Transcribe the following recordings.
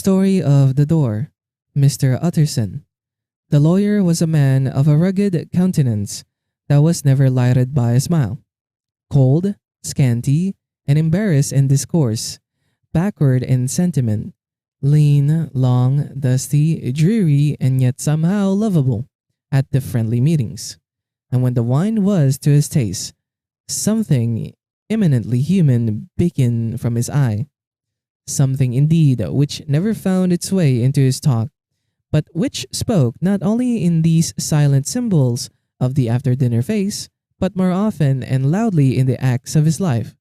Story of the Door, Mr. Utterson. The lawyer was a man of a rugged countenance that was never lighted by a smile. Cold, scanty, and embarrassed in discourse, backward in sentiment, lean, long, dusty, dreary, and yet somehow lovable at the friendly meetings. And when the wine was to his taste, something eminently human beaconed from his eye. Something indeed which never found its way into his talk, but which spoke not only in these silent symbols of the after-dinner face, but more often and loudly in the acts of his life.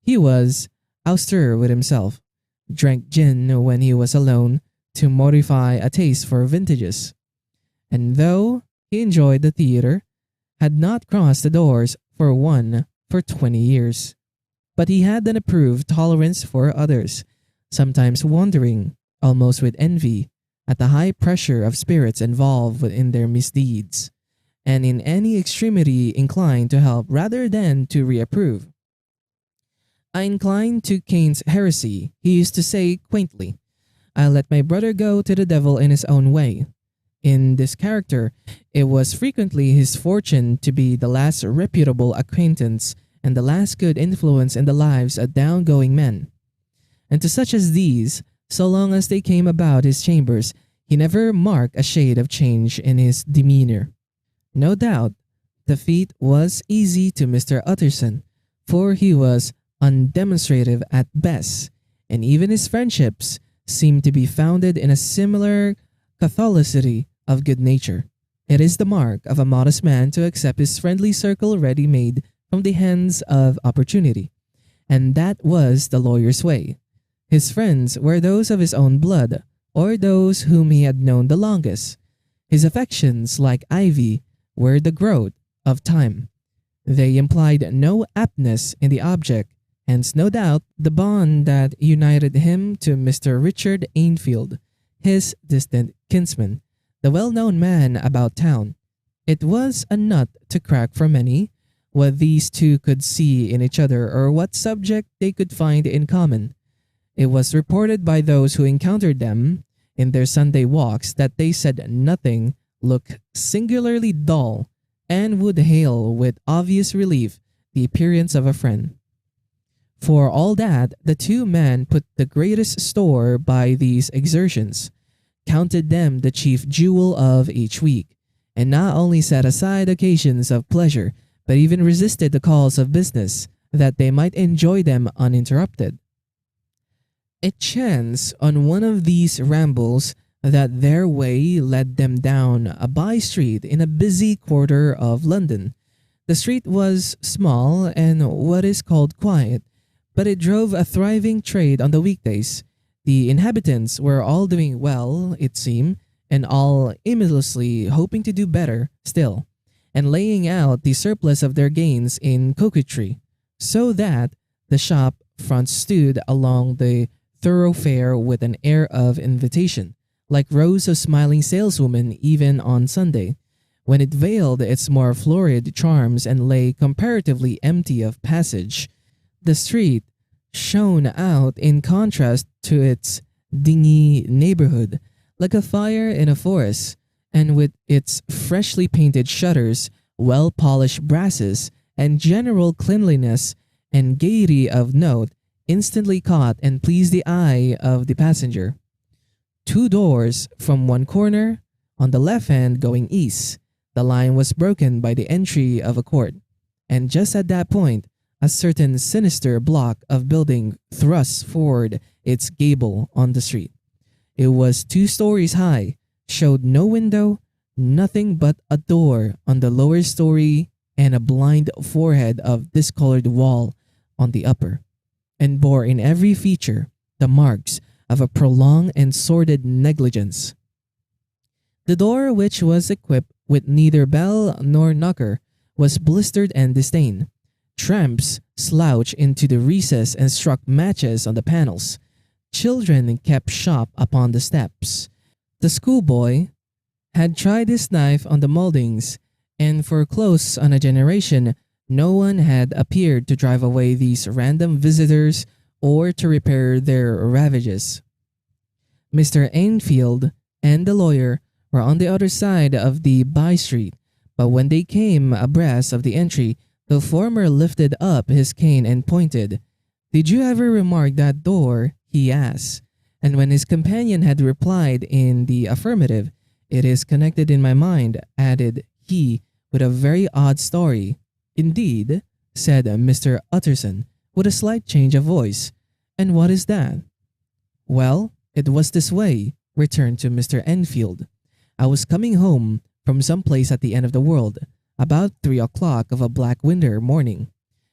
He was austere with himself, drank gin when he was alone to mortify a taste for vintages, and though he enjoyed the theatre, had not crossed the doors for one for 20 years. But he had an approved tolerance for others, sometimes wondering, almost with envy, at the high pressure of spirits involved in their misdeeds, and in any extremity inclined to help rather than to reapprove. "I incline to Cain's heresy," he used to say quaintly. "I let my brother go to the devil in his own way." In this character, it was frequently his fortune to be the last reputable acquaintance and the last good influence in the lives of down-going men. And to such as these, so long as they came about his chambers, he never marked a shade of change in his demeanor. No doubt, the feat was easy to Mr. Utterson, for he was undemonstrative at best, and even his friendships seemed to be founded in a similar catholicity of good nature. It is the mark of a modest man to accept his friendly circle ready-made from the hands of opportunity, and that was the lawyer's way. His friends were those of his own blood, or those whom he had known the longest. His affections, like ivy, were the growth of time. They implied no aptness in the object, hence no doubt the bond that united him to Mr. Richard Ainfield, his distant kinsman, the well-known man about town. It was a nut to crack for many, what these two could see in each other or what subject they could find in common. It was reported by those who encountered them in their Sunday walks that they said nothing looked singularly dull and would hail with obvious relief the appearance of a friend. For all that, the two men put the greatest store by these exertions, counted them the chief jewel of each week, and not only set aside occasions of pleasure, but even resisted the calls of business, that they might enjoy them uninterrupted. It chanced on one of these rambles that their way led them down a by-street in a busy quarter of London. The street was small and what is called quiet, but it drove a thriving trade on the weekdays. The inhabitants were all doing well, it seemed, and all aimlessly hoping to do better still, and laying out the surplus of their gains in coquetry, so that the shop fronts stood along the thoroughfare with an air of invitation, like rows of smiling saleswomen even on Sunday, when it veiled its more florid charms and lay comparatively empty of passage. The street shone out in contrast to its dingy neighborhood, like a fire in a forest, and with its freshly painted shutters, well-polished brasses, and general cleanliness and gaiety of note, instantly caught and pleased the eye of the passenger. Two doors from one corner, on the left hand going east, the line was broken by the entry of a court, and just at that point, a certain sinister block of building thrust forward its gable on the street. It was 2 stories high, showed no window, nothing but a door on the lower story and a blind forehead of discolored wall on the upper, and bore in every feature the marks of a prolonged and sordid negligence. The door, which was equipped with neither bell nor knocker, was blistered and disdained. Tramps slouched into the recess and struck matches on the panels. Children kept shop upon the steps. The schoolboy had tried his knife on the moldings, and for close on a generation, no one had appeared to drive away these random visitors or to repair their ravages. Mr. Enfield and the lawyer were on the other side of the by street, but when they came abreast of the entry, the former lifted up his cane and pointed. "Did you ever remark that door?" he asked. And when his companion had replied in the affirmative, "It is connected in my mind," added he, with a very odd story. "Indeed," said Mr. Utterson, with a slight change of voice. "And what is that?" "Well, it was this way," returned to Mr. Enfield. "I was coming home from some place at the end of the world, about 3 o'clock of a black winter morning,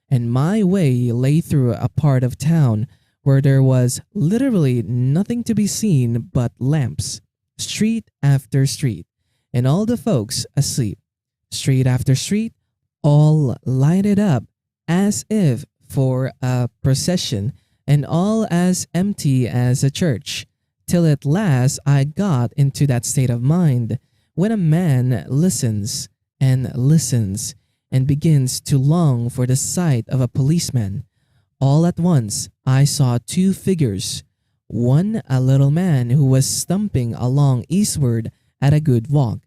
and my way lay through a part of town where there was literally nothing to be seen but lamps, street after street, and all the folks asleep. Street after street, all lighted up as if for a procession, and all as empty as a church, till at last I got into that state of mind when a man listens and listens and begins to long for the sight of a policeman. All at once I saw two figures, one a little man who was stumping along eastward at a good walk,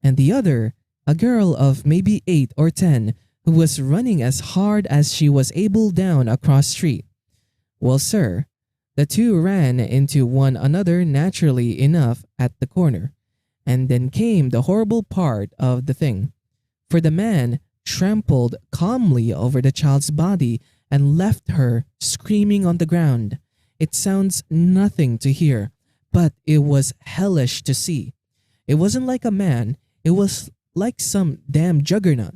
and the other a girl of maybe 8 or 10 who was running as hard as she was able down a cross street. Well, sir, the two ran into one another naturally enough at the corner, and then came the horrible part of the thing, for the man trampled calmly over the child's body and left her screaming on the ground. It sounds nothing to hear, but it was hellish to see. It wasn't like a man, it was like some damn juggernaut.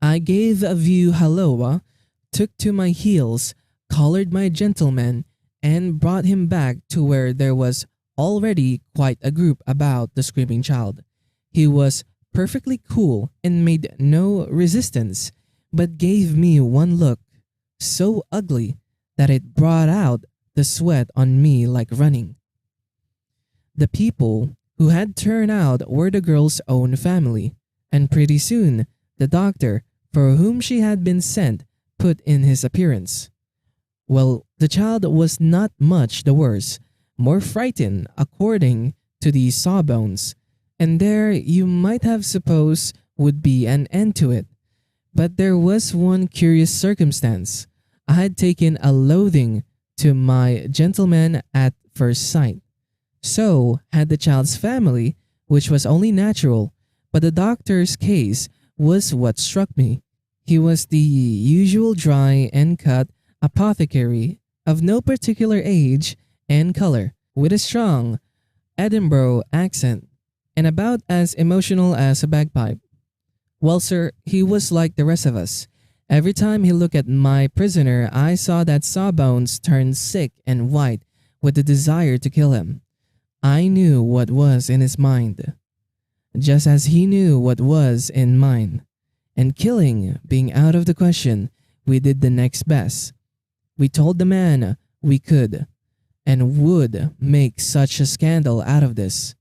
I gave a view halloa, took to my heels, collared my gentleman, and brought him back to where there was already quite a group about the screaming child. He was perfectly cool and made no resistance, but gave me one look so ugly that it brought out the sweat on me like running. The people who had turned out were the girl's own family, and pretty soon the doctor for whom she had been sent put in his appearance. Well, the child was not much the worse, more frightened according to the sawbones, and there you might have supposed would be an end to it. But there was one curious circumstance. I had taken a loathing to my gentleman at first sight. So had the child's family, which was only natural, but the doctor's case was what struck me. He was the usual dry and cut apothecary of no particular age and color, with a strong Edinburgh accent, and about as emotional as a bagpipe. Well, sir, he was like the rest of us. Every time he looked at my prisoner, I saw that Sawbones turn sick and white with the desire to kill him. I knew what was in his mind, just as he knew what was in mine. And killing being out of the question, we did the next best. We told the man we could and would make such a scandal out of this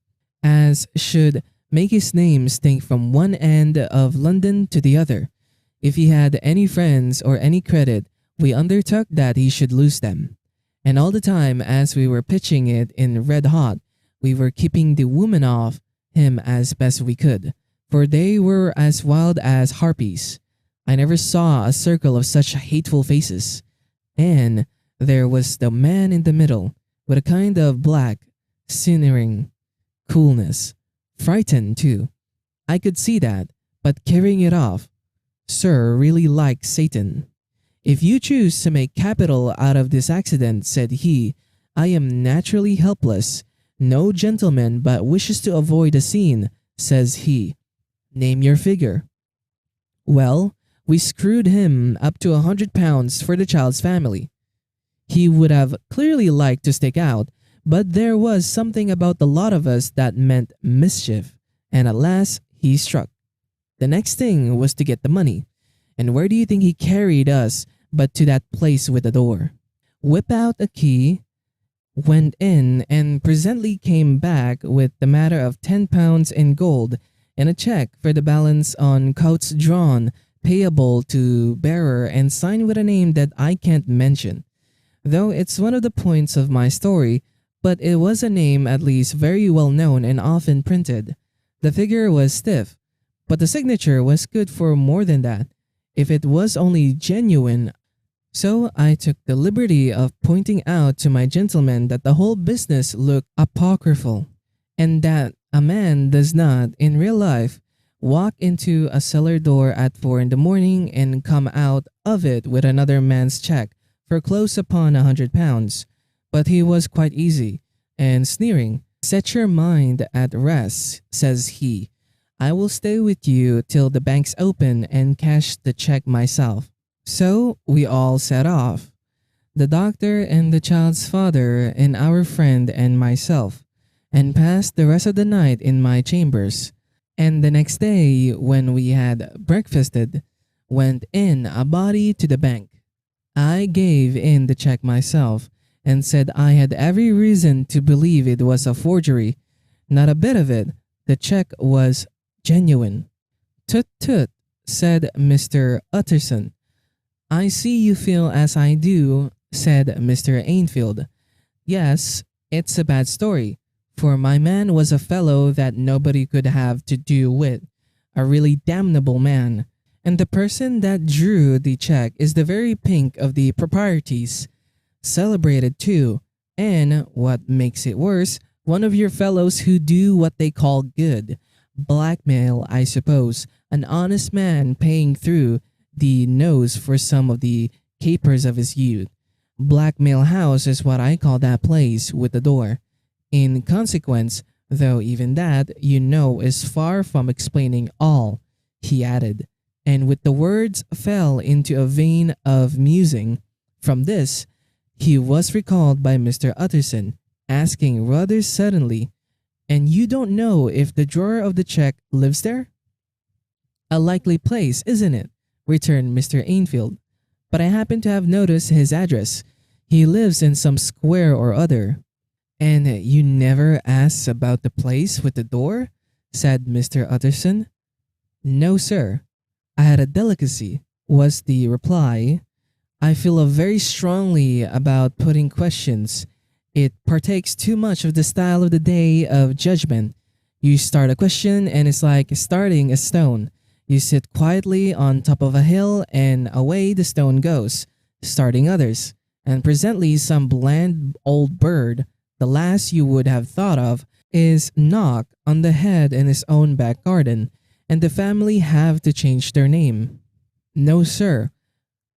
as should make his name stink from one end of London to the other. If he had any friends or any credit, we undertook that he should lose them. And all the time as we were pitching it in red hot, we were keeping the woman off him as best we could, for they were as wild as harpies. I never saw a circle of such hateful faces. And there was the man in the middle, with a kind of black, sneering coolness. Frightened, too. I could see that, but carrying it off. Sir really liked Satan. "If you choose to make capital out of this accident," said he, "I am naturally helpless. No gentleman but wishes to avoid a scene," says he. "Name your figure." Well, we screwed him up to £100 for the child's family. He would have clearly liked to stick out, but there was something about the lot of us that meant mischief, and at last he struck. The next thing was to get the money, and where do you think he carried us but to that place with the door? Whip out a key, went in, and presently came back with the matter of £10 in gold and a check for the balance on coats drawn, payable to bearer and signed with a name that I can't mention, though it's one of the points of my story, but it was a name at least very well known and often printed. The figure was stiff, but the signature was good for more than that, if it was only genuine. So I took the liberty of pointing out to my gentleman that the whole business looked apocryphal, and that a man does not, in real life, walk into a cellar door at 4 in the morning and come out of it with another man's check for close upon £100. But he was quite easy, and sneering. "Set your mind at rest," says he. "I will stay with you till the banks open and cash the check myself." So we all set off, the doctor and the child's father and our friend and myself, and passed the rest of the night in my chambers. And the next day, when we had breakfasted, went in a body to the bank. I gave in the check myself and said I had every reason to believe it was a forgery. Not a bit of it. The check was genuine. "Tut tut," said Mr. Utterson. "I see you feel as I do," said Mr. Ainfield. "Yes, it's a bad story, for my man was a fellow that nobody could have to do with, a really damnable man. And the person that drew the check is the very pink of the proprieties. Celebrated too, and, what makes it worse, one of your fellows who do what they call good. Blackmail, I suppose, an honest man paying through the nose for some of the capers of his youth. Blackmail House is what I call that place with the door. In consequence, though even that, you know, is far from explaining all," he added, and with the words fell into a vein of musing. From this, he was recalled by Mr. Utterson, asking rather suddenly, "And you don't know if the drawer of the check lives there?" "A likely place, isn't it?" returned Mr. Ainfield. "But I happen to have noticed his address. He lives in some square or other." "And you never asked about the place with the door?" said Mr. Utterson. "No, sir. I had a delicacy," was the reply. "I feel very strongly about putting questions. It partakes too much of the style of the day of judgment. You start a question and it's like starting a stone. You sit quietly on top of a hill and away the stone goes, starting others. And presently some bland old bird, the last you would have thought of, is knocked on the head in his own back garden, and the family have to change their name. No, sir.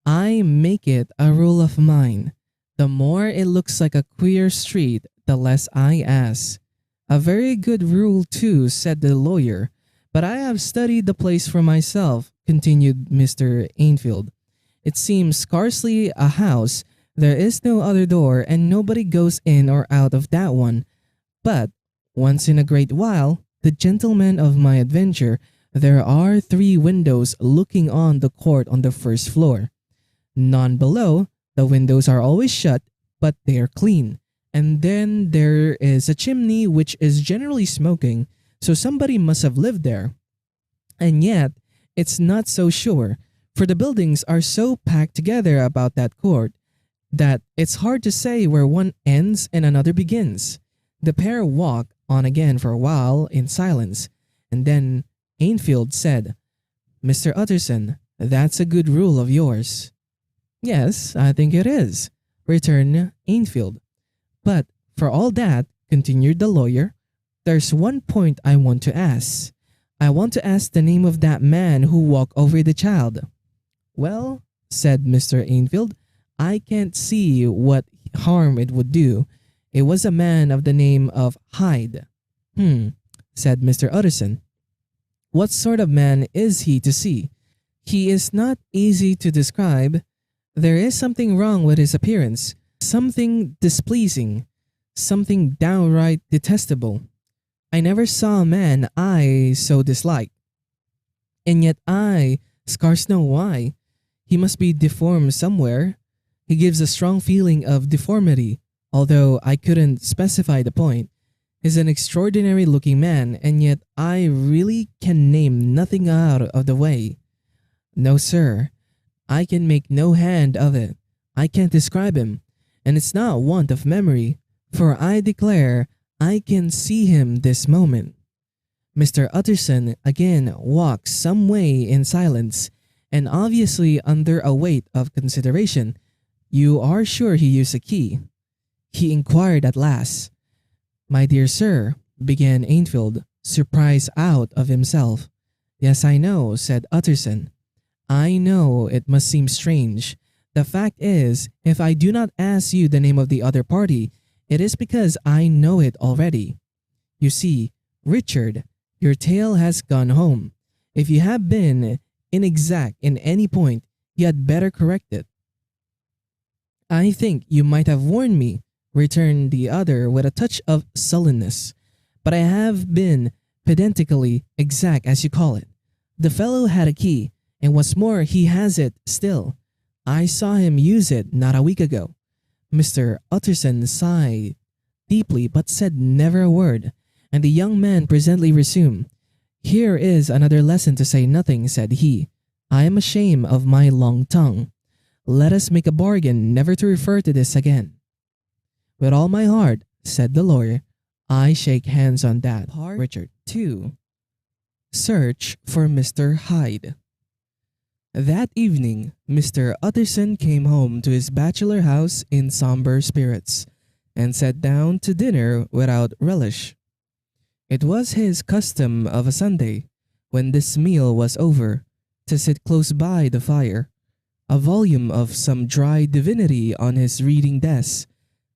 I make it a rule of mine. The more it looks like a queer street, the less I ask." "A very good rule too," said the lawyer. "But I have studied the place for myself," continued Mr. Ainfield. "It seems scarcely a house. There is no other door, and nobody goes in or out of that one. But once in a great while, the gentleman of my adventure, there are 3 windows looking on the court on the first floor. None below. The windows are always shut, but they are clean. And then there is a chimney which is generally smoking, so somebody must have lived there. And yet, it's not so sure, for the buildings are so packed together about that court that it's hard to say where one ends and another begins." The pair walked on again for a while in silence, and then Ainfield said, "Mr. Utterson, that's a good rule of yours." "Yes, I think it is," returned Ainfield. "But for all that," continued the lawyer, "there's one point I want to ask. I want to ask the name of that man who walked over the child." "Well," said Mr. Ainfield, "I can't see what harm it would do. It was a man of the name of Hyde." Said Mr. Utterson. "What sort of man is he to see?" "He is not easy to describe. There is something wrong with his appearance, something displeasing, something downright detestable. I never saw a man I so disliked. And yet I scarce know why. He must be deformed somewhere. He gives a strong feeling of deformity, although I couldn't specify the point. He's an extraordinary looking man, and yet I really can name nothing out of the way. No, sir, I can make no hand of it. I can't describe him, and it's not want of memory, for I declare I can see him this moment." Mr. Utterson again walked some way in silence, and obviously under a weight of consideration. "You are sure he used a key?" he inquired at last. "My dear sir," began Ainfield, surprised out of himself. "Yes, I know," said Utterson. "I know it must seem strange. The fact is, if I do not ask you the name of the other party, it is because I know it already. You see, Richard, your tale has gone home. If you have been inexact in any point, you had better correct it." "I think you might have warned me," returned the other with a touch of sullenness. "But I have been pedantically exact, as you call it. The fellow had a key, and what's more, he has it still. I saw him use it not a week ago." Mr. Utterson sighed deeply but said never a word, and the young man presently resumed. "Here is another lesson to say nothing," said he. "I am ashamed of my long tongue. Let us make a bargain never to refer to this again." "With all my heart," said the lawyer. "I shake hands on that." Part Richard 2. Search for Mr. Hyde. That evening, Mr. Utterson came home to his bachelor house in somber spirits, and sat down to dinner without relish. It was his custom of a Sunday, when this meal was over, to sit close by the fire, a volume of some dry divinity on his reading desk,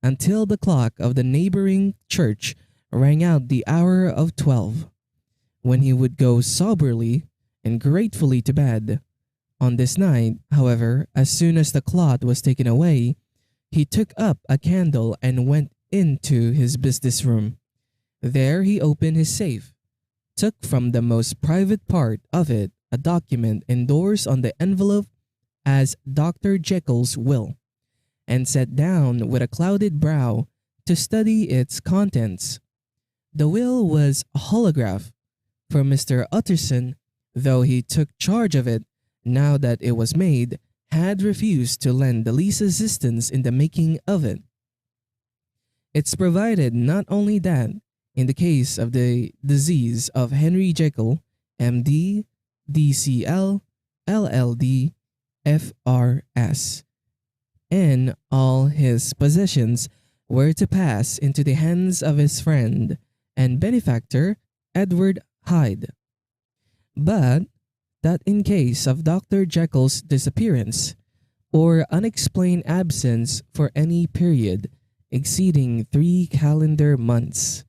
until the clock of the neighboring church rang out the hour of 12, when he would go soberly and gratefully to bed. On this night, however, as soon as the cloth was taken away, he took up a candle and went into his business room. There he opened his safe, took from the most private part of it a document endorsed on the envelope as Dr. Jekyll's will, and sat down with a clouded brow to study its contents. The will was a holograph, for Mr. Utterson, though he took charge of it now that it was made, had refused to lend the least assistance in the making of it. It's provided not only that, in the case of the disease of Henry Jekyll, M.D., D.C.L., LL.D., F.R.S., and all his possessions were to pass into the hands of his friend and benefactor, Edward Hyde, but that in case of Dr. Jekyll's disappearance, or unexplained absence for any period exceeding 3 calendar months,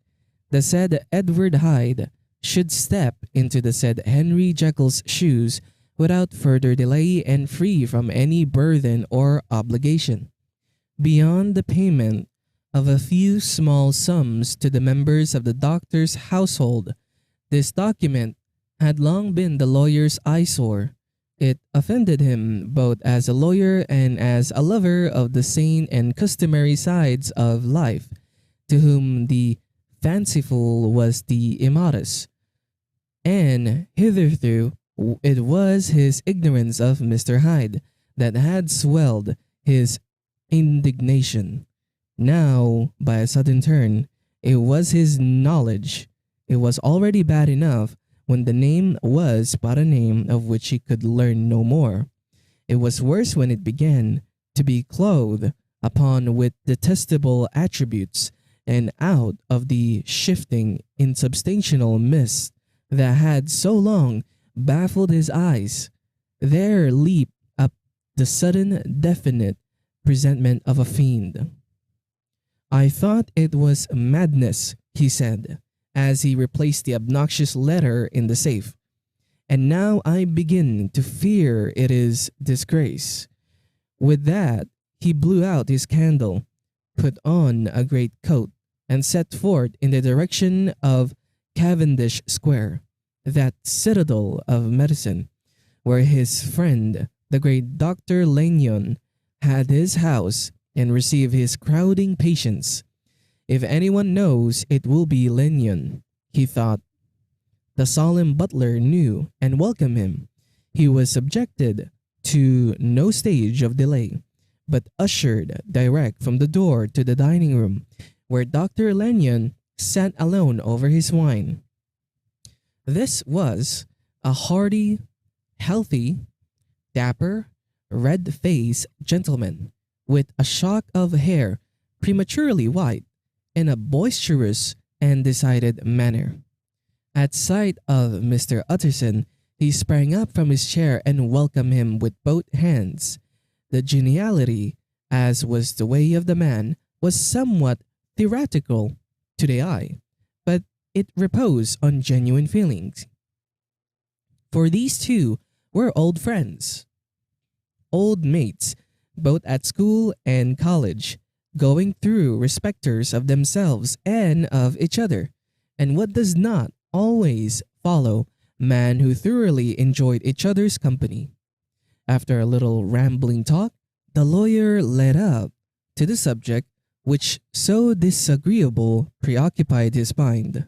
the said Edward Hyde should step into the said Henry Jekyll's shoes without further delay and free from any burden or obligation, beyond the payment of a few small sums to the members of the doctor's household. This document had long been the lawyer's eyesore. It offended him both as a lawyer and as a lover of the sane and customary sides of life, to whom the fanciful was the immodest. And hitherto it was his ignorance of Mr. Hyde that had swelled his indignation. Now, by a sudden turn, it was his knowledge. It was already bad enough when the name was but a name of which he could learn no more. It was worse when it began to be clothed upon with detestable attributes, and out of the shifting, insubstantial mist that had so long baffled his eyes, there leaped up the sudden definite presentment of a fiend. "I thought it was madness," he said, as he replaced the obnoxious letter in the safe, "and now I begin to fear it is disgrace." With that, he blew out his candle, put on a great coat, and set forth in the direction of Cavendish Square, that citadel of medicine, where his friend, the great Dr. Lanyon, had his house and received his crowding patients. If anyone knows, it will be Lanyon, he thought. The solemn butler knew and welcomed him. He was subjected to no stage of delay, but ushered direct from the door to the dining room, where Dr. Lanyon sat alone over his wine. This was a hearty, healthy, dapper, red-faced gentleman with a shock of hair prematurely white and a boisterous and decided manner. At sight of Mr. Utterson, he sprang up from his chair and welcomed him with both hands. The geniality, as was the way of the man, was somewhat theatrical to the eye, but it reposed on genuine feelings. For these two were old friends, old mates, both at school and college, going through respecters of themselves and of each other, and what does not always follow, men who thoroughly enjoyed each other's company. After a little rambling talk, the lawyer led up to the subject which so disagreeable preoccupied his mind.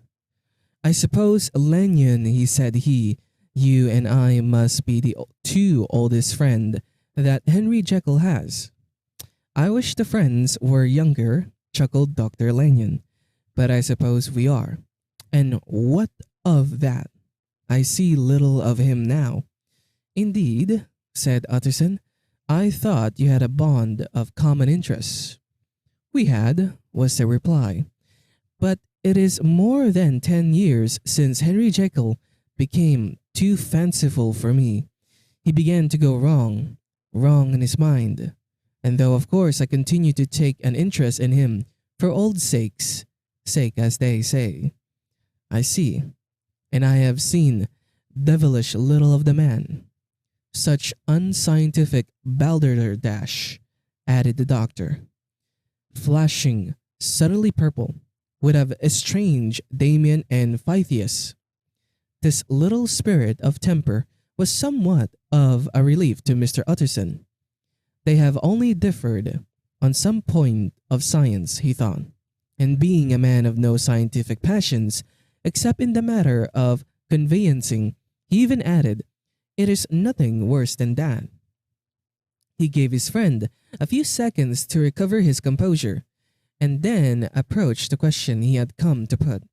"I suppose, Lanyon," he said, "you and I must be the two oldest friend that Henry Jekyll has." "I wish the friends were younger," chuckled Dr. Lanyon, "but I suppose we are. And what of that? I see little of him now." "Indeed," said Utterson, "I thought you had a bond of common interests." "We had," was the reply, "but it is more than 10 years since Henry Jekyll became too fanciful for me. He began to go wrong in his mind. And though of course I continue to take an interest in him for old sake's sake, as they say." "I see. And I have seen devilish little of the man." "Such unscientific balderdash," added the doctor, flashing suddenly purple, with a strange Damien and Pythias. This little spirit of temper was somewhat of a relief to Mr. Utterson. They have only differed on some point of science, he thought, and being a man of no scientific passions, except in the matter of conveyancing, he even added, "It is nothing worse than that." He gave his friend a few seconds to recover his composure, and then approached the question he had come to put.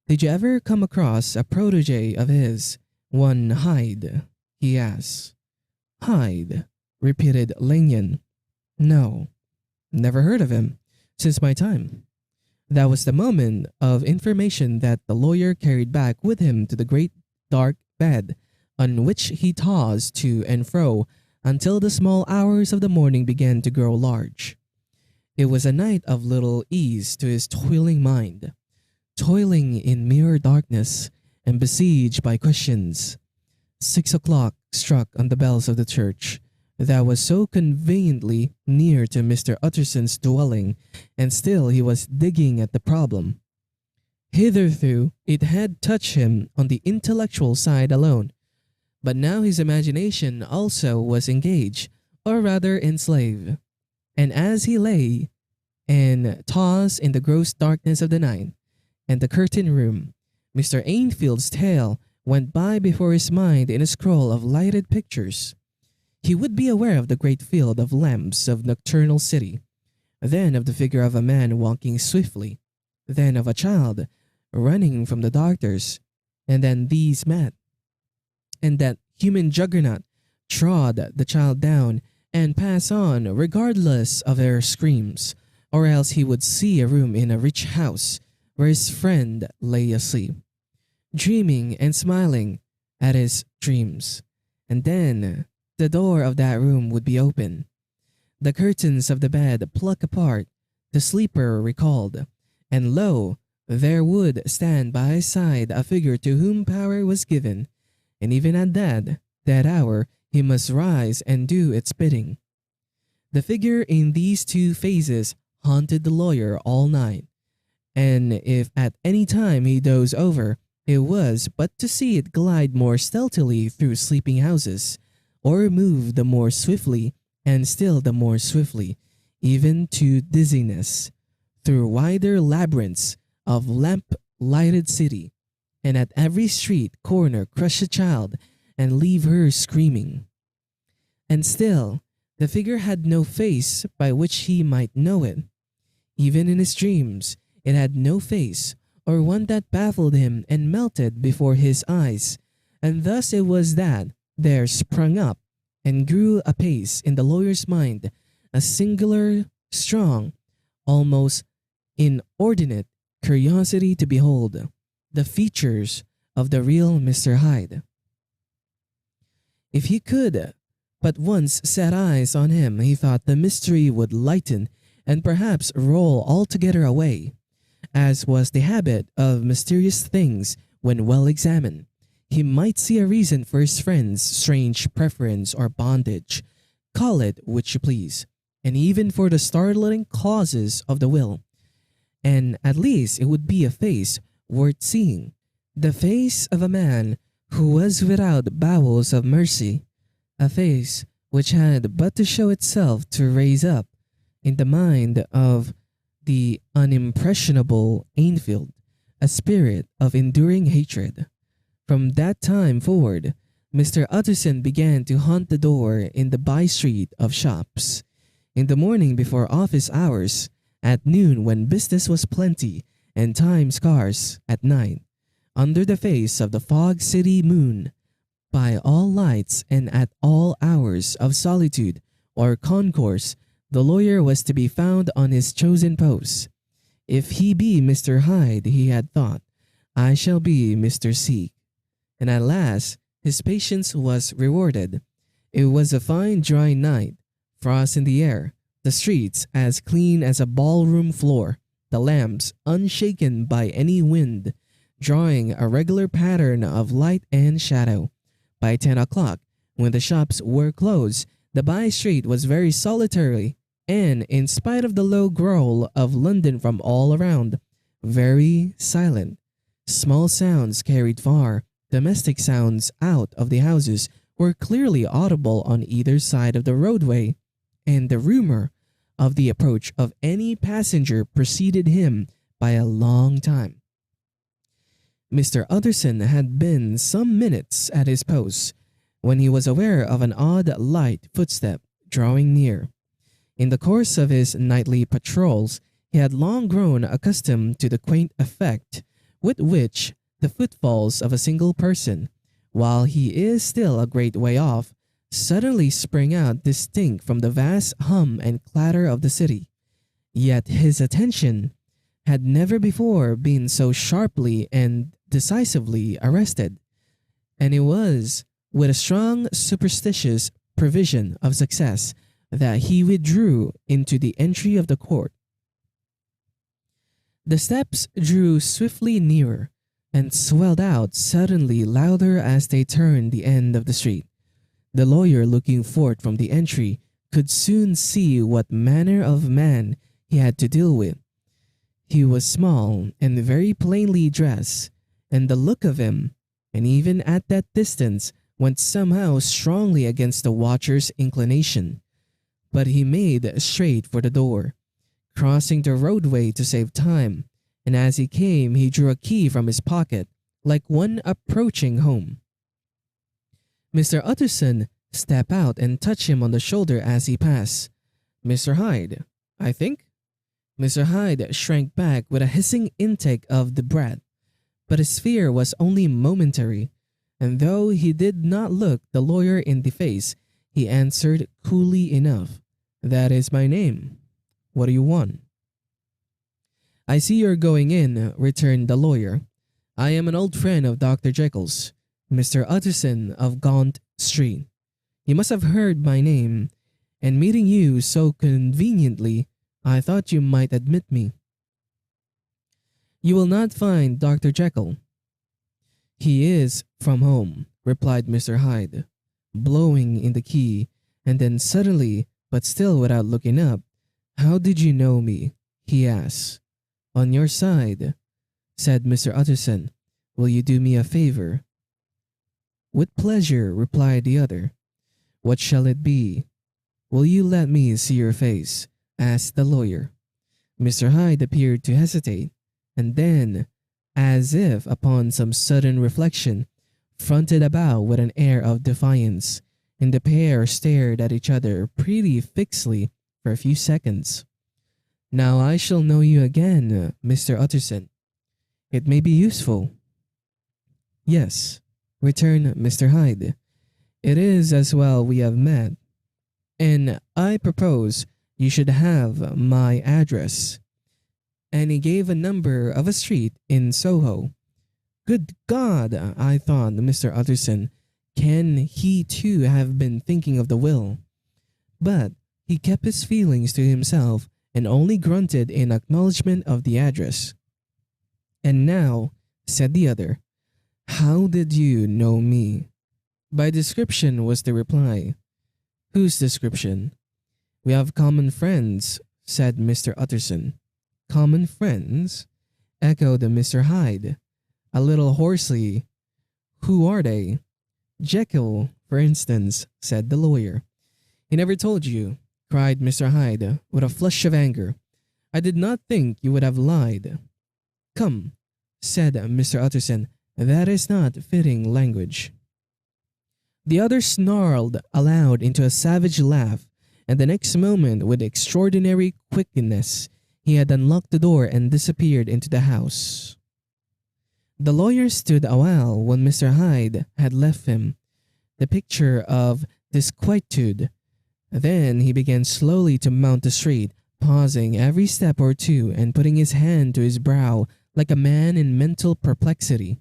"Did you ever come across a protege of his, one Hyde?" he asked. "Hyde?" repeated Lanyon. "No, never heard of him since my time." That was the moment of information that the lawyer carried back with him to the great dark bed on which he tossed to and fro until the small hours of the morning began to grow large. It was a night of little ease to his toiling mind, toiling in mere darkness and besieged by questions. 6 o'clock struck on the bells of the church that was so conveniently near to Mr. Utterson's dwelling, and still he was digging at the problem. Hitherto it had touched him on the intellectual side alone, but now his imagination also was engaged, or rather enslaved. And as he lay and tossed in the gross darkness of the night and the curtained room, Mr. Ainfield's tale went by before his mind in a scroll of lighted pictures. He would be aware of the great field of lamps of nocturnal city, then of the figure of a man walking swiftly, then of a child running from the doctors, and then these met, and that human juggernaut trod the child down and passed on regardless of their screams, or else he would see a room in a rich house where his friend lay asleep, dreaming and smiling at his dreams, and then the door of that room would be open, the curtains of the bed plucked apart, the sleeper recalled, and lo, there would stand by his side a figure to whom power was given, and even at that hour he must rise and do its bidding. The figure in these two phases haunted the lawyer all night, and if at any time he dozed over, it was but to see it glide more stealthily through sleeping houses, or move the more swiftly, and still the more swiftly, even to dizziness, through wider labyrinths of lamp-lighted city, and at every street corner crush a child and leave her screaming. And still, the figure had no face by which he might know it. Even in his dreams, it had no face, or one that baffled him and melted before his eyes. And thus it was that there sprung up and grew apace in the lawyer's mind a singular, strong, almost inordinate curiosity to behold the features of the real Mr. Hyde. If he could but once set eyes on him, he thought the mystery would lighten and perhaps roll altogether away, as was the habit of mysterious things when well examined. He might see a reason for his friend's strange preference or bondage, call it which you please, and even for the startling clauses of the will. And at least it would be a face worth seeing, the face of a man who was without bowels of mercy, a face which had but to show itself to raise up in the mind of the unimpressionable Enfield a spirit of enduring hatred. From that time forward, Mr. Utterson began to haunt the door in the by-street of shops. In the morning before office hours, at noon when business was plenty and time scarce, at night, under the face of the fog city moon, by all lights and at all hours of solitude or concourse, the lawyer was to be found on his chosen post. If he be Mr. Hyde, he had thought, I shall be Mr. C. And at last his patience was rewarded. It was a fine dry night, frost in the air, the streets as clean as a ballroom floor, the lamps unshaken by any wind, drawing a regular pattern of light and shadow. By 10 o'clock, when the shops were closed, the by-street was very solitary, and in spite of the low growl of London from all around, very silent. Small sounds carried far, domestic sounds out of the houses were clearly audible on either side of the roadway, and the rumor of the approach of any passenger preceded him by a long time. Mr. Utterson had been some minutes at his post when he was aware of an odd light footstep drawing near. In the course of his nightly patrols, he had long grown accustomed to the quaint effect with which the footfalls of a single person, while he is still a great way off, suddenly spring out distinct from the vast hum and clatter of the city. Yet his attention had never before been so sharply and decisively arrested, and it was with a strong superstitious prevision of success that he withdrew into the entry of the court. The steps drew swiftly nearer and swelled out suddenly louder as they turned the end of the street. The lawyer, looking forth from the entry, could soon see what manner of man he had to deal with. He was small and very plainly dressed, and the look of him, and even at that distance, went somehow strongly against the watcher's inclination. But he made straight for the door, crossing the roadway to save time, and as he came he drew a key from his pocket, like one approaching home. Mr. Utterson stepped out and touched him on the shoulder as he passed. Mr. Hyde, I think? Mr. Hyde shrank back with a hissing intake of the breath, but his fear was only momentary, and though he did not look the lawyer in the face, he answered coolly enough, That is my name. What do you want? I see you're going in, returned the lawyer. I am an old friend of Dr. Jekyll's, Mr. Utterson of Gaunt Street. You must have heard my name, and meeting you so conveniently, I thought you might admit me. You will not find Dr. Jekyll. He is from home, replied Mr. Hyde, blowing in the key, and then suddenly, but still without looking up, How did you know me? He asked. On your side, said Mr. Utterson. Will you do me a favor? With pleasure, replied the other. What shall it be? Will you let me see your face? Asked the lawyer. Mr. Hyde appeared to hesitate, and then, as if upon some sudden reflection, fronted about with an air of defiance, and the pair stared at each other pretty fixedly for a few seconds. Now I shall know you again, Mr. Utterson. It may be useful." "Yes," returned Mr. Hyde. "It is as well we have met. And I propose you should have my address." And he gave a number of a street in Soho. Good God, I thought Mr. Utterson. Can he too have been thinking of the will? But he kept his feelings to himself and only grunted in acknowledgement of the address. "And now," said the other, "how did you know me?" "By description," was the reply. "Whose description?" "We have common friends," said Mr. Utterson. "Common friends?" echoed Mr. Hyde, a little hoarsely. "Who are they?" "Jekyll, for instance," said the lawyer. "He never told you," cried Mr. Hyde, with a flush of anger. "I did not think you would have lied." "Come," said Mr. Utterson, "that is not fitting language." The other snarled aloud into a savage laugh, and the next moment, with extraordinary quickness, he had unlocked the door and disappeared into the house. The lawyer stood awhile when Mr. Hyde had left him, the picture of disquietude. Then he began slowly to mount the street, pausing every step or two and putting his hand to his brow like a man in mental perplexity.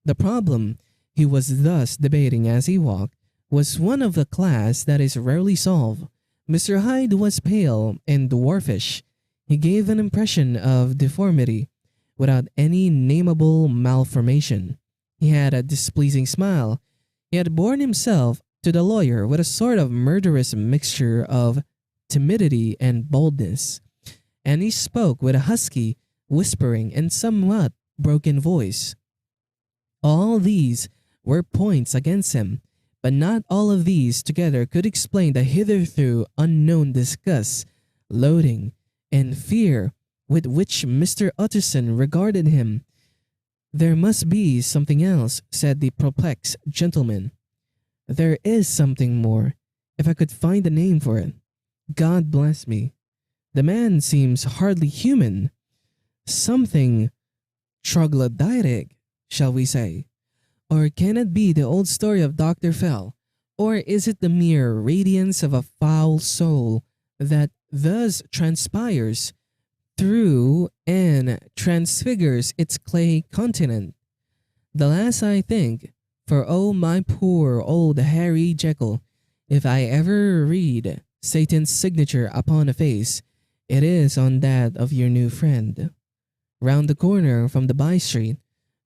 The problem he was thus debating as he walked was one of the class that is rarely solved. Mr. Hyde was pale and dwarfish. He gave an impression of deformity without any nameable malformation. He had a displeasing smile. He had borne himself to the lawyer with a sort of murderous mixture of timidity and boldness, and he spoke with a husky, whispering, and somewhat broken voice. All these were points against him, but not all of these together could explain the hitherto unknown disgust, loathing, and fear with which Mr. Utterson regarded him. "There must be something else," said the perplexed gentleman. "There is something more, if I could find a name for it. God bless me. The man seems hardly human. Something troglodytic, shall we say? Or can it be the old story of Dr. Fell? Or is it the mere radiance of a foul soul that thus transpires through and transfigures its clay continent? The last, I think, for oh my poor old Harry Jekyll, if I ever read Satan's signature upon a face, it is on that of your new friend." Round the corner from the by-street,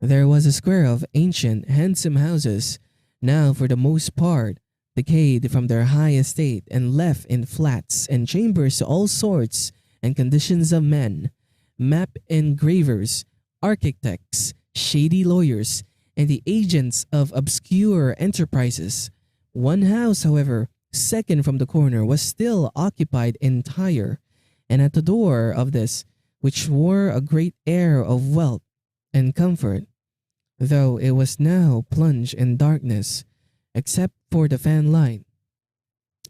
there was a square of ancient, handsome houses, now for the most part decayed from their high estate and left in flats and chambers to all sorts and conditions of men, map engravers, architects, shady lawyers, and the agents of obscure enterprises. One house, however, second from the corner, was still occupied entire, and at the door of this, which wore a great air of wealth and comfort, though it was now plunged in darkness, except for the fan light,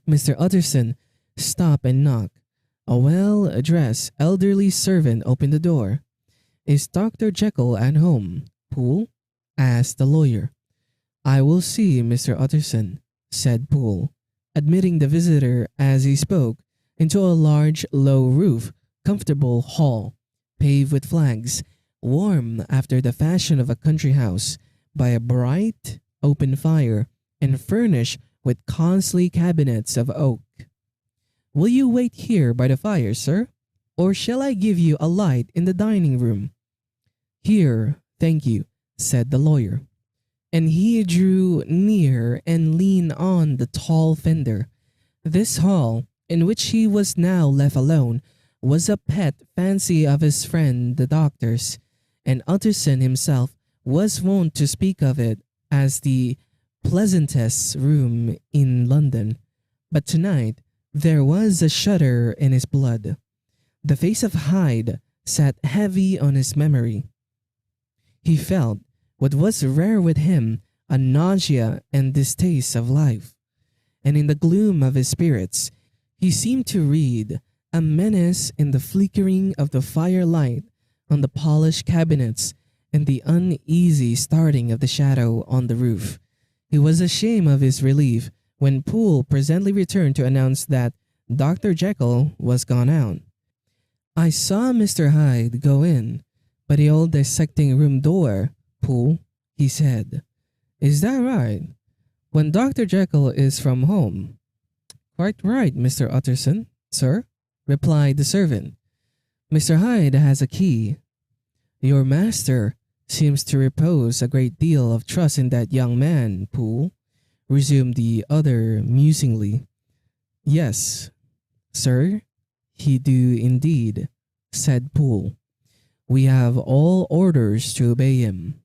Mr. Utterson stopped and knocked. A well-dressed elderly servant opened the door. "Is Dr. Jekyll at home, Poole?" asked the lawyer. "I will see Mr. Utterson," said Poole, admitting the visitor as he spoke into a large, low-roofed, comfortable hall, paved with flags, warm after the fashion of a country house by a bright, open fire, and furnished with costly cabinets of oak. "Will you wait here by the fire, sir? Or shall I give you a light in the dining room?" "Here, thank you," said the lawyer. And he drew near and leaned on the tall fender. This hall, in which he was now left alone, was a pet fancy of his friend the doctor's, and Utterson himself was wont to speak of it as the pleasantest room in London. But tonight there was a shudder in his blood. The face of Hyde sat heavy on his memory. He felt, what was rare with him, a nausea and distaste of life, and in the gloom of his spirits he seemed to read a menace in the flickering of the firelight on the polished cabinets and the uneasy starting of the shadow on the roof. He was ashamed of his relief when Poole presently returned to announce that Dr. Jekyll was gone out. "I saw Mr. Hyde go in by the old dissecting room door, Poole," he said. "Is that right? When Dr. Jekyll is from home?" "Quite right, Mr. Utterson, sir," replied the servant. "Mr. Hyde has a key." "Your master seems to repose a great deal of trust in that young man, Poole," resumed the other musingly. "Yes, sir, he do indeed," said Poole. "We have all orders to obey him."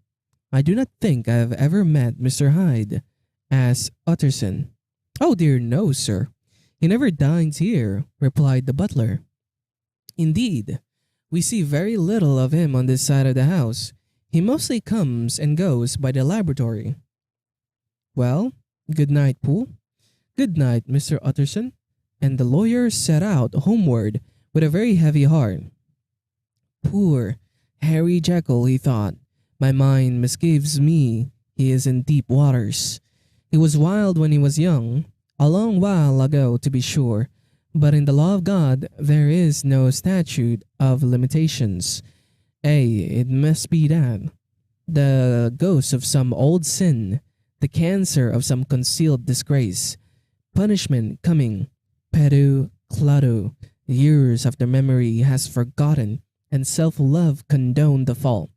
"I do not think I have ever met Mr. Hyde," asked Utterson. "Oh dear no, sir. He never dines here," replied the butler. "Indeed, we see very little of him on this side of the house. He mostly comes and goes by the laboratory." "Well, good night, Poole." "Good night, Mr. Utterson." And the lawyer set out homeward with a very heavy heart. "Poor Harry Jekyll," he thought. "My mind misgives me he is in deep waters. He was wild when he was young, a long while ago to be sure, but in the law of God there is no statute of limitations. It must be that. The ghost of some old sin, the cancer of some concealed disgrace, punishment coming, pedu clado, years after memory has forgotten and self-love condoned the fault."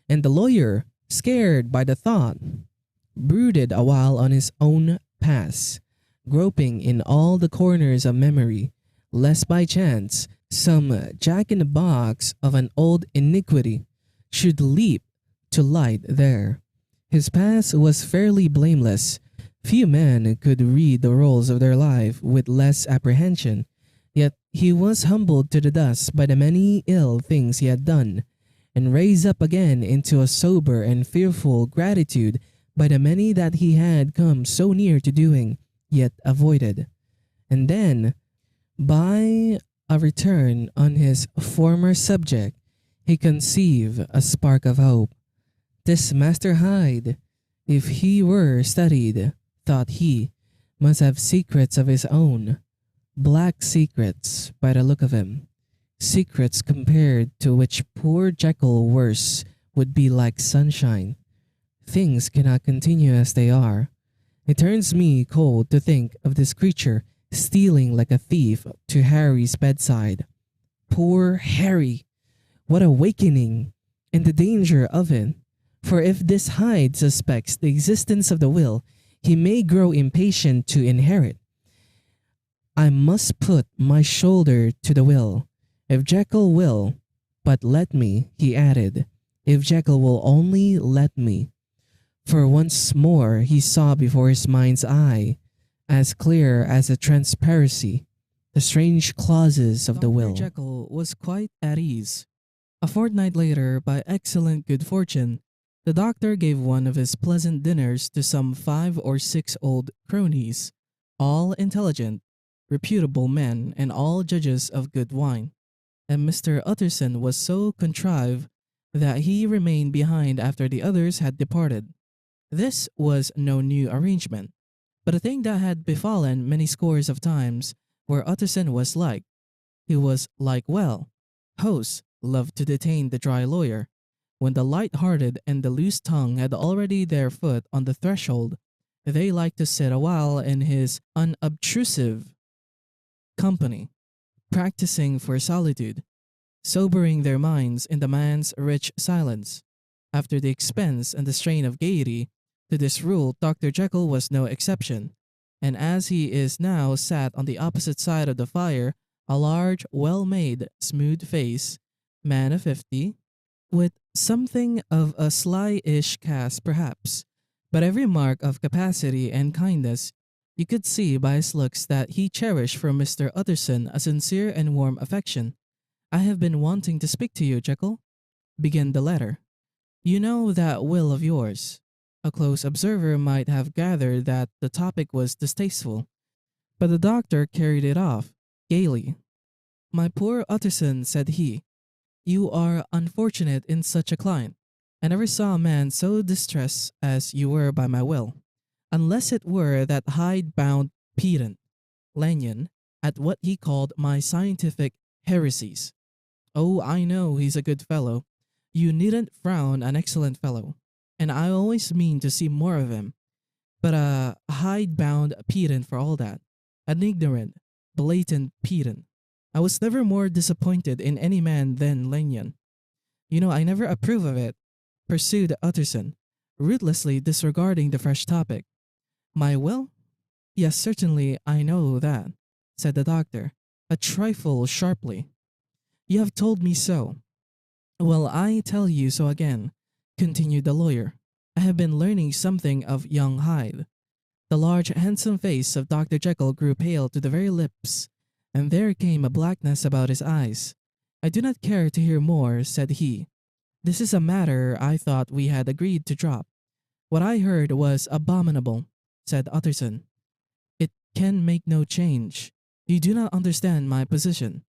And the lawyer, scared by the thought, brooded a while on his own past, groping in all the corners of memory, lest by chance some jack-in-the-box of an old iniquity should leap to light there. His past was fairly blameless. Few men could read the rolls of their life with less apprehension, yet he was humbled to the dust by the many ill things he had done, and raised up again into a sober and fearful gratitude by the many that he had come so near to doing, yet avoided. And then, by a return on his former subject, he conceived a spark of hope. This Master Hyde, if he were studied, thought he, must have secrets of his own. Black secrets, by the look of him. Secrets compared to which poor Jekyll worse would be like sunshine. Things cannot continue as they are. It turns me cold to think of this creature stealing like a thief to Harry's bedside. Poor Harry! What awakening! And the danger of it. For if this Hyde suspects the existence of the will, he may grow impatient to inherit. I must put my shoulder to the will. If Jekyll will but let me, he added, if Jekyll will only let me. For once more he saw before his mind's eye, as clear as a transparency, the strange clauses of the will. Dr. Jekyll was quite at ease. A fortnight later, by excellent good fortune, the doctor gave one of his pleasant dinners to some 5 or 6 old cronies, all intelligent, reputable men, and all judges of good wine. And Mr. Utterson was so contrived that he remained behind after the others had departed. This was no new arrangement, but a thing that had befallen many scores of times where Utterson was liked. He was liked well. Hosts loved to detain the dry lawyer. When the light-hearted and the loose-tongued had already their foot on the threshold, they liked to sit a while in his unobtrusive company, practicing for solitude, sobering their minds in the man's rich silence. After the expense and the strain of gaiety, to this rule Dr. Jekyll was no exception, and as he is now sat on the opposite side of the fire, a large, well-made, smooth-faced man of 50, with something of a sly-ish cast perhaps, but every mark of capacity and kindness, you could see by his looks that he cherished for Mr. Utterson a sincere and warm affection. "I have been wanting to speak to you, Jekyll," began the letter. "You know that will of yours." A close observer might have gathered that the topic was distasteful, but the doctor carried it off. gaily. "My poor Utterson," said he, "you are unfortunate in such a client. I never saw a man so distressed as you were by my will, unless it were that hide-bound pedant, Lanyon, at what he called my scientific heresies. Oh, I know he's a good fellow. You needn't frown, an excellent fellow, and I always mean to see more of him. But a hide-bound pedant for all that. An ignorant, blatant pedant. I was never more disappointed in any man than Lanyon. You know, I never approve of it," pursued Utterson, ruthlessly disregarding the fresh topic. "My will? Yes, certainly I know that," said the doctor, a trifle sharply. "You have told me so." "Well, I tell you so again," continued the lawyer. "I have been learning something of young Hyde." The large, handsome face of Dr. Jekyll grew pale to the very lips, and there came a blackness about his eyes. "I do not care to hear more," said he. "This is a matter I thought we had agreed to drop." "What I heard was abominable," said Utterson. "It can make no change. You do not understand my position,"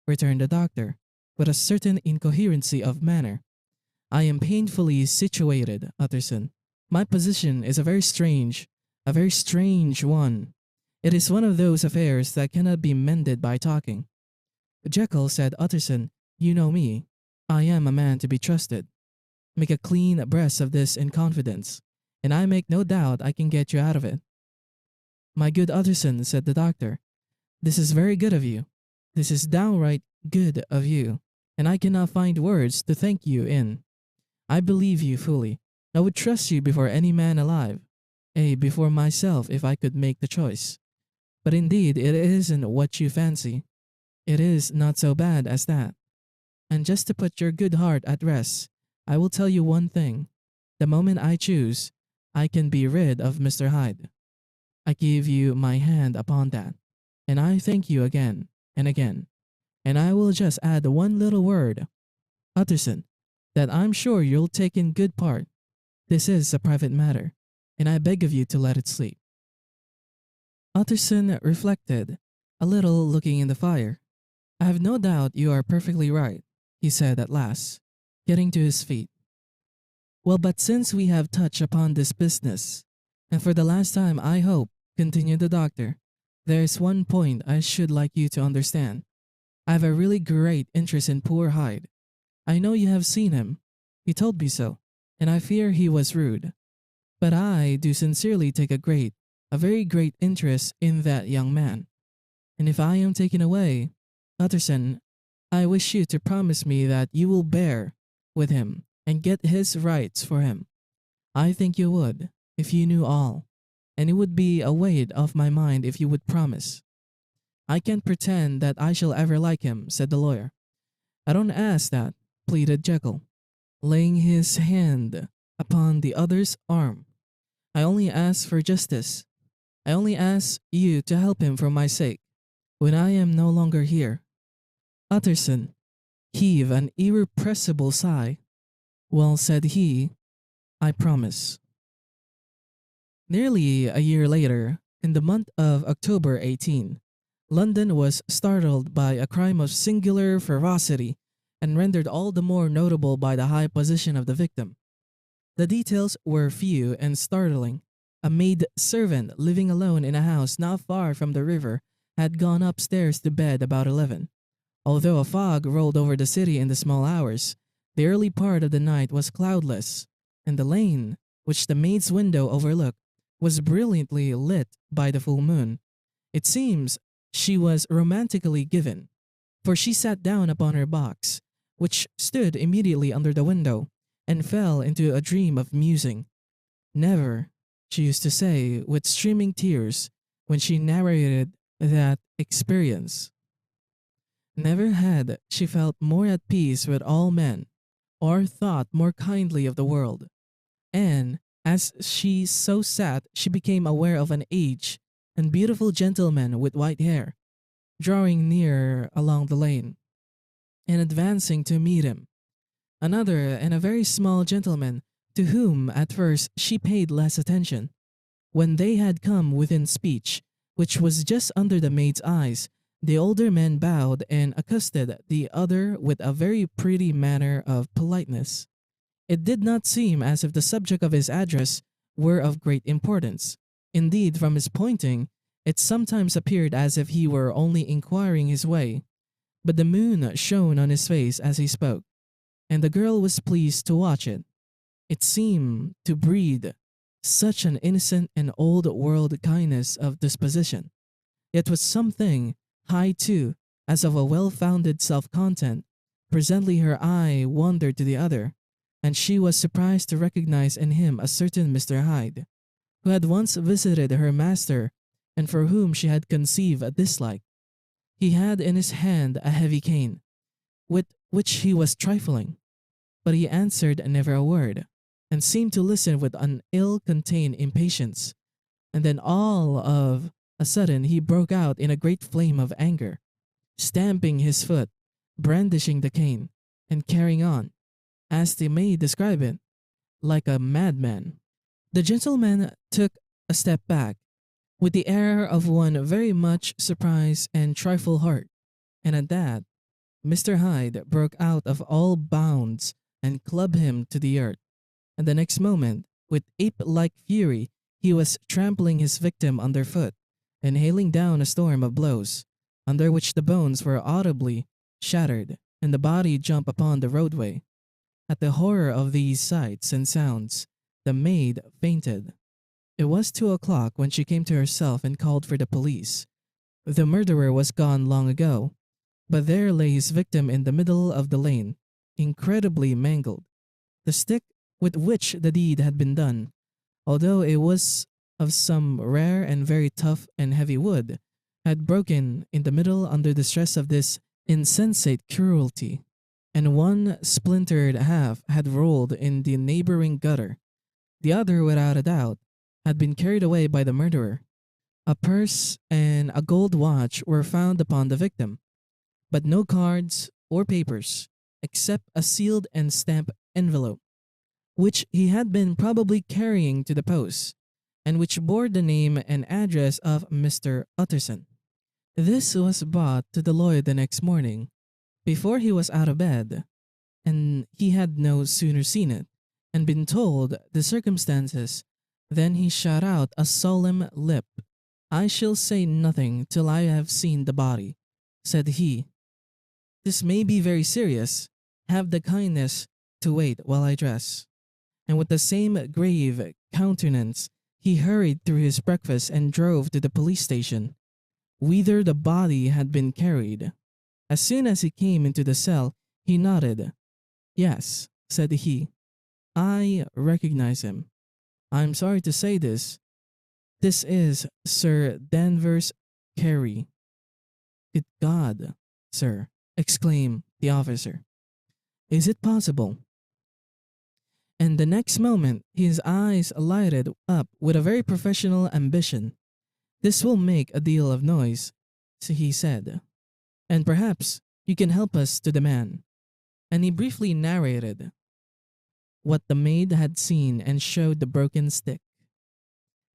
returned the doctor, with a certain incoherency of manner. "I am painfully situated, Utterson. My position is a very strange one. It is one of those affairs that cannot be mended by talking." "Jekyll," said Utterson, "you know me. I am a man to be trusted. Make a clean breast of this in confidence, and I make no doubt I can get you out of it." "My good Utterson," said the doctor, "this is very good of you. This is downright good of you, and I cannot find words to thank you in. I believe you fully. I would trust you before any man alive, before myself if I could make the choice. But indeed it isn't what you fancy. It is not so bad as that. And just to put your good heart at rest, I will tell you one thing. The moment I choose, I can be rid of Mr. Hyde. I give you my hand upon that, and I thank you again and again. And I will just add one little word, Utterson, that I'm sure you'll take in good part. This is a private matter, and I beg of you to let it sleep." Utterson reflected, a little, looking in the fire. "I have no doubt you are perfectly right," he said at last, getting to his feet. "Well, but since we have touched upon this business, and for the last time I hope," continued the doctor, "there is one point I should like you to understand. I have a really great interest in poor Hyde. I know you have seen him. He told me so, and I fear he was rude. But I do sincerely take a very great interest in that young man. And if I am taken away, Utterson, I wish you to promise me that you will bear with him and get his rights for him. I think you would, if you knew all, and it would be a weight off my mind if you would promise." "I can't pretend that I shall ever like him," said the lawyer. "I don't ask that," pleaded Jekyll, laying his hand upon the other's arm. "I only ask for justice. I only ask you to help him for my sake, when I am no longer here." Utterson heaved an irrepressible sigh. "Well," said he, "I promise." Nearly a year later, in the month of October 18, London was startled by a crime of singular ferocity and rendered all the more notable by the high position of the victim. The details were few and startling. A maid servant living alone in a house not far from the river had gone upstairs to bed about 11. Although a fog rolled over the city in the small hours, the early part of the night was cloudless, and the lane, which the maid's window overlooked, was brilliantly lit by the full moon. It seems she was romantically given, for she sat down upon her box, which stood immediately under the window, and fell into a dream of musing. Never, she used to say with streaming tears when she narrated that experience, never had she felt more at peace with all men, or thought more kindly of the world. And as she so sat, she became aware of an aged and beautiful gentleman with white hair, drawing near along the lane, and advancing to meet him. Another and a very small gentleman, to whom at first she paid less attention. When they had come within speech, which was just under the maid's eyes, The older man bowed and accosted the other with a very pretty manner of politeness. It did not seem as if the subject of his address were of great importance. Indeed, from his pointing, it sometimes appeared as if he were only inquiring his way. But the moon shone on his face as he spoke, and the girl was pleased to watch it. It seemed to breathe such an innocent and old-world kindness of disposition. It was something high too, as of a well-founded self-content. Presently her eye wandered to the other, and she was surprised to recognize in him a certain Mr. Hyde, who had once visited her master and for whom she had conceived a dislike. He had in his hand a heavy cane, with which he was trifling, but he answered never a word, and seemed to listen with an ill-contained impatience. And then all of a sudden he broke out in a great flame of anger, stamping his foot, brandishing the cane, and carrying on, as they may describe it, like a madman. The gentleman took a step back, with the air of one very much surprised and trifle hurt, and at that, Mr. Hyde broke out of all bounds and clubbed him to the earth, and the next moment, with ape-like fury, he was trampling his victim underfoot, and hailing down a storm of blows, under which the bones were audibly shattered, and the body jumped upon the roadway. At the horror of these sights and sounds, the maid fainted. It was 2 o'clock when she came to herself and called for the police. The murderer was gone long ago, but there lay his victim in the middle of the lane, incredibly mangled. The stick with which the deed had been done, although it was of some rare and very tough and heavy wood, had broken in the middle under the stress of this insensate cruelty, and one splintered half had rolled in the neighboring gutter. The other, without a doubt, had been carried away by the murderer. A purse and a gold watch were found upon the victim, but no cards or papers, except a sealed and stamped envelope, which he had been probably carrying to the post, and which bore the name and address of Mr. Utterson. This was brought to the lawyer the next morning, before he was out of bed, and he had no sooner seen it, and been told the circumstances, than he shot out a solemn lip. "I shall say nothing till I have seen the body," said he. "This may be very serious. Have the kindness to wait while I dress." And with the same grave countenance, he hurried through his breakfast and drove to the police station, whither the body had been carried. As soon as he came into the cell, he nodded. "Yes," said he, "I recognize him. I am sorry to say this. This is Sir Danvers Carey." "Good God, sir," exclaimed the officer. "Is it possible?" And the next moment his eyes lighted up with a very professional ambition. "This will make a deal of noise," he said, "and perhaps you can help us to the man." And he briefly narrated what the maid had seen and showed the broken stick.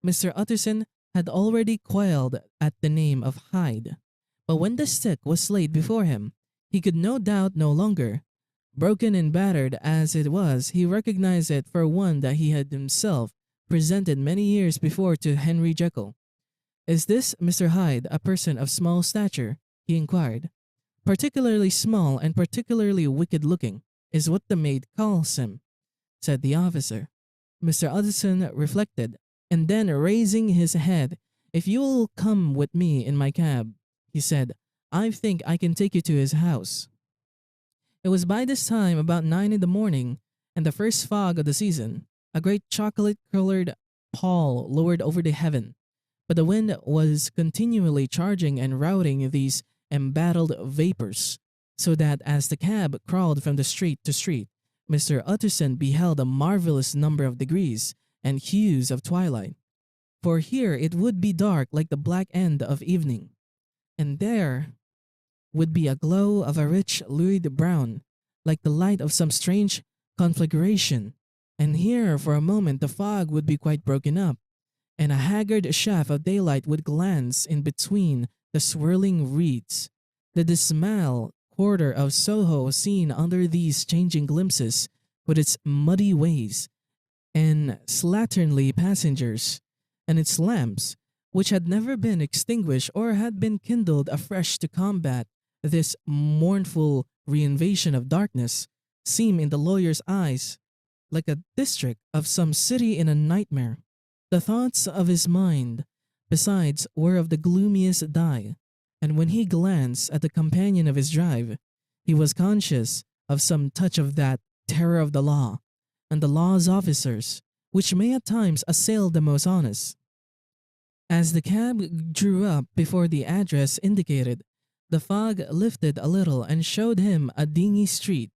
Mr. Utterson had already quailed at the name of Hyde, but when the stick was laid before him, he could no doubt no longer. Broken and battered as it was, he recognized it for one that he had himself presented many years before to Henry Jekyll. "Is this Mr. Hyde a person of small stature?" he inquired. "Particularly small and particularly wicked-looking is what the maid calls him," said the officer. Mr. Utterson reflected, and then raising his head, "If you will come with me in my cab," he said, "I think I can take you to his house." It was by this time about 9 in the morning, and the first fog of the season. A great chocolate-colored pall lowered over the heaven, but the wind was continually charging and routing these embattled vapors, so that as the cab crawled from the street to street, Mr. Utterson beheld a marvelous number of degrees and hues of twilight. For here it would be dark like the black end of evening, and there would be a glow of a rich lurid brown, like the light of some strange conflagration, and here for a moment the fog would be quite broken up, and a haggard shaft of daylight would glance in between the swirling reeds, the dismal quarter of Soho seen under these changing glimpses, with its muddy ways and slatternly passengers, and its lamps, which had never been extinguished or had been kindled afresh to combat this mournful reinvasion of darkness, seemed in the lawyer's eyes like a district of some city in a nightmare. The thoughts of his mind, besides, were of the gloomiest dye, and when he glanced at the companion of his drive, he was conscious of some touch of that terror of the law and the law's officers, which may at times assail the most honest. As the cab drew up before the address indicated, the fog lifted a little and showed him a dingy street,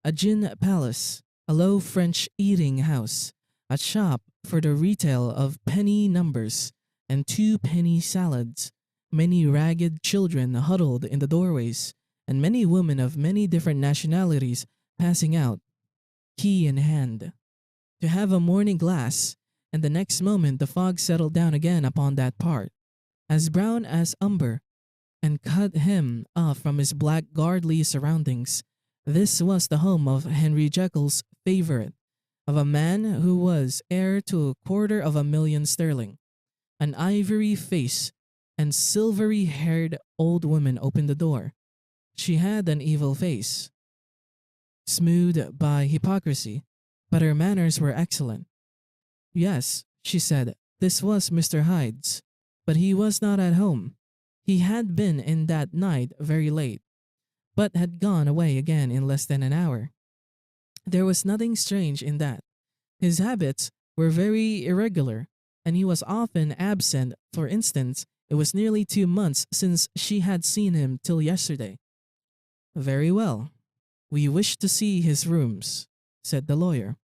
a gin palace, a low French eating house, a shop for the retail of penny numbers and two-penny salads, many ragged children huddled in the doorways, and many women of many different nationalities passing out, key in hand, to have a morning glass, and the next moment the fog settled down again upon that part, as brown as umber, and cut him off from his blackguardly surroundings. This was the home of Henry Jekyll's favorite, of a man who was heir to £250,000 sterling. An ivory-faced and silvery-haired old woman opened the door. She had an evil face, smoothed by hypocrisy, but her manners were excellent. Yes, she said, this was Mr. Hyde's, but he was not at home. He had been in that night very late, but had gone away again in less than an hour. There was nothing strange in that. His habits were very irregular, and he was often absent. For instance, it was nearly 2 months since she had seen him till yesterday. Very well. We wish to see his rooms, said the lawyer.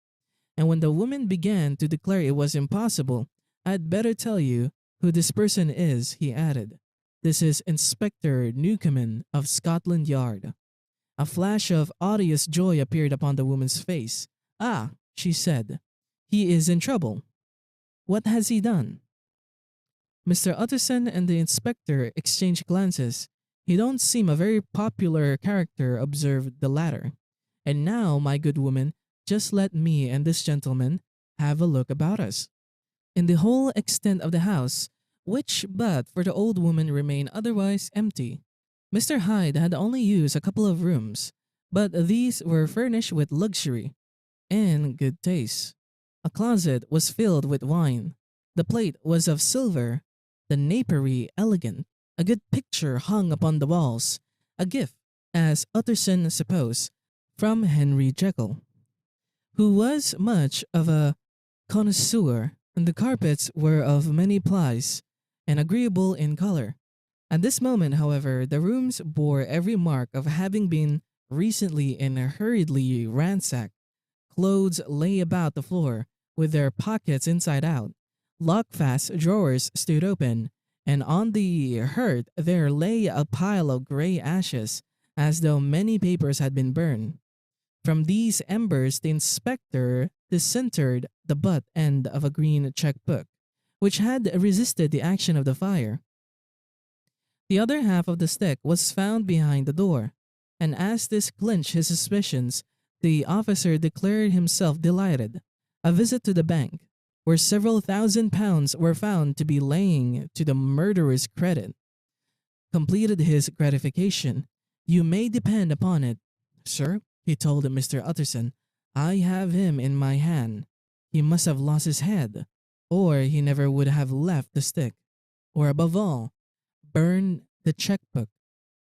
And when the woman began to declare it was impossible, I'd better tell you who this person is, he added. This is Inspector Newcomen of Scotland Yard. A flash of odious joy appeared upon the woman's face. Ah, she said, he is in trouble. What has he done? Mr. Utterson and the inspector exchanged glances. He don't seem a very popular character, observed the latter. And now, my good woman, just let me and this gentleman have a look about us. In the whole extent of the house, which but for the old woman remained otherwise empty, Mr. Hyde had only used a couple of rooms, but these were furnished with luxury and good taste. A closet was filled with wine. The plate was of silver, the napery elegant. A good picture hung upon the walls, a gift, as Utterson supposed, from Henry Jekyll, who was much of a connoisseur, and the carpets were of many plies and agreeable in color. At this moment, however, the rooms bore every mark of having been recently and hurriedly ransacked. Clothes lay about the floor, with their pockets inside out. Lockfast drawers stood open, and on the hearth there lay a pile of grey ashes, as though many papers had been burned. From these embers the inspector disinterred the butt end of a green cheque-book, which had resisted the action of the fire. The other half of the stick was found behind the door, and as this clinched his suspicions, the officer declared himself delighted. A visit to the bank, where several £1,000s were found to be laying to the murderer's credit, completed his gratification. You may depend upon it, sir, he told Mr. Utterson, I have him in my hand. He must have lost his head, or he never would have left the stick, or above all, burn the checkbook.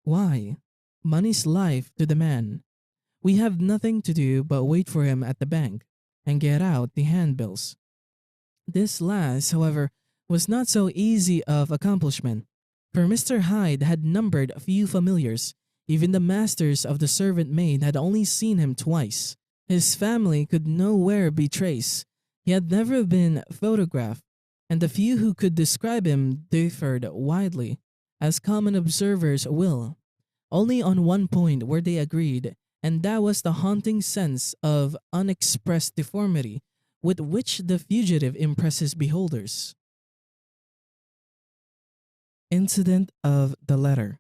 Why? Money's life to the man. We have nothing to do but wait for him at the bank and get out the handbills. This last, however, was not so easy of accomplishment, for Mr. Hyde had numbered a few familiars. Even the masters of the servant maid had only seen him twice. His family could nowhere be traced. He had never been photographed, and the few who could describe him differed widely, as common observers will. Only on one point were they agreed, and that was the haunting sense of unexpressed deformity with which the fugitive impresses beholders. Incident of the letter.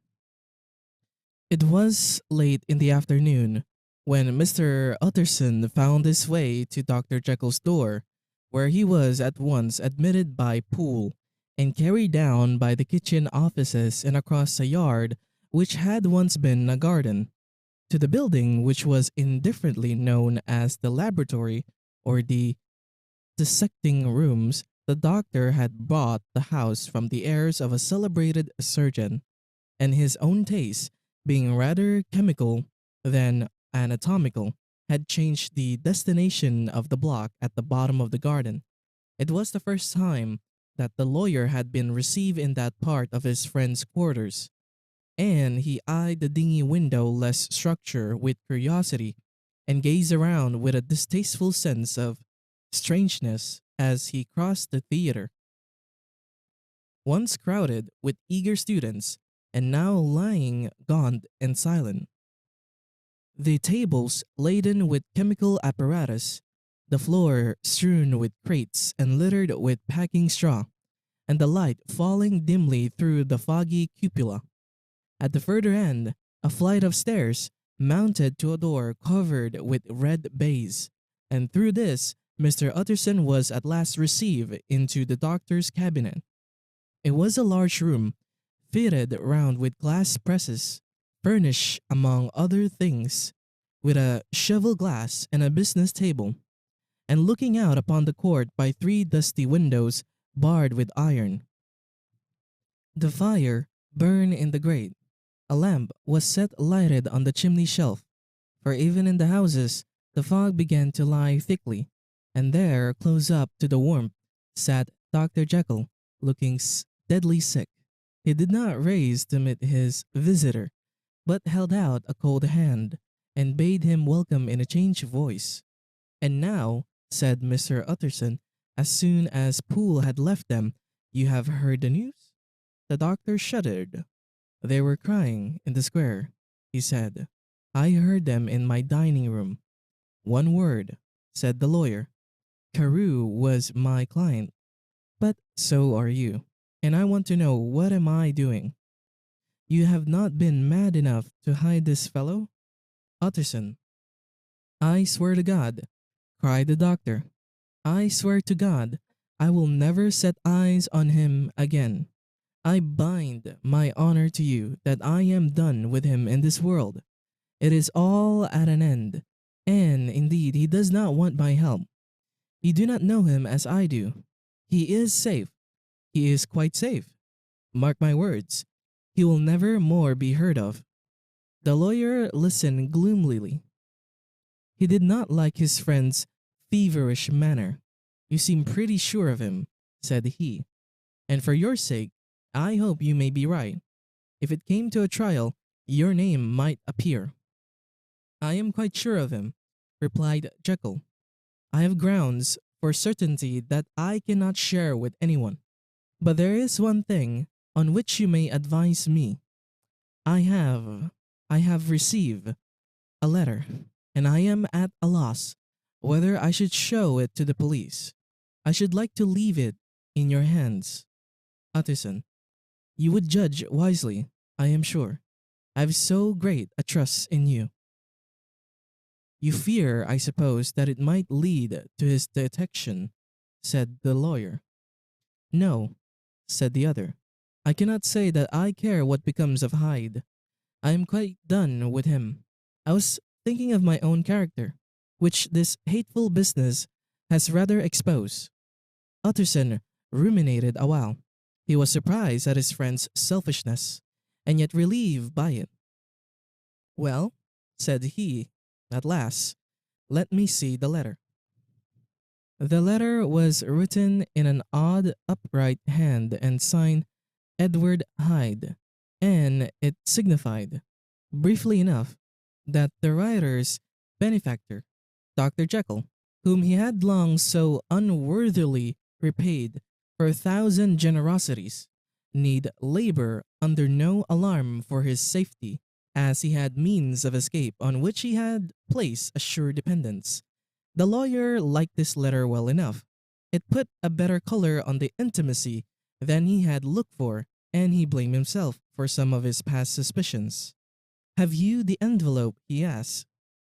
It was late in the afternoon when Mr. Utterson found his way to Dr. Jekyll's door, where he was at once admitted by Poole and carried down by the kitchen offices and across a yard which had once been a garden, to the building which was indifferently known as the laboratory or the dissecting rooms. The doctor had bought the house from the heirs of a celebrated surgeon, and his own taste, being rather chemical than anatomical, had changed the destination of the block at the bottom of the garden. It was the first time that the lawyer had been received in that part of his friend's quarters, and he eyed the dingy window-less structure with curiosity and gazed around with a distasteful sense of strangeness as he crossed the theater, once crowded with eager students and now lying gaunt and silent. The tables laden with chemical apparatus, the floor strewn with crates and littered with packing straw, and the light falling dimly through the foggy cupola. At the further end, a flight of stairs mounted to a door covered with red baize, and through this Mr. Utterson was at last received into the doctor's cabinet. It was a large room, fitted round with glass presses, furnished, among other things, with a cheval glass and a business table, and looking out upon the court by three dusty windows barred with iron. The fire burned in the grate. A lamp was set lighted on the chimney shelf, for even in the houses the fog began to lie thickly, and there, close up to the warmth, sat Dr. Jekyll, looking deadly sick. He did not raise to meet his visitor, but held out a cold hand, and bade him welcome in a changed voice. "And now," said Mr. Utterson, as soon as Poole had left them, "you have heard the news?" The doctor shuddered. "They were crying in the square," he said. "I heard them in my dining room." "One word," said the lawyer. "Carew was my client, but so are you, and I want to know what am I doing?" "You have not been mad enough to hide this fellow?" "Utterson." "I swear to God," cried the doctor, "I swear to God I will never set eyes on him again. I bind my honor to you that I am done with him in this world. It is all at an end, and indeed he does not want my help. You do not know him as I do. He is safe. He is quite safe. Mark my words, he will never more be heard of." The lawyer listened gloomily. He did not like his friend's feverish manner. "You seem pretty sure of him," said he, "and for your sake, I hope you may be right. If it came to a trial, your name might appear." "I am quite sure of him," replied Jekyll. "I have grounds for certainty that I cannot share with anyone. But there is one thing on which you may advise me. I have received a letter, and I am at a loss whether I should show it to the police. I should like to leave it in your hands, Utterson. You would judge wisely, I am sure. I have so great a trust in you." "You fear, I suppose, that it might lead to his detection," said the lawyer. "No," said the other. "I cannot say that I care what becomes of Hyde. I am quite done with him. I was thinking of my own character, which this hateful business has rather exposed." Utterson ruminated a while. He was surprised at his friend's selfishness, and yet relieved by it. "Well," said he, at last, "let me see the letter." The letter was written in an odd, upright hand and signed Edward Hyde, and it signified, briefly enough, that the writer's benefactor, Dr. Jekyll, whom he had long so unworthily repaid for 1,000 generosities, need labor under no alarm for his safety, as he had means of escape on which he had placed a sure dependence. The lawyer liked this letter well enough. It put a better color on the intimacy than he had looked for, and he blamed himself for some of his past suspicions. Have you the envelope? He asked.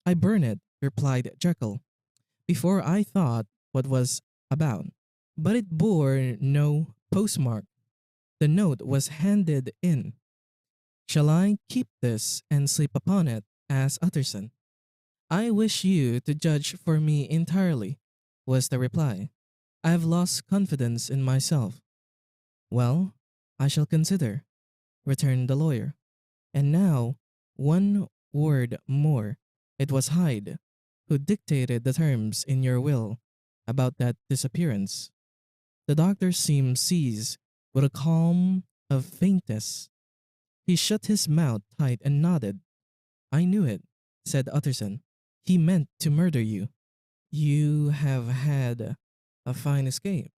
I burn it, replied Jekyll, before I thought what was about. But it bore no postmark. The note was handed in. Shall I keep this and sleep upon it? Asked Utterson. I wish you to judge for me entirely, was the reply. I have lost confidence in myself. Well, I shall consider, returned the lawyer. And now, one word more. It was Hyde who dictated the terms in your will about that disappearance. The doctor seemed seized with a calm of faintness. He shut his mouth tight and nodded. I knew it, said Utterson. He meant to murder you. You have had a fine escape.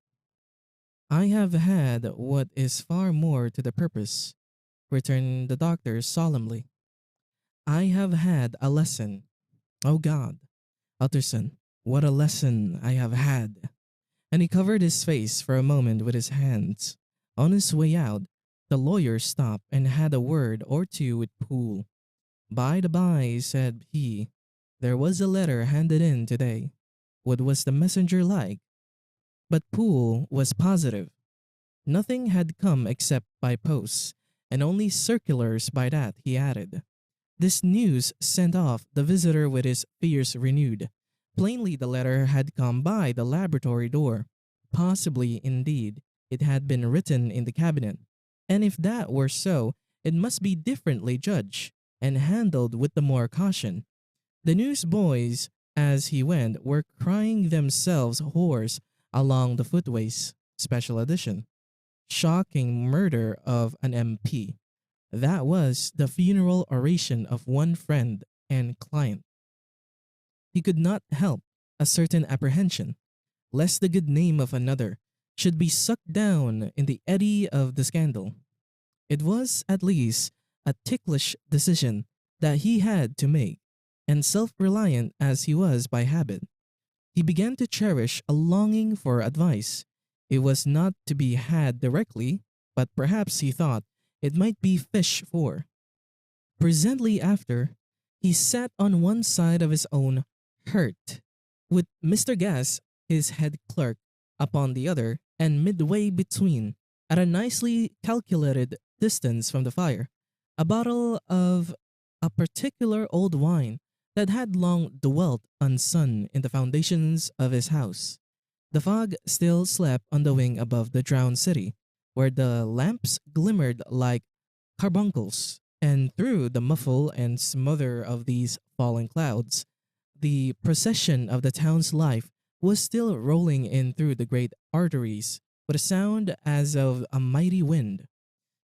I have had what is far more to the purpose, returned the doctor solemnly. I have had a lesson. Oh God, Utterson, what a lesson I have had. And he covered his face for a moment with his hands. On his way out, the lawyer stopped and had a word or two with Poole. By the by, said he, there was a letter handed in today. What was the messenger like? But Poole was positive. Nothing had come except by post, and only circulars by that, he added. This news sent off the visitor with his fears renewed. Plainly the letter had come by the laboratory door. Possibly, indeed, it had been written in the cabinet. And if that were so, it must be differently judged and handled with the more caution. The newsboys, as he went, were crying themselves hoarse along the footways. Special edition. Shocking murder of an MP. That was the funeral oration of one friend and client. He could not help a certain apprehension, lest the good name of another should be sucked down in the eddy of the scandal. It was, at least, a ticklish decision that he had to make, and self-reliant as he was by habit, he began to cherish a longing for advice. It was not to be had directly, but perhaps he thought it might be fished for. Presently after, he sat on one side of his own hearth, with Mr. Guest, his head clerk, upon the other, and midway between, at a nicely calculated distance from the fire, a bottle of a particular old wine that had long dwelt unsun in the foundations of his house. The fog still slept on the wing above the drowned city, where the lamps glimmered like carbuncles, and through the muffle and smother of these fallen clouds, the procession of the town's life was still rolling in through the great arteries with a sound as of a mighty wind.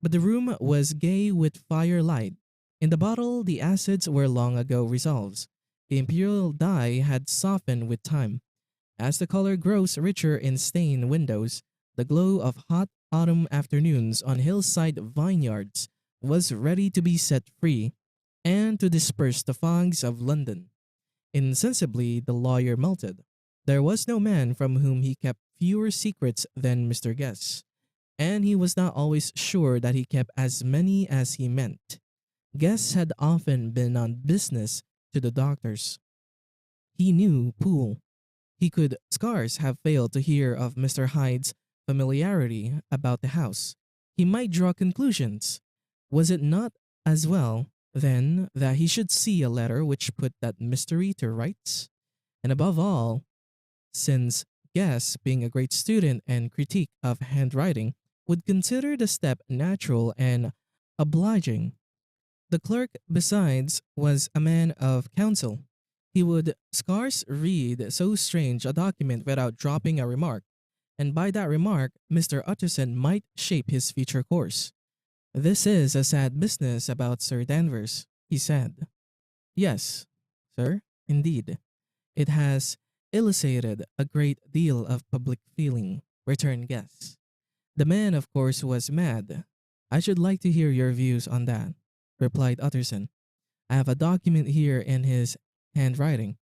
But the room was gay with firelight. In the bottle the acids were long ago resolved. The imperial dye had softened with time. As the color grows richer in stained windows, the glow of hot autumn afternoons on hillside vineyards was ready to be set free and to disperse the fogs of London. Insensibly the lawyer melted. There was no man from whom he kept fewer secrets than Mr. Guest, and he was not always sure that he kept as many as he meant. Guest had often been on business to the doctors. He knew Poole. He could scarce have failed to hear of Mr. Hyde's familiarity about the house. He might draw conclusions. Was it not as well, then, that he should see a letter which put that mystery to rights? And above all, since Guest, being a great student and critic of handwriting, would consider the step natural and obliging. The clerk, besides, was a man of counsel. He would scarce read so strange a document without dropping a remark, and by that remark Mr. Utterson might shape his future course. This is a sad business about Sir Danvers, he said. Yes, sir, indeed. It has elicited a great deal of public feeling, returned Guest. The man, of course, was mad. I should like to hear your views on that, replied Utterson. I have a document here in his handwriting.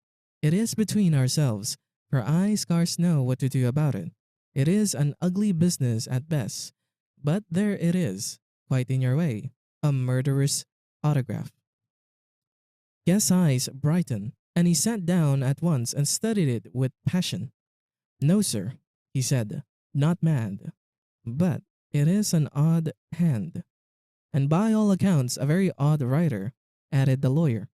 It is between ourselves, for I scarce know what to do about it. It is an ugly business at best, But there it is, quite in your way, a murderous autograph. Guest's eyes brightened, and he sat down at once and studied it with passion. No, sir, he said, not mad. But it is an odd hand. And by all accounts, a very odd writer, added the lawyer.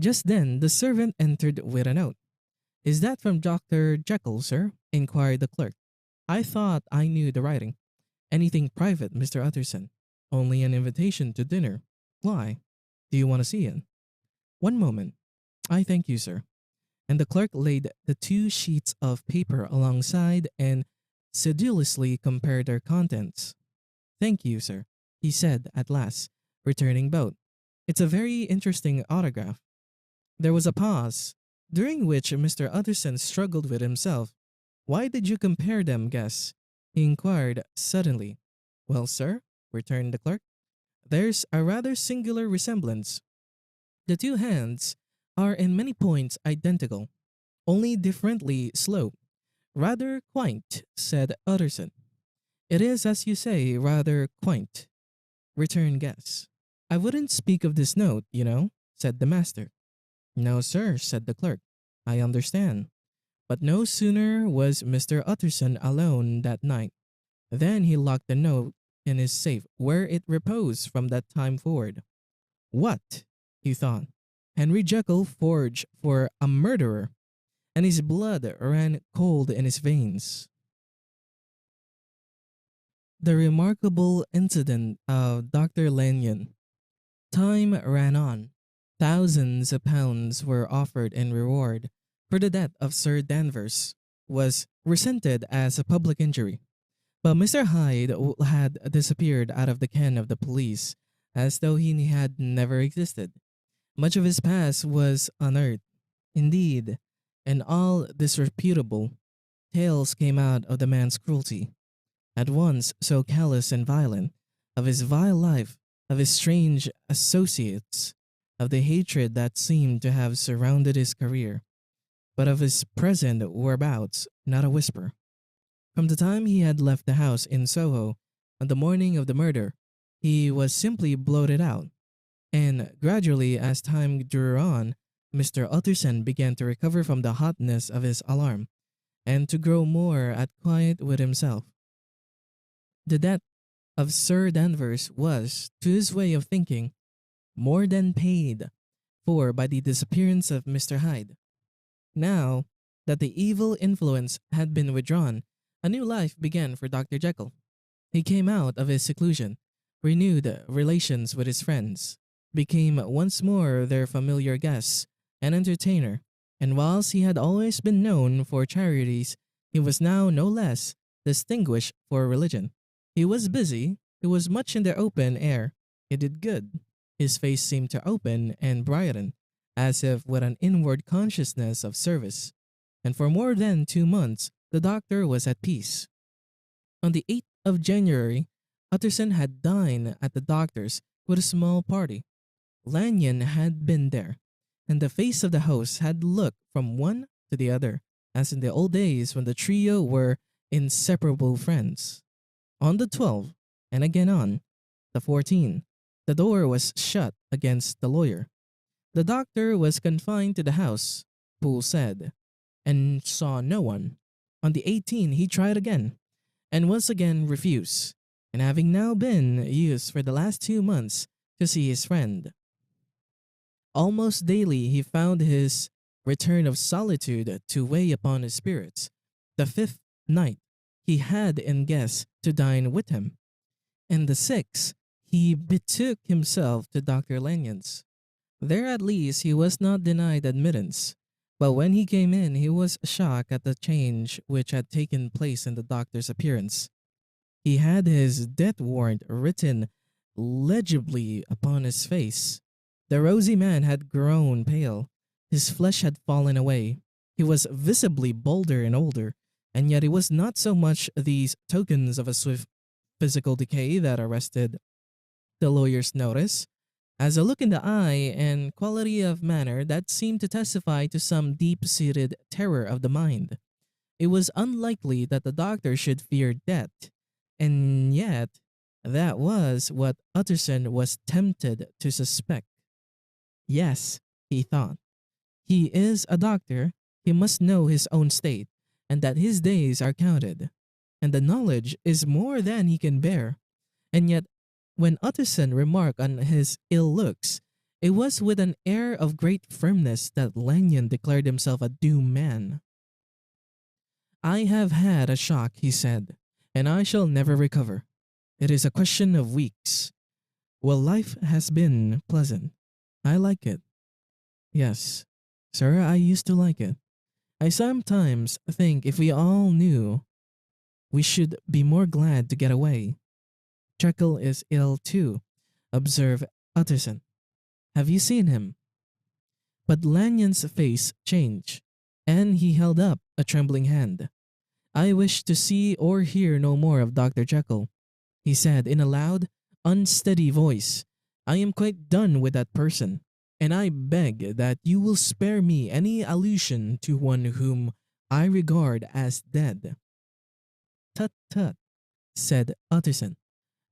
Just then, the servant entered with a note. Is that from Dr. Jekyll, sir? Inquired the clerk. I thought I knew the writing. Anything private, Mr. Utterson. Only an invitation to dinner. Why? Do you want to see it? One moment. I thank you, sir. And the clerk laid the two sheets of paper alongside and sedulously compared their contents. Thank you, sir, he said at last, returning both. It's a very interesting autograph. There was a pause, during which Mr. Utterson struggled with himself. Why did you compare them, Guess? He inquired suddenly. Well, sir, returned the clerk, there's a rather singular resemblance. The two hands are in many points identical, only differently sloped. Rather quaint, said Utterson. It is, as you say, rather quaint, returned Guess. I wouldn't speak of this note, you know, said the master. No, sir, said the clerk. I understand. But no sooner was Mr. Utterson alone that night than he locked the note in his safe, where it reposed from that time forward. What? He thought. Henry Jekyll forged for a murderer, and his blood ran cold in his veins. The remarkable incident of Dr. Lanyon. Time ran on. Thousands of pounds were offered in reward for the death of Sir Danvers, was resented as a public injury. But Mr. Hyde had disappeared out of the ken of the police as though he had never existed. Much of his past was unearthed. Indeed, and all disreputable tales came out of the man's cruelty, at once so callous and violent, of his vile life, of his strange associates, of the hatred that seemed to have surrounded his career, but of his present whereabouts not a whisper. From the time he had left the house in Soho on the morning of the murder, he was simply blotted out, and gradually as time drew on, Mr. Utterson began to recover from the hotness of his alarm, and to grow more at quiet with himself. The death of Sir Danvers was, to his way of thinking, more than paid for by the disappearance of Mr. Hyde. Now that the evil influence had been withdrawn, a new life began for Dr. Jekyll. He came out of his seclusion, renewed relations with his friends, became once more their familiar guest and entertainer, and whilst he had always been known for charities, he was now no less distinguished for religion. He was busy, he was much in the open air, he did good. His face seemed to open and brighten, as if with an inward consciousness of service, and for more than 2 months the doctor was at peace. On the 8th of January, Utterson had dined at the doctor's with a small party. Lanyon had been there, and the face of the host had looked from one to the other, as in the old days when the trio were inseparable friends. On the 12th, and again on the 14th, the door was shut against the lawyer. The doctor was confined to the house, Poole said, and saw no one. On the 18th he tried again, and was again refused, and having now been used for the last 2 months to see his friend. Almost daily he found his return of solitude to weigh upon his spirits. The 5th night he had in guests to dine with him, and the 6th he betook himself to Dr. Lanyon's. There at least he was not denied admittance, but when he came in he was shocked at the change which had taken place in the doctor's appearance. He had his death warrant written legibly upon his face. The rosy man had grown pale, his flesh had fallen away, he was visibly bolder and older, and yet it was not so much these tokens of a swift physical decay that arrested the lawyer's notice, as a look in the eye and quality of manner that seemed to testify to some deep-seated terror of the mind. It was unlikely that the doctor should fear death, And yet, that was what Utterson was tempted to suspect. Yes, he thought, he is a doctor, he must know his own state, and that his days are counted. And the knowledge is more than he can bear. And yet, when Utterson remarked on his ill looks, it was with an air of great firmness that Lanyon declared himself a doomed man. I have had a shock, he said, and I shall never recover. It is a question of weeks. Well, life has been pleasant. I like it. Yes, sir, I used to like it. I sometimes think if we all knew, we should be more glad to get away. Jekyll is ill too, observed Utterson. Have you seen him? But Lanyon's face changed, and he held up a trembling hand. I wish to see or hear no more of Dr. Jekyll, he said in a loud, unsteady voice. I am quite done with that person, and I beg that you will spare me any allusion to one whom I regard as dead. Tut tut, said Utterson,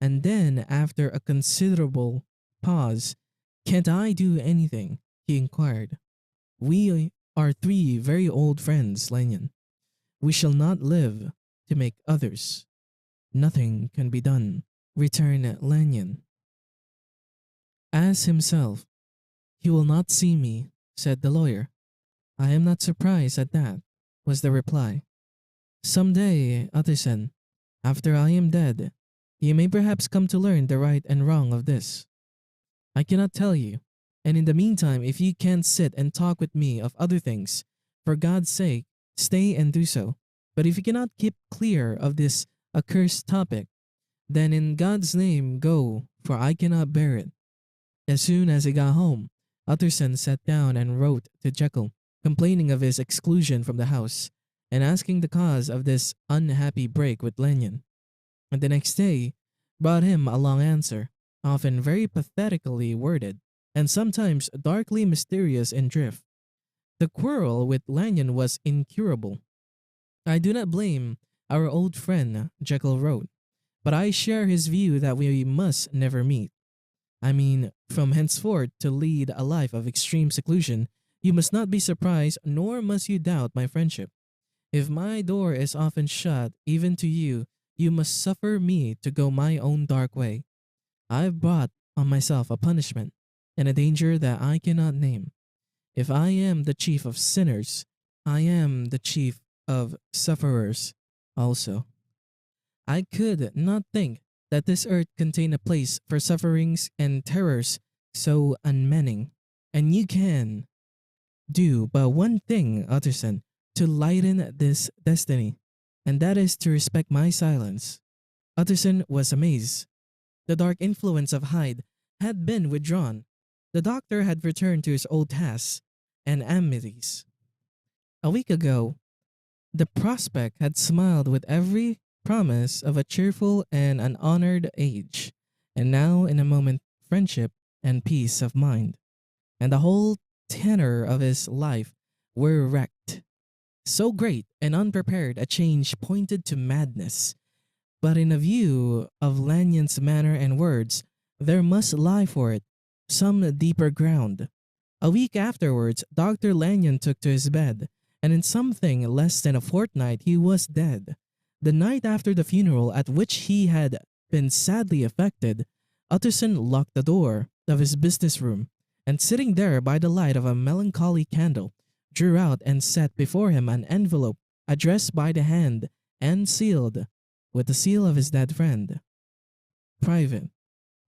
and then after a considerable pause, can't I do anything? He inquired. We are three very old friends, Lanyon. We shall not live to make others. Nothing can be done, returned Lanyon. As himself, he will not see me, said the lawyer. I am not surprised at that, was the reply. Some day, Utterson, after I am dead, you may perhaps come to learn the right and wrong of this. I cannot tell you, and in the meantime, if you can't sit and talk with me of other things, for God's sake, stay and do so. But if you cannot keep clear of this accursed topic, then in God's name go, for I cannot bear it. As soon as he got home, Utterson sat down and wrote to Jekyll, complaining of his exclusion from the house, and asking the cause of this unhappy break with Lanyon. And the next day brought him a long answer, often very pathetically worded, and sometimes darkly mysterious in drift. The quarrel with Lanyon was incurable. I do not blame our old friend, Jekyll wrote, but I share his view that we must never meet. I mean, from henceforth to lead a life of extreme seclusion, you must not be surprised nor must you doubt my friendship. If my door is often shut even to you, you must suffer me to go my own dark way. I've brought on myself a punishment and a danger that I cannot name. If I am the chief of sinners, I am the chief of sufferers also. I could not think that this earth contained a place for sufferings and terrors so unmeaning, and you can do but one thing, Utterson, to lighten this destiny, and that is to respect my silence. Utterson was amazed. The dark influence of Hyde had been withdrawn. The doctor had returned to his old tasks and amenities. A week ago, the prospect had smiled with every promise of a cheerful and an honored age, and now in a moment friendship and peace of mind, and the whole tenor of his life were wrecked. So great and unprepared a change pointed to madness, but in a view of Lanyon's manner and words, there must lie for it some deeper ground. A week afterwards, Dr. Lanyon took to his bed, and in something less than a fortnight he was dead. The night after the funeral at which he had been sadly affected, Utterson locked the door of his business room, and sitting there by the light of a melancholy candle, drew out and set before him an envelope addressed by the hand and sealed with the seal of his dead friend. Private,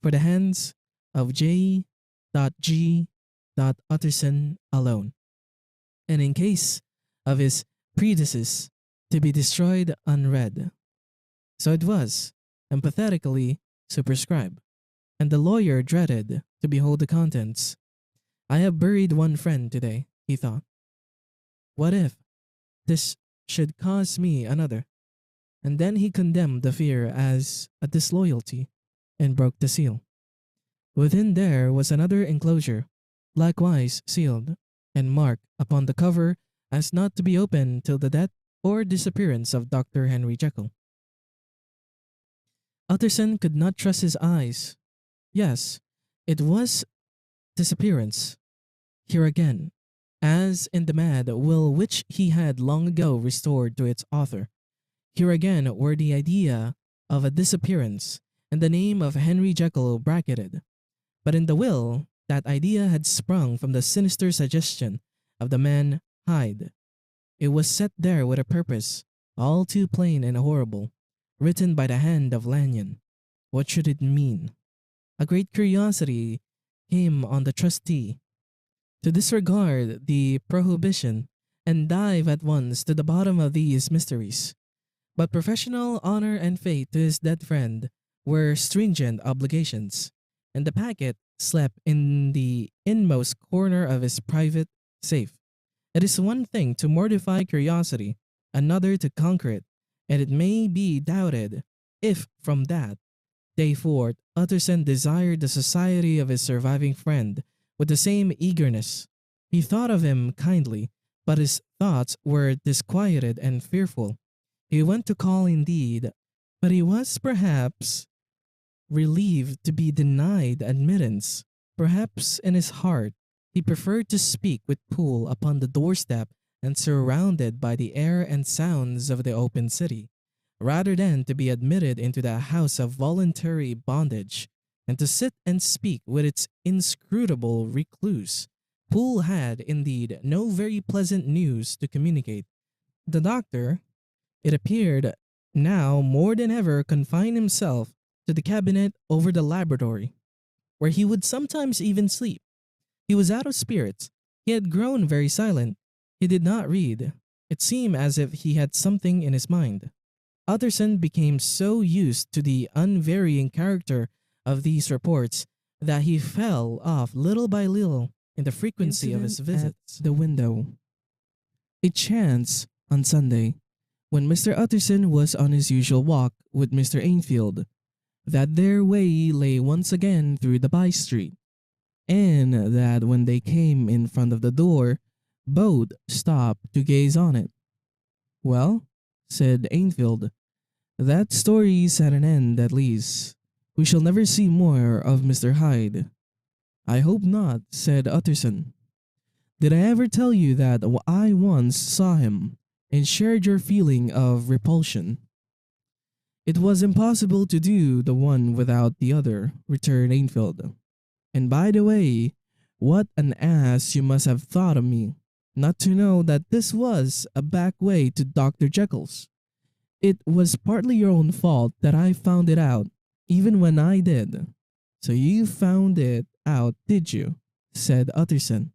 for the hands of J. G. Utterson alone, and in case of his predeceased, to be destroyed unread. So it was, and pathetically superscribed, and the lawyer dreaded to behold the contents. I have buried one friend today, he thought. What if this should cause me another? And then he condemned the fear as a disloyalty, and broke the seal. Within there was another enclosure, likewise sealed, and marked upon the cover as not to be opened till the death or disappearance of Dr. Henry Jekyll. Utterson could not trust his eyes. Yes, it was disappearance. Here again, as in the mad will which he had long ago restored to its author. Here again were the idea of a disappearance and the name of Henry Jekyll bracketed. But in the will, that idea had sprung from the sinister suggestion of the man Hyde. It was set there with a purpose, all too plain and horrible, written by the hand of Lanyon. What should it mean? A great curiosity came on the trustee to disregard the prohibition and dive at once to the bottom of these mysteries. But professional honor and faith to his dead friend were stringent obligations, and the packet slept in the inmost corner of his private safe. It is one thing to mortify curiosity, another to conquer it, and it may be doubted if from that day forth Utterson desired the society of his surviving friend with the same eagerness. He thought of him kindly, but his thoughts were disquieted and fearful. He went to call indeed, but he was perhaps relieved to be denied admittance. Perhaps in his heart he preferred to speak with Poole upon the doorstep and surrounded by the air and sounds of the open city, rather than to be admitted into the house of voluntary bondage, and to sit and speak with its inscrutable recluse. Poole had, indeed, no very pleasant news to communicate. The doctor, it appeared, now more than ever confined himself to the cabinet over the laboratory, where he would sometimes even sleep. He was out of spirits. He had grown very silent. He did not read. It seemed as if he had something in his mind. Utterson became so used to the unvarying character of these reports that he fell off little by little in the frequency of his visits. At the window. It chanced on Sunday, when Mr. Utterson was on his usual walk with Mr. Ainfield, that their way lay once again through the by-street, and that when they came in front of the door, both stopped to gaze on it. "Well," said Ainfield, "that story's at an end at least. We shall never see more of Mr. Hyde." "I hope not," said Utterson. "Did I ever tell you that I once saw him and shared your feeling of repulsion?" "It was impossible to do the one without the other," returned Ainfield. "And by the way, what an ass you must have thought of me, not to know that this was a back way to Dr. Jekyll's. It was partly your own fault that I found it out, even when I did." "So you found it out, did you?" said Utterson.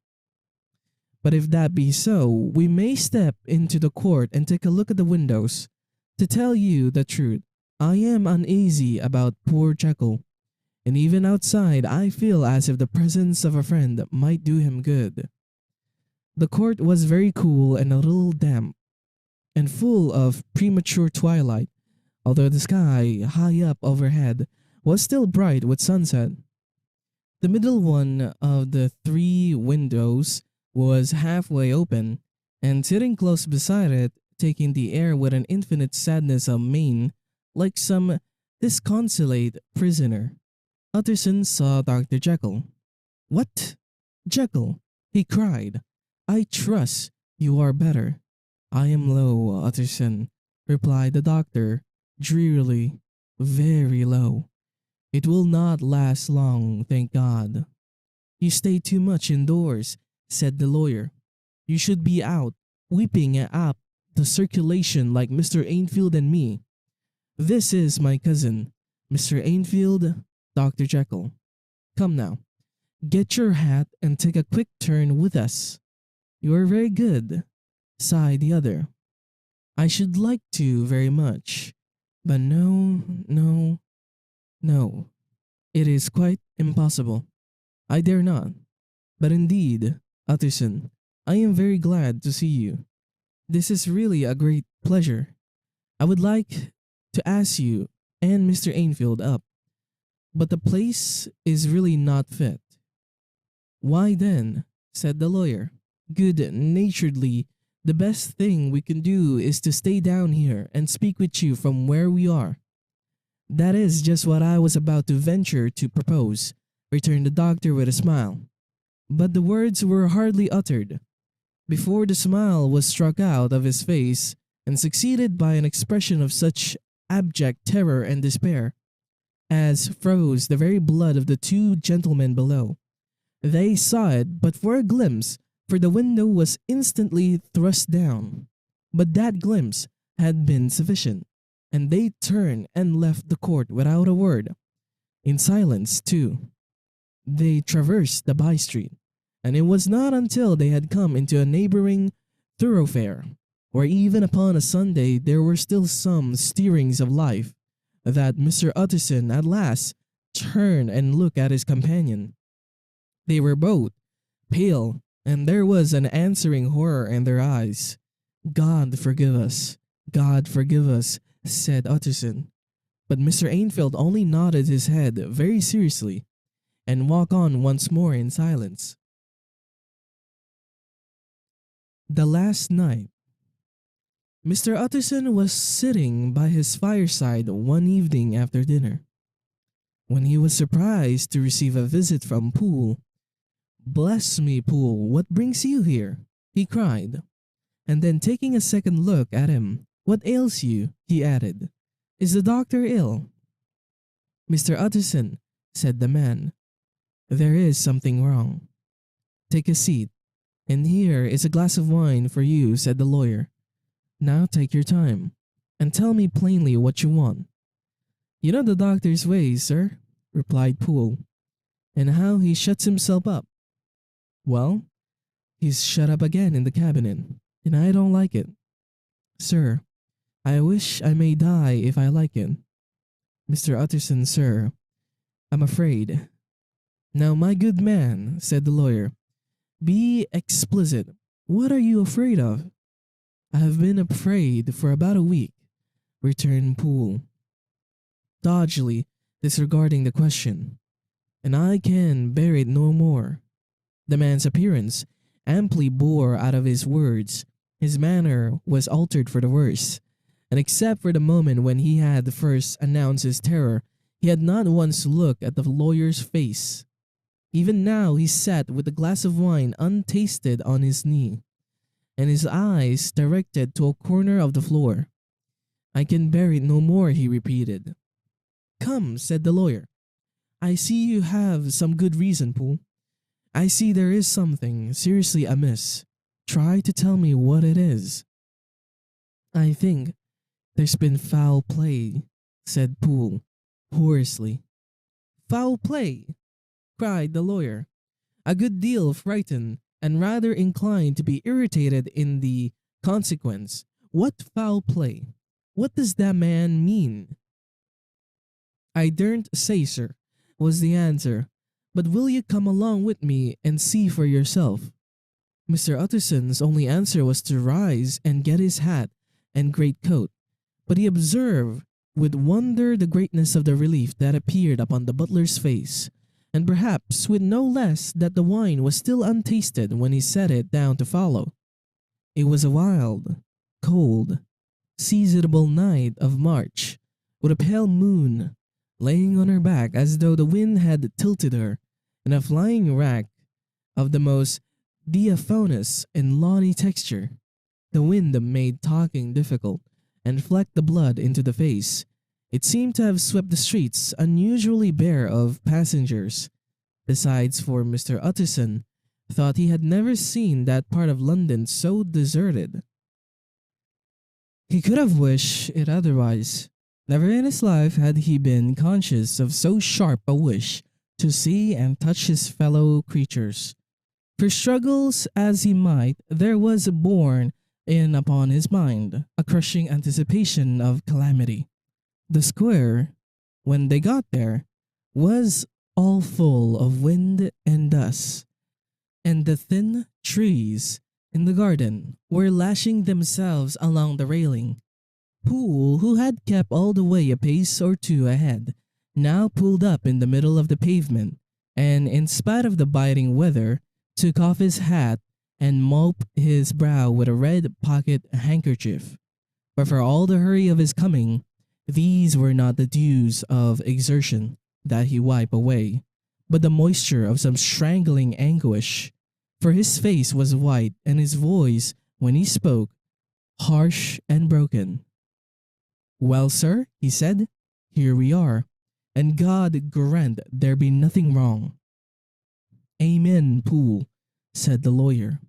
"But if that be so, we may step into the court and take a look at the windows. To tell you the truth, I am uneasy about poor Jekyll, and even outside I feel as if the presence of a friend might do him good." The court was very cool and a little damp, and full of premature twilight, although the sky high up overhead was still bright with sunset. The middle one of the three windows was halfway open, and sitting close beside it, taking the air with an infinite sadness of mien, like some disconsolate prisoner, Utterson saw Dr. Jekyll. "What? Jekyll!" he cried. "I trust you are better." "I am low, Utterson," replied the doctor, drearily, "very low. It will not last long, thank God." "You stay too much indoors," said the lawyer. "You should be out, whipping up the circulation like Mr. Ainfield and me. This is my cousin, Mr. Ainfield, Dr. Jekyll. Come now, get your hat and take a quick turn with us." "You are very good," sighed the other. "I should like to very much, but no. It is quite impossible. I dare not. But indeed, Utterson, I am very glad to see you. This is really a great pleasure. I would like to ask you and Mr. Ainfield up, but the place is really not fit." "Why then," said the lawyer, good-naturedly, "the best thing we can do is to stay down here and speak with you from where we are." That is just what I was about to venture to propose, returned the doctor with a smile. But the words were hardly uttered before the smile was struck out of his face and succeeded by an expression of such abject terror and despair as froze the very blood of the two gentlemen below. They saw it but for a glimpse, for the window was instantly thrust down. But that glimpse had been sufficient, and they turned and left the court without a word. In silence, too. They traversed the by-street, and it was not until they had come into a neighboring thoroughfare, where even upon a Sunday there were still some stirrings of life, that Mr. Utterson at last turned and looked at his companion. They were both pale, and there was an answering horror in their eyes. "God forgive us, God forgive us," said Utterson. But Mr. Ainfield only nodded his head very seriously and walked on once more in silence. The last night. Mr. Utterson was sitting by his fireside one evening after dinner, when he was surprised to receive a visit from Poole. "Bless me, Poole, what brings you here?" he cried. And then taking a second look at him, "What ails you?" he added. "Is the doctor ill?" "Mr. Utterson," said the man, "there is something wrong." "Take a seat, and here is a glass of wine for you," said the lawyer. "Now take your time, and tell me plainly what you want." "You know the doctor's ways, sir," replied Poole, "and how he shuts himself up. Well, he's shut up again in the cabinet, and I don't like it. Sir, I wish I may die if I like it. Mr. Utterson, sir, I'm afraid." "Now, my good man," said the lawyer, "be explicit. What are you afraid of?" "I have been afraid for about a week," returned Poole, doggedly disregarding the question, "and I can bear it no more." The man's appearance amply bore out of his words. His manner was altered for the worse, and except for the moment when he had first announced his terror, he had not once looked at the lawyer's face. Even now he sat with a glass of wine untasted on his knee, and his eyes directed to a corner of the floor. "I can bear it no more," he repeated. "Come," said the lawyer. "I see you have some good reason, Poole. I see there is something seriously amiss. Try to tell me what it is." "I think there's been foul play," said Poole, hoarsely. "Foul play!" cried the lawyer, a good deal frightened and rather inclined to be irritated in the consequence. "What foul play? What does that man mean?" "I daren't say, sir," was the answer. "But will you come along with me and see for yourself?" Mr. Utterson's only answer was to rise and get his hat and great coat, but he observed with wonder the greatness of the relief that appeared upon the butler's face, and perhaps with no less that the wine was still untasted when he set it down to follow. It was a wild, cold, seasonable night of March, with a pale moon laying on her back as though the wind had tilted her, and a flying rack of the most diaphanous and lawny texture. The wind made talking difficult, and flecked the blood into the face. It seemed to have swept the streets unusually bare of passengers. Besides, for Mr. Utterson thought he had never seen that part of London so deserted. He could have wished it otherwise. Never in his life had he been conscious of so sharp a wish to see and touch his fellow creatures. For struggles as he might, there was borne in upon his mind a crushing anticipation of calamity. The square, when they got there, was all full of wind and dust, and the thin trees in the garden were lashing themselves along the railing. Poole, who had kept all the way a pace or two ahead, now pulled up in the middle of the pavement, and in spite of the biting weather, took off his hat and mopped his brow with a red pocket handkerchief. But for all the hurry of his coming, These were not the dews of exertion that he wiped away, but the moisture of some strangling anguish. For his face was white, and his voice, when he spoke, harsh and broken. "Well, sir," he said, "here we are, and God grant there be nothing wrong." "Amen, Poole," said the lawyer.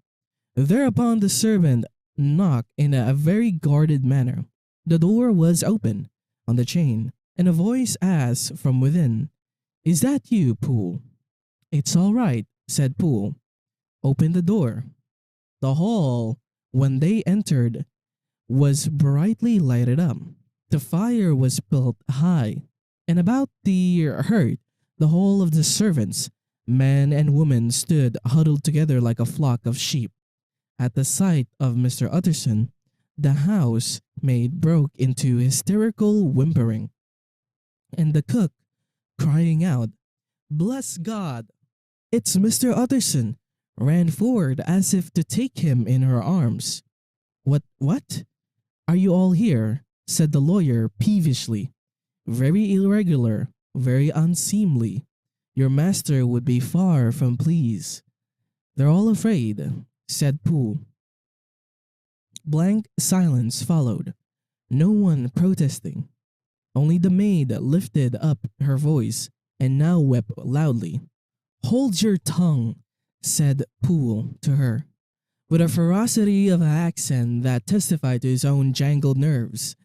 Thereupon the servant knocked in a very guarded manner. The door was open on the chain, and a voice asked from within, "Is that you, Poole?" "It's all right," said Poole. "Open the door." The hall, when they entered, was brightly lighted up. The fire was built high, and about the hearth the whole of the servants, men and women, stood huddled together like a flock of sheep. At the sight of Mr. Utterson, the housemaid broke into hysterical whimpering, and the cook, crying out, "Bless God, it's Mr. Utterson," ran forward as if to take him in her arms. What? Are you all here?" said the lawyer peevishly. "Very irregular, very unseemly. Your master would be far from pleased." "They're all afraid," said Poole. Blank silence followed, no one protesting. Only the maid lifted up her voice and now wept loudly. "Hold your tongue," said Poole to her, with a ferocity of accent that testified to his own jangled nerves.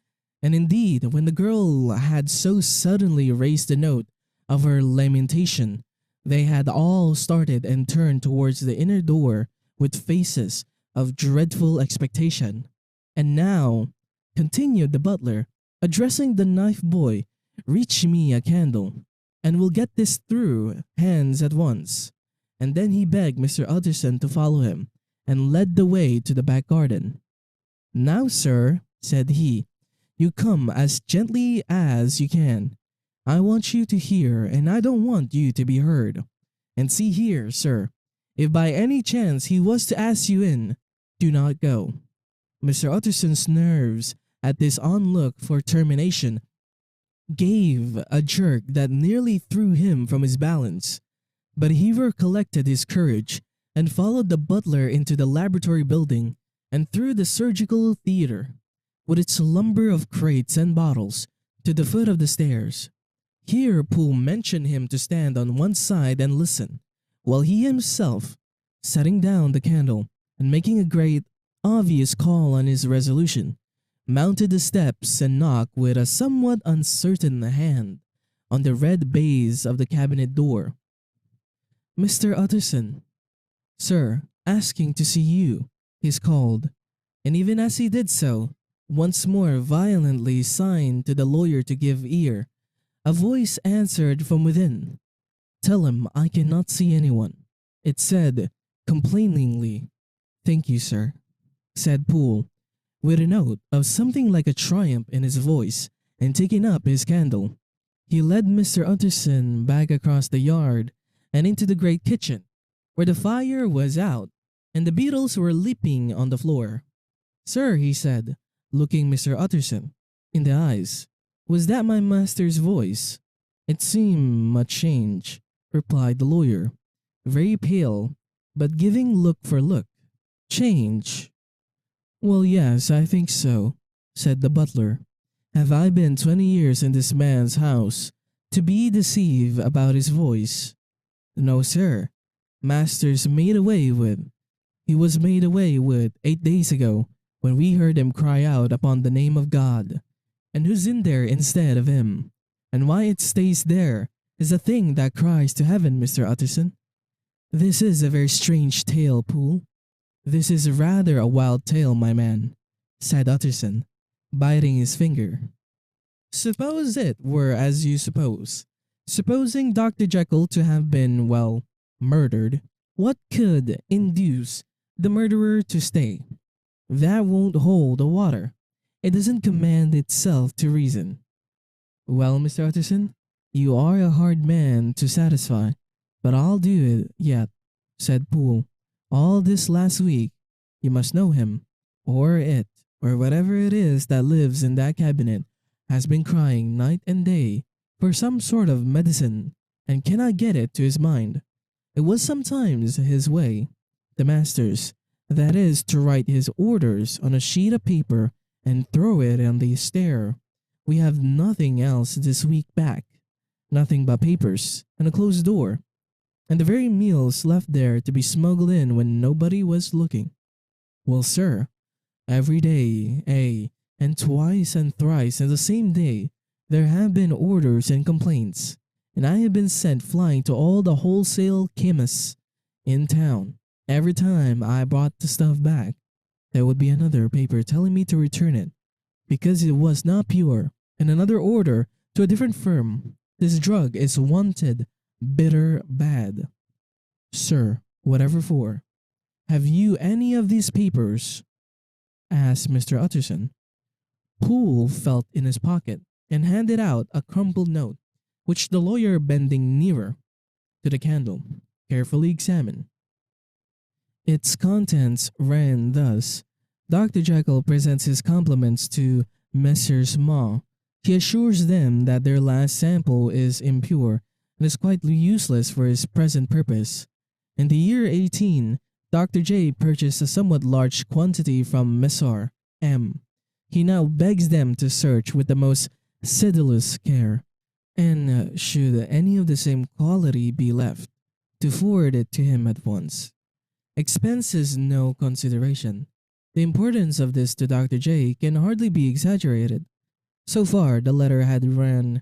And indeed, when the girl had so suddenly raised the note of her lamentation, they had all started and turned towards the inner door with faces of dreadful expectation. "And now," continued the butler, addressing the knife boy, "reach me a candle, and we'll get this through hands at once." And then he begged Mr. Utterson to follow him, and led the way to the back garden. "Now, sir," said he, "you come as gently as you can. I want you to hear, and I don't want you to be heard. And see here, sir, if by any chance he was to ask you in, do not go." Mr. Utterson's nerves at this onlook for termination gave a jerk that nearly threw him from his balance, but he recollected his courage and followed the butler into the laboratory building and through the surgical theater, with its lumber of crates and bottles, to the foot of the stairs. Here Poole mentioned him to stand on one side and listen, while he himself, setting down the candle and making a great, obvious call on his resolution, mounted the steps and knocked with a somewhat uncertain hand on the red baize of the cabinet door. "Mr. Utterson, sir, asking to see you," he called, and even as he did so, once more violently signed to the lawyer to give ear. A voice answered from within. "Tell him I cannot see anyone," it said complainingly. "Thank you, sir," said Poole, with a note of something like a triumph in his voice, and taking up his candle, he led Mr. Utterson back across the yard and into the great kitchen, where the fire was out and the beetles were leaping on the floor. "Sir," he said, looking Mr. Utterson in the eyes, "was that my master's voice?" "It seemed much changed," replied the lawyer, very pale, but giving look for look. "Change? Well, yes, I think so," said the butler. "Have I been 20 years in this man's house to be deceived about his voice? No, sir. Master's made away with. He was made away with 8 days ago, when we heard him cry out upon the name of God. And who's in there instead of him? And why it stays there is a thing that cries to heaven, Mr. Utterson. This is a very strange tale, Poole. This is rather a wild tale, my man," said Utterson, biting his finger. "Suppose it were as you suppose. Supposing Dr. Jekyll to have been, well, murdered, what could induce the murderer to stay? That won't hold the water. It doesn't command itself to reason." "Well, Mr. Utterson, you are a hard man to satisfy, but I'll do it yet," said Poole. "All this last week, you must know him, or it, or whatever it is that lives in that cabinet, has been crying night and day for some sort of medicine and cannot get it to his mind. It was sometimes his way, the master's, that is, to write his orders on a sheet of paper and throw it on the stair. We have nothing else this week back, nothing but papers and a closed door, and the very meals left there to be smuggled in when nobody was looking. Well, sir, every day, and twice and thrice in the same day, there have been orders and complaints, and I have been sent flying to all the wholesale chemists in town. Every time I brought the stuff back, there would be another paper telling me to return it because it was not pure, and another order to a different firm. This drug is wanted bitter bad. Sir, whatever for. Have you any of these papers? Asked Mr. Utterson. Poole felt in his pocket and handed out a crumpled note, which the lawyer, bending nearer to the candle, carefully examined. Its contents ran thus: Dr. Jekyll presents his compliments to Messrs. Ma. He assures them that their last sample is impure and is quite useless for his present purpose. In the year 18, Dr. J purchased a somewhat large quantity from Messrs. M. He now begs them to search with the most sedulous care, and should any of the same quality be left, to forward it to him at once. Expenses no consideration. The importance of this to Dr. J can hardly be exaggerated. So far, the letter had ran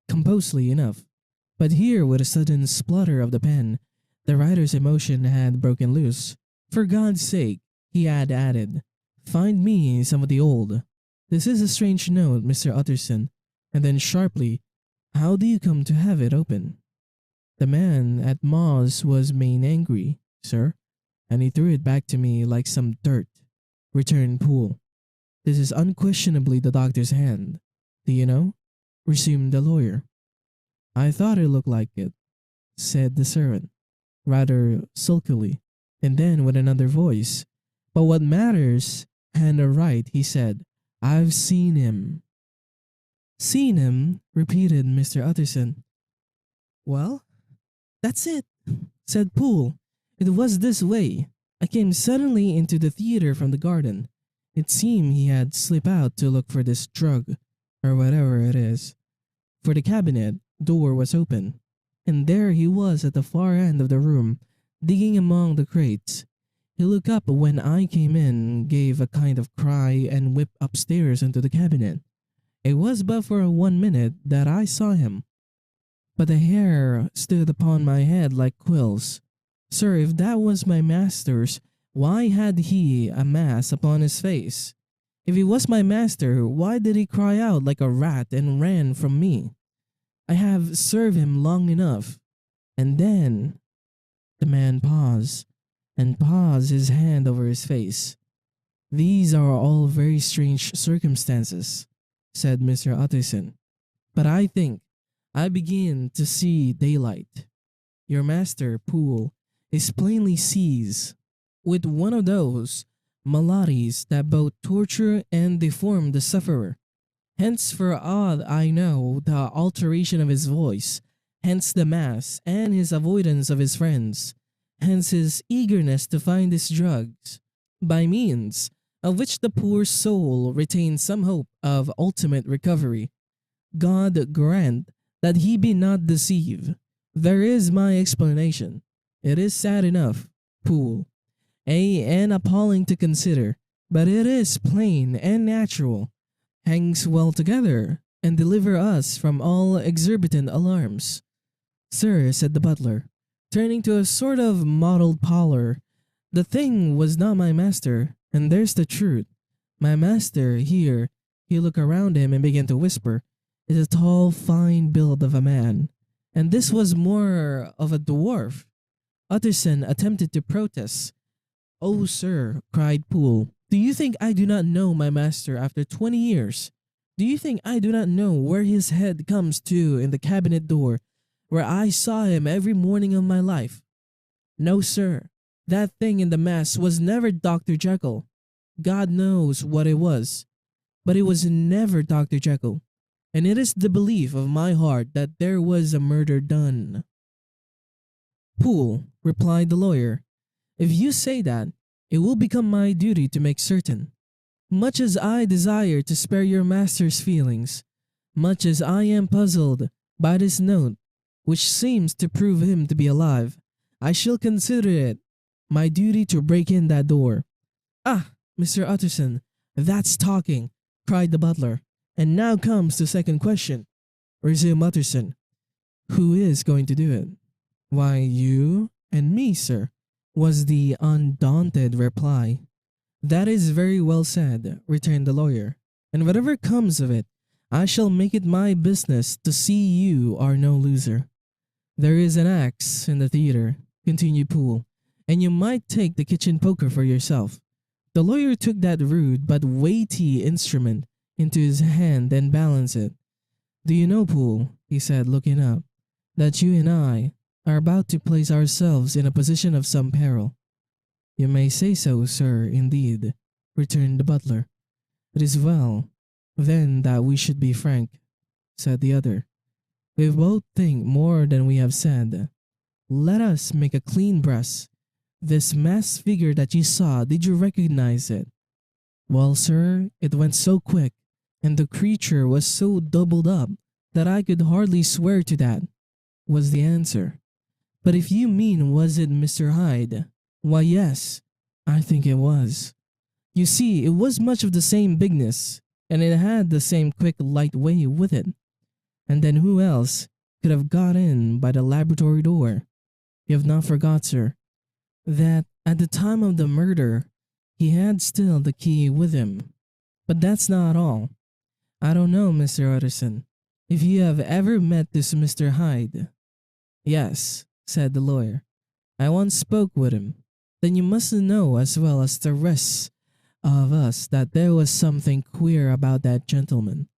composedly enough, but here, with a sudden splutter of the pen, the writer's emotion had broken loose. For God's sake, he had added, find me some of the old. This is a strange note, Mr. Utterson. And then sharply, how do you come to have it open? The man at Ma's was main angry, sir, and he threw it back to me like some dirt, returned Poole. This is unquestionably the doctor's hand. Do you know? Resumed the lawyer. I thought it looked like it, said the servant, rather sulkily, and then with another voice. But what matters? Hand right, he said. I've seen him. Seen him? Repeated Mr. Utterson. Well, that's it, said Poole. It was this way. I came suddenly into the theater from the garden. It seemed he had slipped out to look for this drug, or whatever it is. For the cabinet door was open, and there he was at the far end of the room, digging among the crates. He looked up when I came in, gave a kind of cry, and whipped upstairs into the cabinet. It was but for 1 minute that I saw him, but the hair stood upon my head like quills. Sir, if that was my master's, why had he a mask upon his face? If he was my master, why did he cry out like a rat and ran from me? I have served him long enough. And then the man paused, and paused his hand over his face. These are all very strange circumstances, said Mr. Utterson, but I think I begin to see daylight. Your master, Poole, is plainly seized with one of those maladies that both torture and deform the sufferer. Hence, for aught I know, the alteration of his voice, hence the mask and his avoidance of his friends, hence his eagerness to find his drugs, by means of which the poor soul retains some hope of ultimate recovery. God grant that he be not deceived. There is my explanation. It is sad enough, Poole, and appalling to consider, but it is plain and natural, hangs well together, and deliver us from all exorbitant alarms. Sir, said the butler, turning to a sort of mottled pallor, the thing was not my master, and there's the truth. My master, here, he looked around him and began to whisper, is a tall, fine build of a man, and this was more of a dwarf. Utterson attempted to protest. Oh, sir, cried Poole, do you think I do not know my master after 20 years? Do you think I do not know where his head comes to in the cabinet door, where I saw him every morning of my life? No, sir, that thing in the mask was never Dr. Jekyll. God knows what it was, but it was never Dr. Jekyll. and it is the belief of my heart that there was a murder done." "Poole," replied the lawyer, "if you say that, it will become my duty to make certain. Much as I desire to spare your master's feelings, much as I am puzzled by this note, which seems to prove him to be alive, I shall consider it my duty to break in that door." "Ah, Mr. Utterson, that's talking," cried the butler. "And now comes the second question," resumed Utterson. "Who is going to do it?" "Why, you and me, sir," was the undaunted reply. "That is very well said," returned the lawyer, "and whatever comes of it, I shall make it my business to see you are no loser." "There is an axe in the theater," continued Poole, "and you might take the kitchen poker for yourself." The lawyer took that rude but weighty instrument into his hand and balanced it. "Do you know, Poole," he said, looking up, "that you and I are about to place ourselves in a position of some peril?" "You may say so, sir, indeed," returned the butler. "It is well, then, that we should be frank," said the other. "We both think more than we have said. Let us make a clean breast. This masked figure that you saw, did you recognize it?" "Well, sir, it went so quick, and the creature was so doubled up that I could hardly swear to that," was the answer. "But if you mean was it Mr. Hyde, why yes, I think it was. You see, it was much of the same bigness, and it had the same quick light way with it. And then who else could have got in by the laboratory door? You have not forgot, sir, that at the time of the murder he had still the key with him. But that's not all. I don't know, Mr. Utterson, if you have ever met this Mr. Hyde." "Yes," said the lawyer. "I once spoke with him." "Then you must know as well as the rest of us that there was something queer about that gentleman.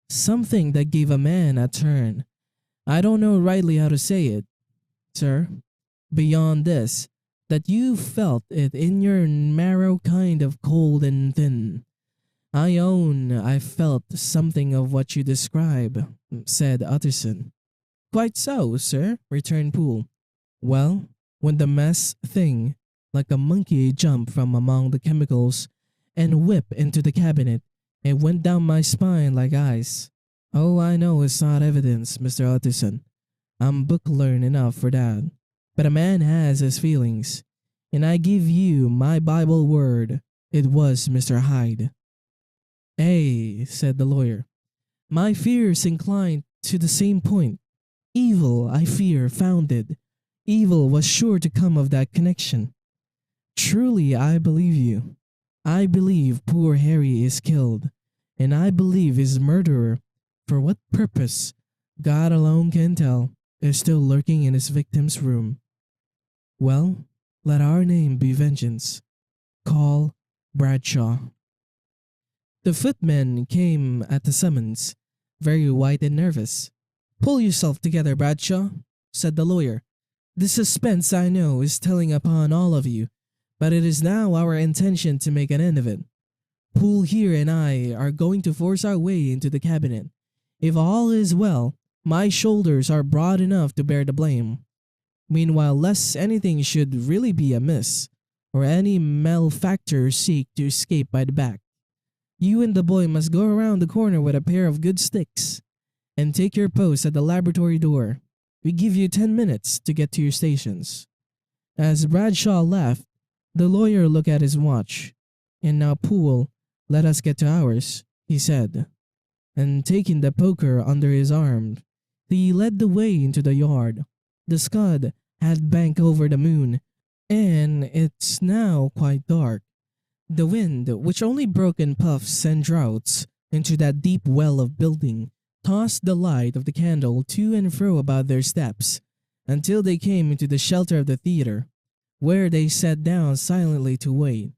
Something that gave a man a turn. I don't know rightly how to say it, sir, beyond this, that you felt it in your marrow kind of cold and thin. I own I felt something of what you describe," said Utterson. "Quite so, sir," returned Poole. "Well, when the mess thing, like a monkey, jumped from among the chemicals and whipped into the cabinet, it went down my spine like ice. Oh, I know it's not evidence, Mr. Utterson. I'm book learned enough for that. But a man has his feelings, and I give you my Bible word it was Mr. Hyde." "Ay," said the lawyer, "my fears incline to the same point. Evil, I fear, founded. Evil was sure to come of that connection. Truly, I believe you. I believe poor Harry is killed, and I believe his murderer, for what purpose, God alone can tell, is still lurking in his victim's room. Well, let our name be vengeance. Call Bradshaw." The footman came at the summons, very white and nervous. "Pull yourself together, Bradshaw," said the lawyer. "The suspense, I know, is telling upon all of you, but it is now our intention to make an end of it. Poole here and I are going to force our way into the cabinet. If all is well, my shoulders are broad enough to bear the blame. Meanwhile, lest anything should really be amiss, or any malefactor seek to escape by the back, you and the boy must go around the corner with a pair of good sticks, and take your post at the laboratory door. We give you 10 minutes to get to your stations." As Bradshaw left, the lawyer looked at his watch. "And now, Poole, let us get to ours," he said, and taking the poker under his arm, he led the way into the yard. The scud had banked over the moon, and it's now quite dark. The wind, which only broke in puffs and draughts into that deep well of building, tossed the light of the candle to and fro about their steps, until they came into the shelter of the theatre, where they sat down silently to wait.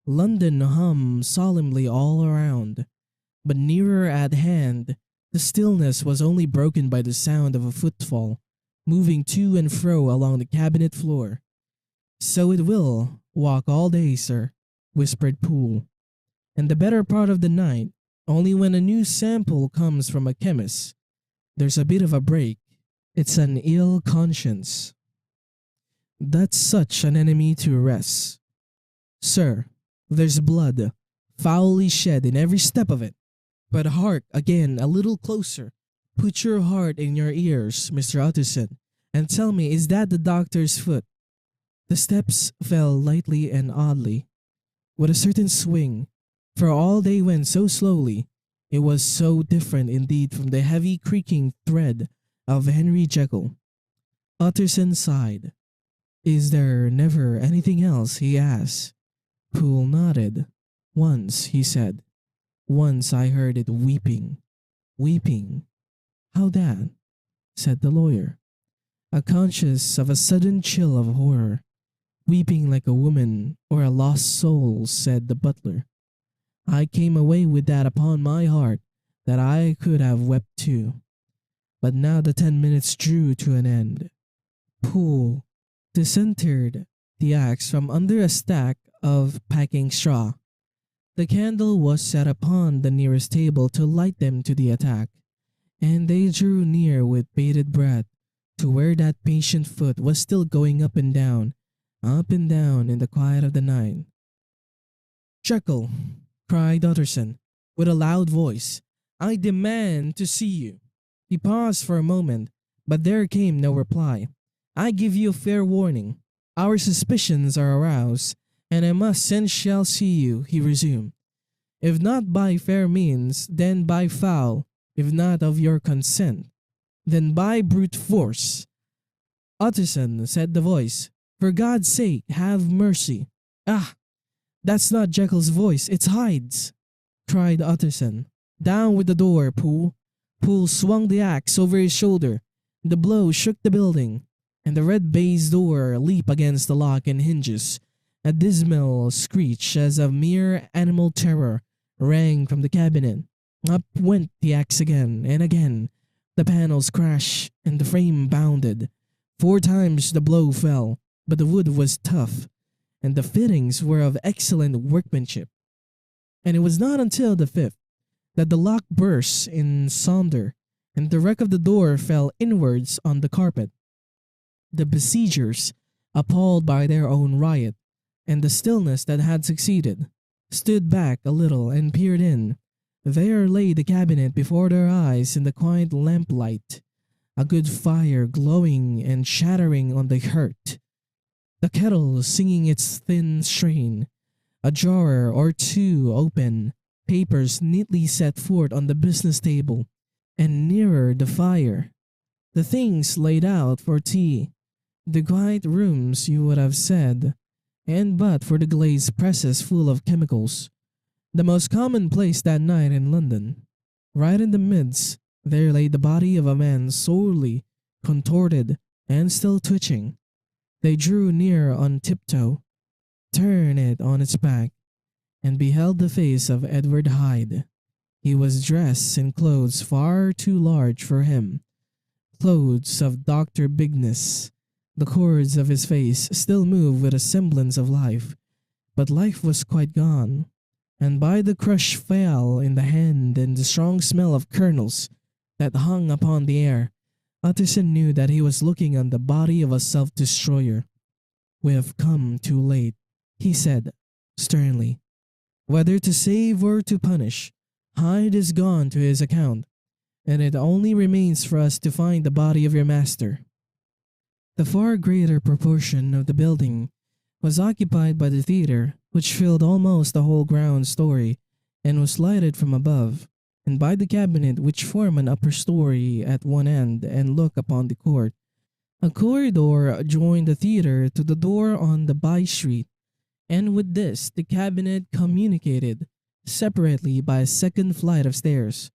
London hummed solemnly all around, but nearer at hand the stillness was only broken by the sound of a footfall moving to and fro along the cabinet floor. "So it will walk all day, sir," whispered Poole, "and the better part of the night. Only when a new sample comes from a chemist, there's a bit of a break. It's an ill conscience. That's such an enemy to arrest. Sir, there's blood, foully shed in every step of it. But hark again a little closer. Put your heart in your ears, Mr. Utterson, and tell me, is that the doctor's foot? The steps fell lightly and oddly, with a certain swing. For all they went so slowly, it was so different indeed from the heavy creaking tread of Henry Jekyll. Utterson sighed. Is there never anything else? He asked. Poole nodded. Once, he said. Once I heard it weeping. Weeping? How that? Said the lawyer, conscious of a sudden chill of horror. Weeping like a woman or a lost soul, said the butler. I came away with that upon my heart that I could have wept too. But now the 10 minutes drew to an end. Poole disentered the axe from under a stack of packing straw. The candle was set upon the nearest table to light them to the attack, and they drew near with bated breath to where that patient foot was still going up and down in the quiet of the night. Jekyll, cried Utterson, with a loud voice, I demand to see you. He paused for a moment, but there came no reply. I give you fair warning. Our suspicions are aroused, and I must and shall see you, he resumed. If not by fair means, then by foul. If not of your consent, then by brute force. Utterson, said the voice, for God's sake, have mercy. Ah, that's not Jekyll's voice, it's Hyde's, cried Utterson. Down with the door, Poole. Poole swung the axe over his shoulder. The blow shook the building, and the red baize door leaped against the lock and hinges. A dismal screech as of mere animal terror rang from the cabinet. Up went the axe again and again. The panels crashed and the frame bounded. 4 times the blow fell, but the wood was tough, and the fittings were of excellent workmanship. And it was not until the 5th that the lock burst in sunder, and the wreck of the door fell inwards on the carpet. The besiegers, appalled by their own riot, and the stillness that had succeeded, stood back a little and peered in. There lay the cabinet before their eyes in the quiet lamplight, a good fire glowing and shattering on the hearth, the kettle singing its thin strain, a drawer or two open, papers neatly set forth on the business table, and nearer the fire, the things laid out for tea, the quiet rooms you would have said, and but for the glazed presses full of chemicals. The most common place that night in London. Right in the midst, there lay the body of a man sorely contorted and still twitching. They drew near on tiptoe, turned it on its back, and beheld the face of Edward Hyde. He was dressed in clothes far too large for him, clothes of doctor bigness. The cords of his face still moved with a semblance of life, but life was quite gone. And by the crushed file in the hand and the strong smell of kernels that hung upon the air, Utterson knew that he was looking on the body of a self-destroyer. We have come too late, he said sternly. Whether to save or to punish, Hyde is gone to his account, and it only remains for us to find the body of your master. The far greater proportion of the building was occupied by the theatre, which filled almost the whole ground story and was lighted from above, and by the cabinet which formed an upper story at one end and looked upon the court. A corridor joined the theatre to the door on the by-street, and with this the cabinet communicated separately by a second flight of stairs.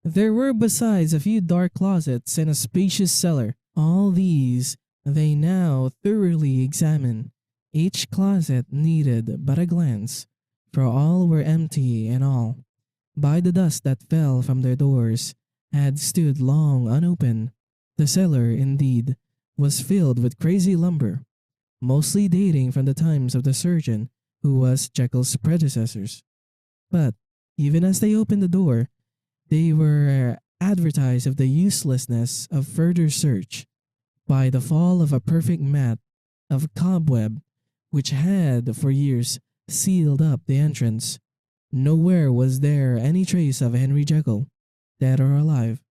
There were besides a few dark closets and a spacious cellar. All these they now thoroughly examined. Each closet needed but a glance, for all were empty, and all, by the dust that fell from their doors, had stood long unopened. The cellar, indeed, was filled with crazy lumber, mostly dating from the times of the surgeon who was Jekyll's predecessors. But Even as they opened the door, they were advertised of the uselessness of further search by the fall of a perfect mat of cobweb which had for years sealed up the entrance. Nowhere was there any trace of Henry Jekyll, dead or alive.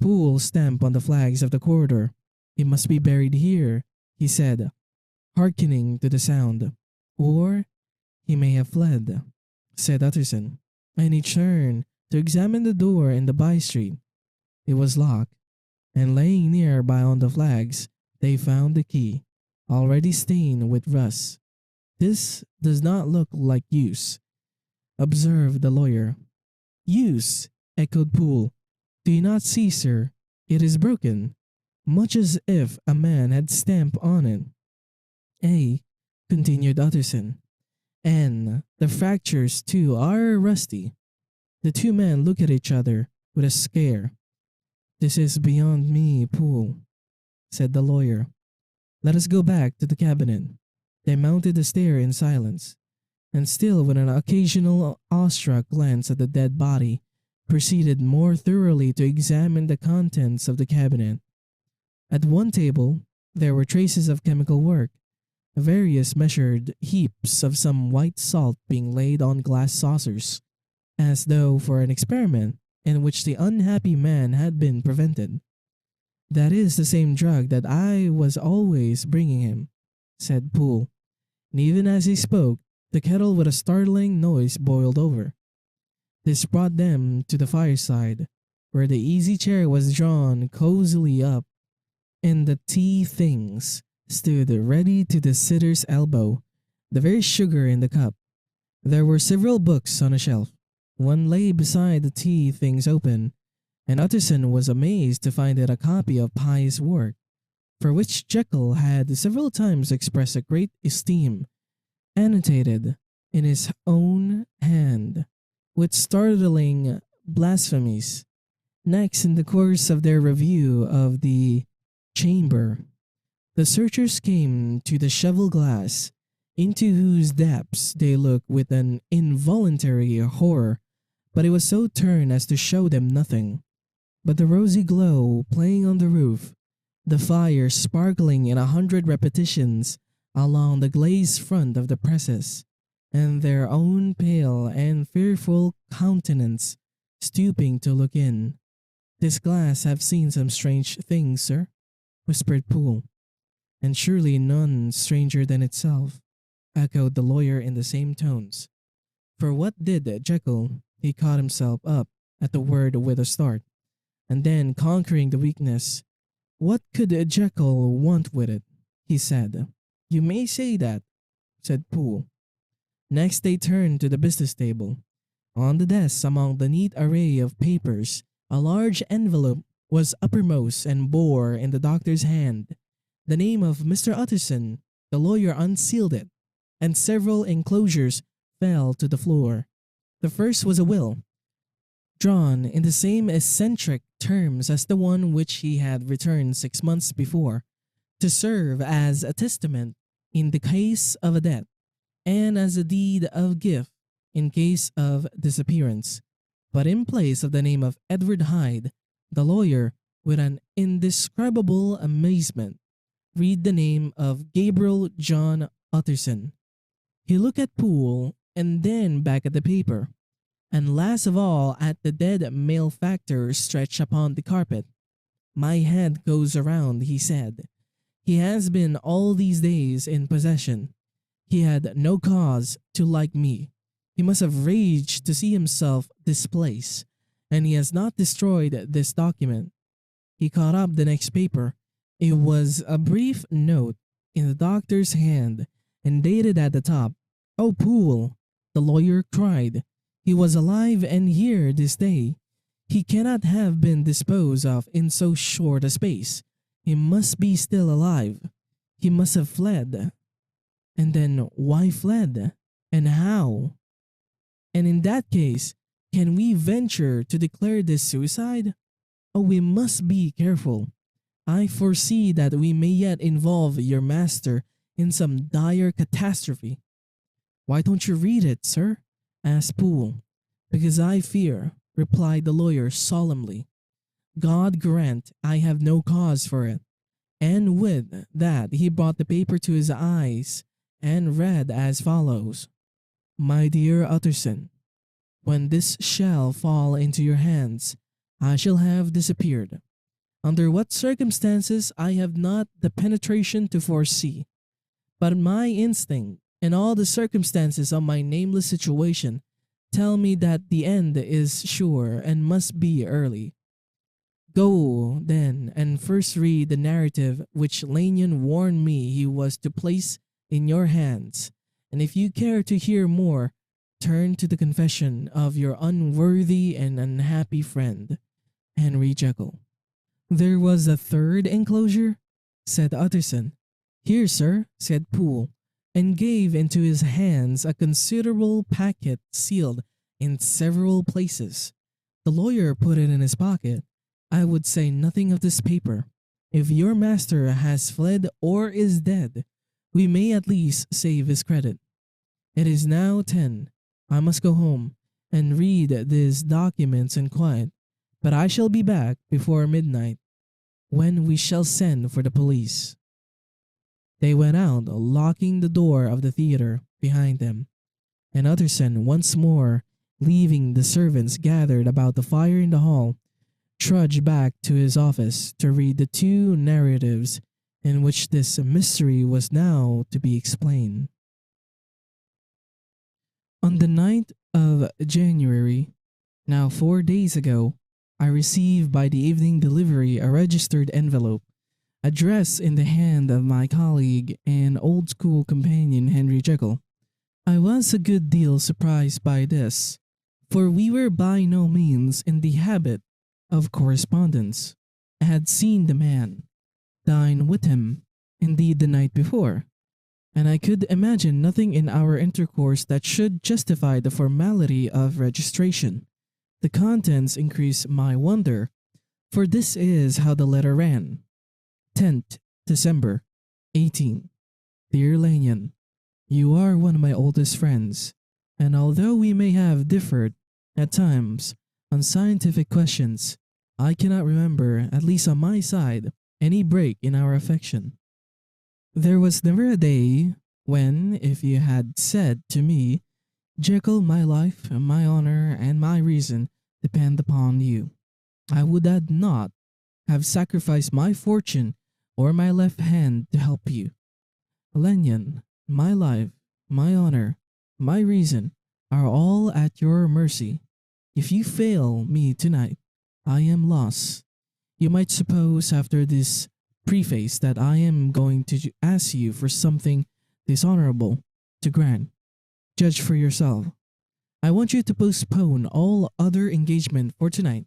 Poole stamped on the flags of the corridor. "He must be buried here," he said, hearkening to the sound. "Or he may have fled," said Utterson, and he turned to examine the door in the by-street. It was locked, and laying near by on the flags, they found the key, already stained with rust. "This does not look like use," observed the lawyer. "Use?" echoed Poole. "Do you not see, sir? It is broken, much as if a man had stamped on it." "Ay," continued Utterson, "and the fractures too are rusty." The two men looked at each other with a scare. "This is beyond me, Poole," said the lawyer. "Let us go back to the cabinet." They mounted the stair in silence, and still with an occasional awestruck glance at the dead body, proceeded more thoroughly to examine the contents of the cabinet. At one table there were traces of chemical work, various measured heaps of some white salt being laid on glass saucers, as though for an experiment in which the unhappy man had been prevented. "That is the same drug that I was always bringing him," said Poole, and even as he spoke, the kettle with a startling noise boiled over. This brought them to the fireside, where the easy chair was drawn cozily up, and the tea things stood ready to the sitter's elbow, the very sugar in the cup. There were several books on a shelf. One lay beside the tea things open, and Utterson was amazed to find it a copy of Pye's work, for which Jekyll had several times expressed a great esteem, annotated in his own hand, with startling blasphemies. Next, in the course of their review of the chamber, the searchers came to the cheval glass, into whose depths they looked with an involuntary horror, but it was so turned as to show them nothing but the rosy glow playing on the roof, the fire sparkling in 100 repetitions along the glazed front of the presses, and their own pale and fearful countenance stooping to look in. "This glass have seen some strange things, sir," whispered Poole. "And surely none stranger than itself," echoed the lawyer in the same tones. For what did Jekyll? He caught himself up at the word with a start, and then conquering the weakness, "What could Jekyll want with it?" he said. "You may say that," said Poole. Next they turned to the business table. On the desk, among the neat array of papers, a large envelope was uppermost and bore in the doctor's hand the name of Mr. Utterson. The lawyer unsealed it, and several enclosures fell to the floor. The first was a will, drawn in the same eccentric terms as the one which he had returned 6 months before, to serve as a testament in the case of a death, and as a deed of gift in case of disappearance. But in place of the name of Edward Hyde, the lawyer, with an indescribable amazement, read the name of Gabriel John Utterson. He looked at Poole and then back at the paper, and last of all at the dead malefactor stretched upon the carpet. "My head goes around," he said. "He has been all these days in possession. He had no cause to like me. He must have raged to see himself displaced, and he has not destroyed this document." He caught up the next paper. It was a brief note in the doctor's hand and dated at the top. "Oh, Poole," the lawyer cried, "he was alive and here this day. He cannot have been disposed of in so short a space. He must be still alive. He must have fled. And then why fled? And how? And in that case, can we venture to declare this suicide? Oh, we must be careful. I foresee that we may yet involve your master in some dire catastrophe." "Why don't you read it, sir?" asked Poole. Because I fear, replied the lawyer solemnly. God grant I have no cause for it. And with that he brought the paper to his eyes and read as follows. My dear Utterson, when this shall fall into your hands, I shall have disappeared. Under what circumstances I have not the penetration to foresee, but my instinct and all the circumstances of my nameless situation tell me that the end is sure and must be early. Go, then, and first read the narrative which Lanyon warned me he was to place in your hands, and if you care to hear more, turn to the confession of your unworthy and unhappy friend, Henry Jekyll. There was a third enclosure, said Utterson. Here, sir, said Poole, and gave into his hands a considerable packet sealed in several places. The lawyer put it in his pocket. I would say nothing of this paper. If your master has fled or is dead, we may at least save his credit. It is now 10. I must go home and read these documents in quiet, but I shall be back before midnight, when we shall send for the police. They went out, locking the door of the theater behind them, and Utterson, once more leaving the servants gathered about the fire in the hall, trudged back to his office to read the two narratives in which this mystery was now to be explained. On the 9th of January, now 4 days ago, I received by the evening delivery a registered envelope, addressed in the hand of my colleague and old school companion Henry Jekyll. I was a good deal surprised by this, for we were by no means in the habit of correspondence. I had seen the man, dined with him, indeed the night before, and I could imagine nothing in our intercourse that should justify the formality of registration. The contents increased my wonder, for this is how the letter ran. 10th December, 18. Dear Lanyon, you are one of my oldest friends, and although we may have differed at times on scientific questions, I cannot remember, at least on my side, any break in our affection. There was never a day when, if you had said to me, Jekyll, my life, my honor, and my reason depend upon you, I would not have sacrificed my fortune or my left hand to help you. Lanyon, my life, my honor, my reason are all at your mercy. If you fail me tonight, I am lost. You might suppose after this preface that I am going to ask you for something dishonorable to grant. Judge for yourself. I want you to postpone all other engagement for tonight,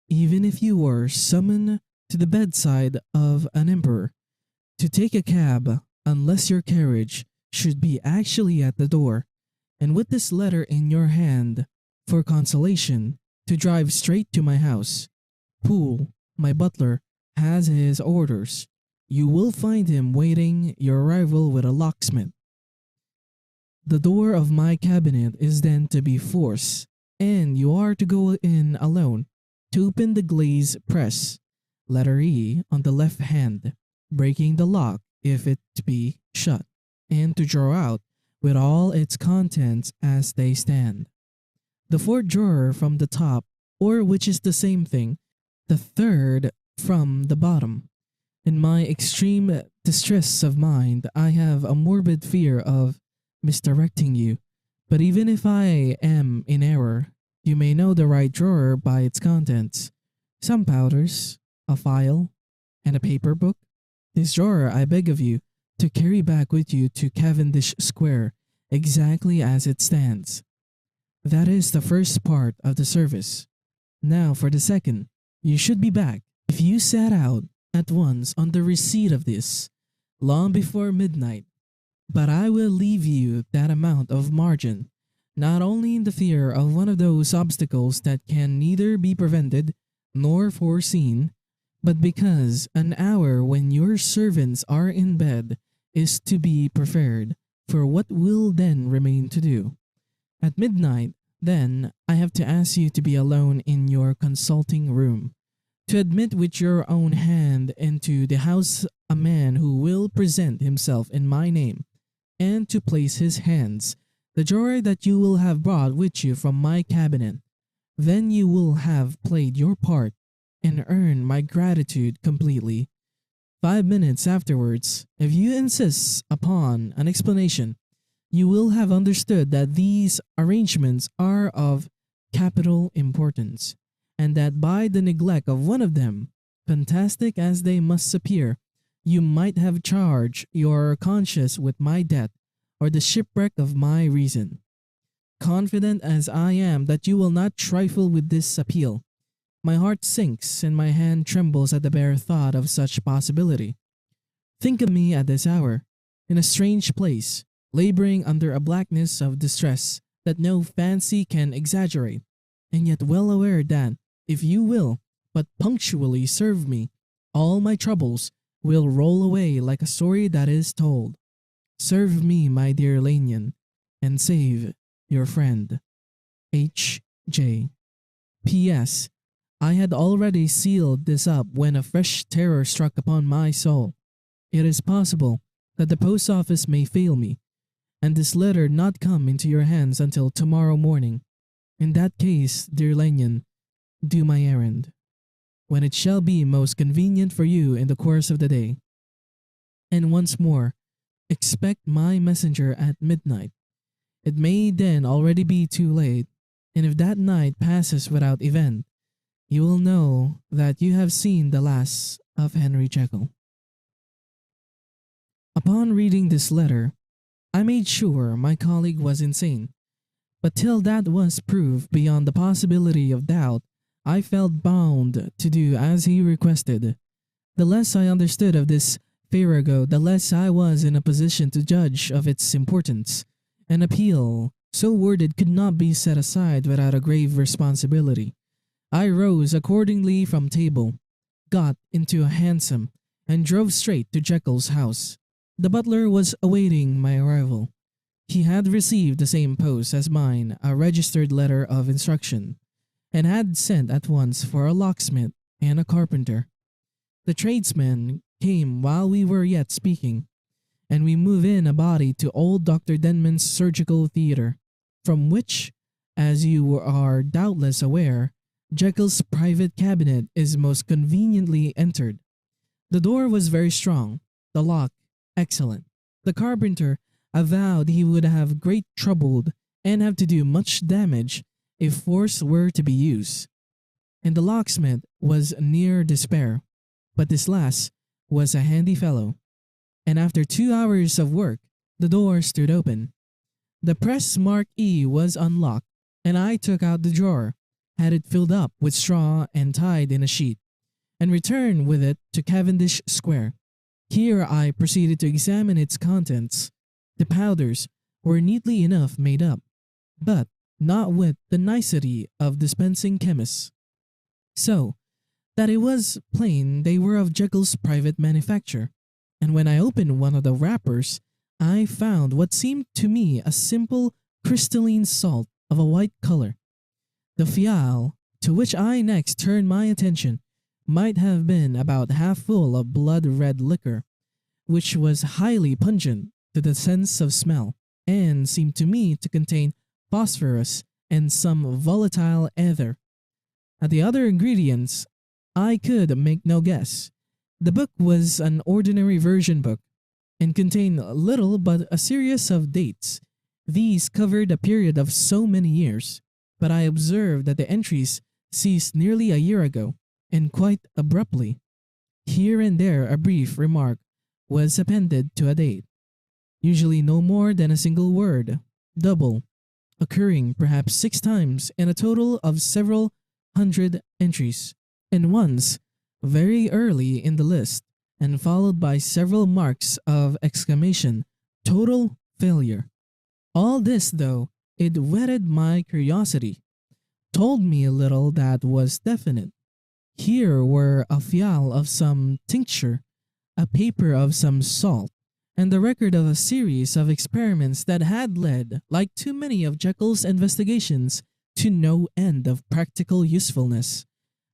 even if you were summoned to the bedside of an emperor, to take a cab unless your carriage should be actually at the door, and with this letter in your hand for consolation, to drive straight to my house. Poole, my butler, has his orders. You will find him waiting your arrival with a locksmith. The door of my cabinet is then to be forced, and you are to go in alone to open the glazed press, letter E on the left hand, breaking the lock if it be shut, and to draw out with all its contents as they stand. The fourth drawer from the top, or which is the same thing, the third from the bottom. In my extreme distress of mind, I have a morbid fear of misdirecting you, but even if I am in error, you may know the right drawer by its contents. Some powders, a file, and a paper book. This drawer I beg of you to carry back with you to Cavendish Square, exactly as it stands. That is the first part of the service. Now for the second. You should be back, if you set out, at once on the receipt of this, long before midnight. But I will leave you that amount of margin, not only in the fear of one of those obstacles that can neither be prevented nor foreseen, but because an hour when your servants are in bed is to be preferred for what will then remain to do. At midnight, Then I have to ask you to be alone in your consulting room, to admit with your own hand into the house a man who will present himself in my name, and to place his hands, the drawer that you will have brought with you from my cabinet. Then you will have played your part and earned my gratitude completely. 5 minutes afterwards, if you insist upon an explanation, you will have understood that these arrangements are of capital importance, and that by the neglect of one of them, fantastic as they must appear, you might have charged your conscience with my debt or the shipwreck of my reason. Confident as I am that you will not trifle with this appeal, my heart sinks and my hand trembles at the bare thought of such possibility. Think of me at this hour, in a strange place, laboring under a blackness of distress that no fancy can exaggerate, and yet well aware that, if you will but punctually serve me, all my troubles will roll away like a story that is told. Serve me, my dear Lanyon, and save your friend, H. J. P.S. I had already sealed this up when a fresh terror struck upon my soul. It is possible that the post office may fail me, and this letter not come into your hands until tomorrow morning. In that case, dear Lanyon, do my errand, when it shall be most convenient for you in the course of the day. And once more, expect my messenger at midnight. It may then already be too late, and if that night passes without event, you will know that you have seen the last of Henry Jekyll. Upon reading this letter, I made sure my colleague was insane, but till that was proved beyond the possibility of doubt, I felt bound to do as he requested. The less I understood of this farrago, the less I was in a position to judge of its importance. An appeal so worded could not be set aside without a grave responsibility. I rose accordingly from table, got into a hansom, and drove straight to Jekyll's house. The butler was awaiting my arrival. He had received the same post as mine, a registered letter of instruction, and had sent at once for a locksmith and a carpenter. The tradesmen came while we were yet speaking, and we moved in a body to old Dr. Denman's surgical theatre, from which, as you are doubtless aware, Jekyll's private cabinet is most conveniently entered. The door was very strong, the lock excellent. The carpenter avowed he would have great trouble and have to do much damage if force were to be used. And the locksmith was near despair, but this last was a handy fellow, and after 2 hours of work, the door stood open. The press marked E was unlocked, and I took out the drawer, had it filled up with straw and tied in a sheet, and returned with it to Cavendish Square. Here I proceeded to examine its contents. The powders were neatly enough made up, but not with the nicety of dispensing chemists, so that it was plain they were of Jekyll's private manufacture. And when I opened one of the wrappers, I found what seemed to me a simple crystalline salt of a white color. The phial, to which I next turned my attention, might have been about half full of blood-red liquor, which was highly pungent to the sense of smell, and seemed to me to contain phosphorus and some volatile ether. At the other ingredients, I could make no guess. The book was an ordinary version book, and contained little but a series of dates. These covered a period of so many years, but I observed that the entries ceased nearly a year ago, and quite abruptly. Here and there a brief remark was appended to a date, usually no more than a single word, double, occurring perhaps 6 times in a total of several hundred entries, and once very early in the list, and followed by several marks of exclamation, total failure. All this, though it whetted my curiosity, told me a little that was definite. Here were a phial of some tincture, a paper of some salt, and the record of a series of experiments that had led, like too many of Jekyll's investigations, to no end of practical usefulness.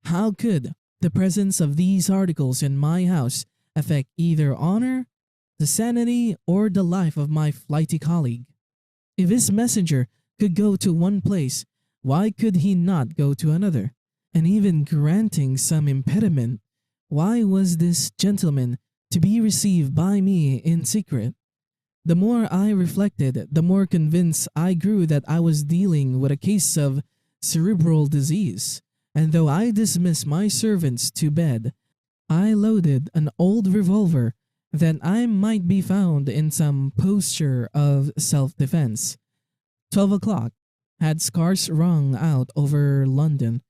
How could the presence of these articles in my house affect either honor, the sanity, or the life of my flighty colleague? If his messenger could go to one place, why could he not go to another? And even granting some impediment, why was this gentleman to be received by me in secret? The more I reflected, the more convinced I grew that I was dealing with a case of cerebral disease, and though I dismissed my servants to bed, I loaded an old revolver that I might be found in some posture of self-defense. 12 o'clock had scarce rung out over London.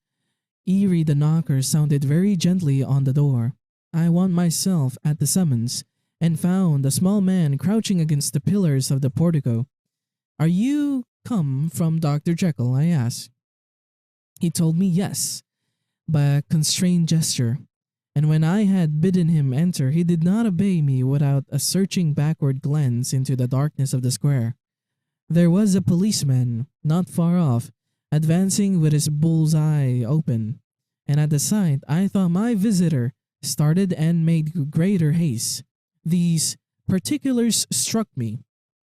Eerie the knocker sounded very gently on the door. I wound myself at the summons, and found a small man crouching against the pillars of the portico. "Are you come from Dr. Jekyll?" I asked. He told me yes, by a constrained gesture, and when I had bidden him enter, he did not obey me without a searching backward glance into the darkness of the square. There was a policeman, not far off, advancing with his bull's eye open, and at the sight I thought my visitor started and made greater haste. These particulars struck me,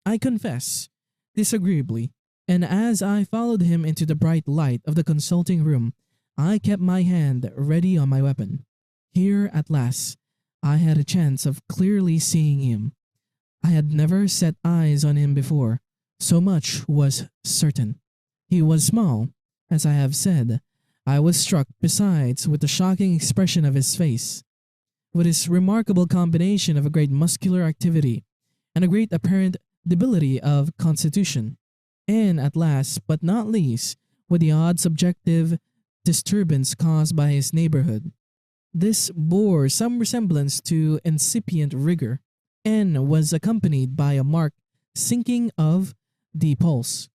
I confess, disagreeably, and as I followed him into the bright light of the consulting room, I kept my hand ready on my weapon. Here, at last, I had a chance of clearly seeing him. I had never set eyes on him before, so much was certain. He was small, as I have said. I was struck, besides, with the shocking expression of his face, with his remarkable combination of a great muscular activity and a great apparent debility of constitution, and at last, but not least, with the odd subjective disturbance caused by his neighborhood. This bore some resemblance to incipient rigor, and was accompanied by a marked sinking of the pulse.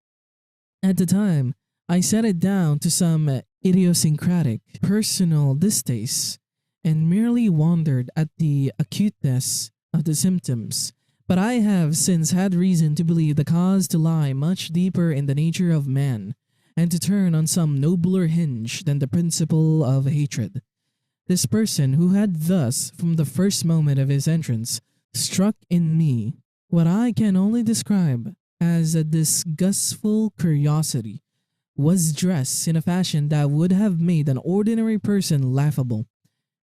At the time, I set it down to some idiosyncratic personal distaste, and merely wondered at the acuteness of the symptoms. But I have since had reason to believe the cause to lie much deeper in the nature of man, and to turn on some nobler hinge than the principle of hatred. This person, who had thus, from the first moment of his entrance, struck in me what I can only describe as a disgustful curiosity, was dressed in a fashion that would have made an ordinary person laughable.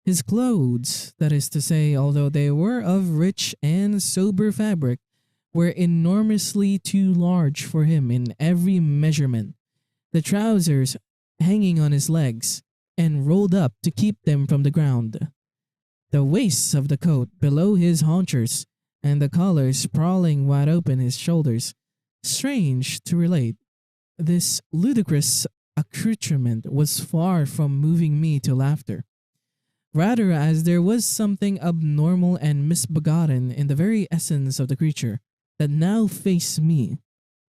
His clothes, that is to say, although they were of rich and sober fabric, were enormously too large for him in every measurement. The trousers hanging on his legs, and rolled up to keep them from the ground. The waist of the coat below his haunches, and the collar sprawling wide open his shoulders. Strange to relate, this ludicrous accoutrement was far from moving me to laughter. Rather, as there was something abnormal and misbegotten in the very essence of the creature that now faced me,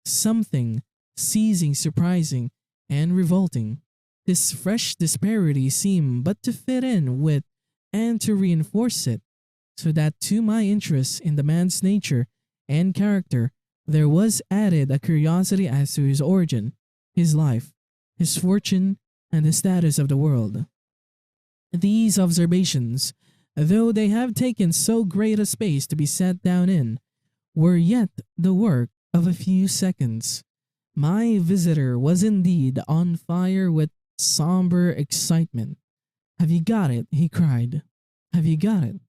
something seizing, surprising, and revolting. This fresh disparity seemed but to fit in with and to reinforce it, so that to my interest in the man's nature and character there was added a curiosity as to his origin, his life, his fortune, and the status of the world. These observations, though they have taken so great a space to be set down in, were yet the work of a few seconds. My visitor was indeed on fire with somber excitement. "Have you got it?" he cried. "Have you got it?"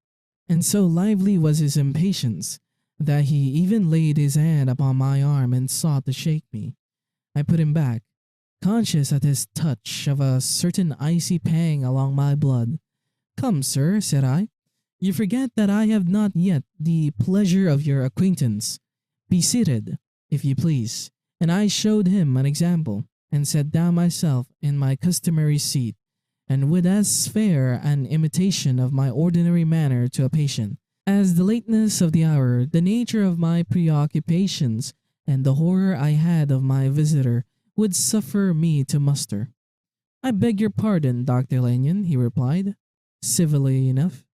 And so lively was his impatience that he even laid his hand upon my arm and sought to shake me. I put him back, conscious at his touch of a certain icy pang along my blood. "Come, sir," said I, "you forget that I have not yet the pleasure of your acquaintance. Be seated, if you please." And I showed him an example, and sat down myself in my customary seat, and with as fair an imitation of my ordinary manner to a patient, as the lateness of the hour, the nature of my preoccupations, and the horror I had of my visitor would suffer me to muster. "I beg your pardon, Dr. Lanyon," he replied, civilly enough.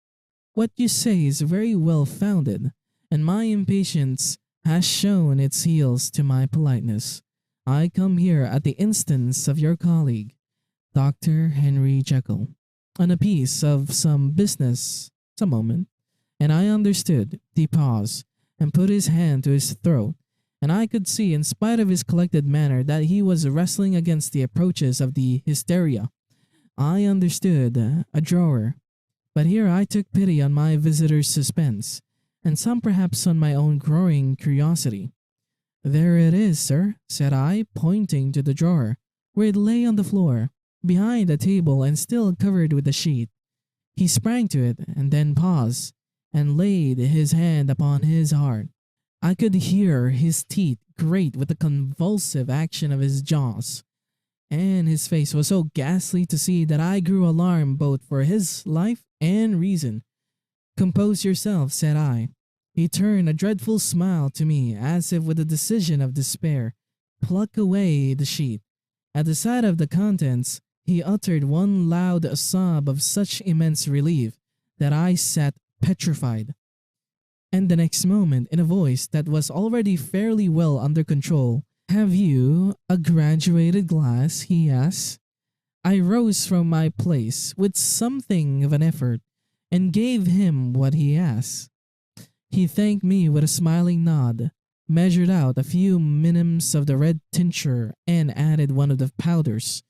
"What you say is very well founded, and my impatience has shown its heels to my politeness. I come here at the instance of your colleague, Dr. Henry Jekyll, on a piece of some business, some moment, and I understood. He paused and put his hand to his throat, and I could see, in spite of his collected manner, that he was wrestling against the approaches of the hysteria. I understood. A drawer. But here I took pity on my visitor's suspense, and some perhaps on my own growing curiosity. "There it is, sir," said I, pointing to the drawer, where it lay on the floor, behind the table and still covered with a sheet. He sprang to it, and then paused, and laid his hand upon his heart. I could hear his teeth grate with the convulsive action of his jaws, and his face was so ghastly to see that I grew alarmed both for his life and reason. "Compose yourself," said I. He turned a dreadful smile to me, as if with the decision of despair, plucked away the sheet. At the sight of the contents, he uttered one loud sob of such immense relief that I sat petrified. And the next moment, in a voice that was already fairly well under control, "Have you a graduated glass?" he asked. I rose from my place with something of an effort and gave him what he asked. He thanked me with a smiling nod, measured out a few minims of the red tincture, and added one of the powders.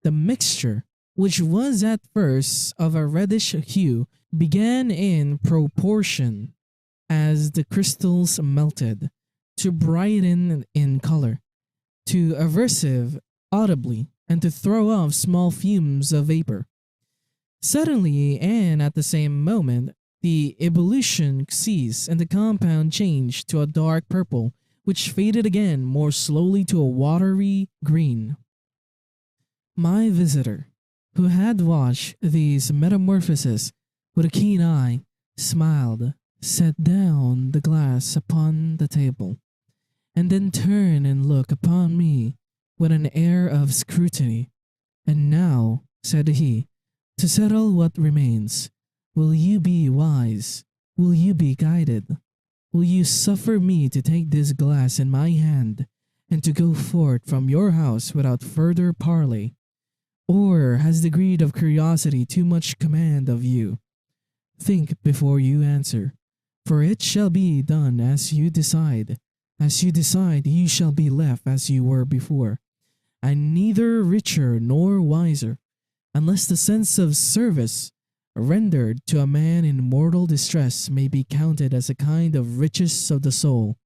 The mixture, which was at first of a reddish hue, began in proportion as the crystals melted to brighten in color, to aversive audibly, and to throw off small fumes of vapor. Suddenly, and at the same moment, the ebullition ceased and the compound changed to a dark purple, which faded again more slowly to a watery green. My visitor, who had watched these metamorphoses with a keen eye, smiled, set down the glass upon the table, and then turned and looked upon me with an air of scrutiny. "And now," said he, "to settle what remains, will you be wise? Will you be guided? Will you suffer me to take this glass in my hand and to go forth from your house without further parley? Or has the greed of curiosity too much command of you? Think before you answer, for it shall be done as you decide. As you decide, you shall be left as you were before, and neither richer nor wiser, unless the sense of service rendered to a man in mortal distress may be counted as a kind of riches of the soul.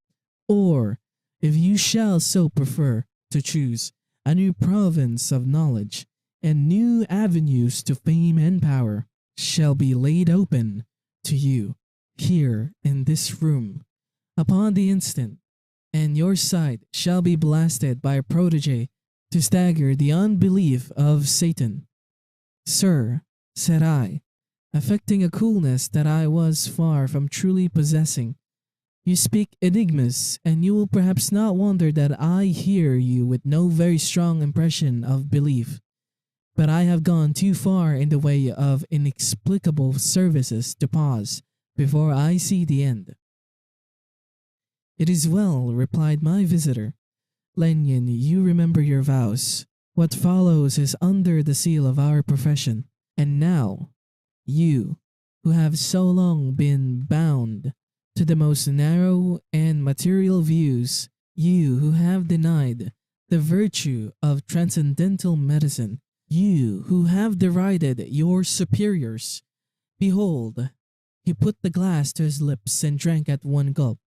Or, if you shall so prefer to choose, a new province of knowledge, and new avenues to fame and power shall be laid open to you here in this room upon the instant, and your sight shall be blasted by a prodigy to stagger the unbelief of Satan." "Sir," said I, affecting a coolness that I was far from truly possessing, "you speak enigmas, and you will perhaps not wonder that I hear you with no very strong impression of belief. But I have gone too far in the way of inexplicable services to pause before I see the end." "It is well," replied my visitor. "Lanyon, you remember your vows. What follows is under the seal of our profession. And now, you, who have so long been bound to the most narrow and material views, you who have denied the virtue of transcendental medicine, you who have derided your superiors, behold." He put the glass to his lips and drank at one gulp.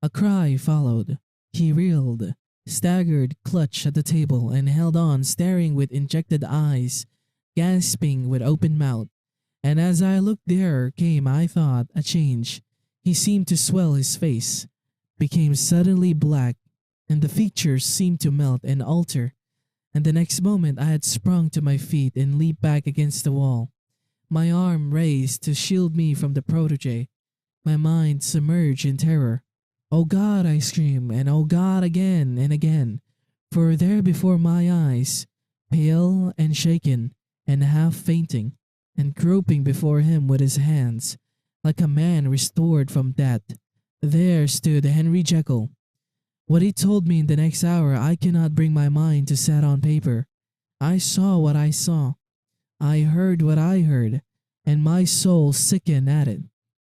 A cry followed. He reeled, staggered, clutched at the table, and held on, staring with injected eyes, gasping with open mouth. And as I looked there came, I thought, a change. He seemed to swell, his face became suddenly black, and the features seemed to melt and alter. And the next moment I had sprung to my feet and leaped back against the wall, my arm raised to shield me from the protege, my mind submerged in terror. "Oh God!" I screamed, and "Oh God!" again and again, for there before my eyes, pale and shaken and half fainting, and groping before him with his hands, like a man restored from death, there stood Henry Jekyll. What he told me in the next hour I cannot bring my mind to set on paper. I saw what I saw. I heard what I heard, and my soul sickened at it.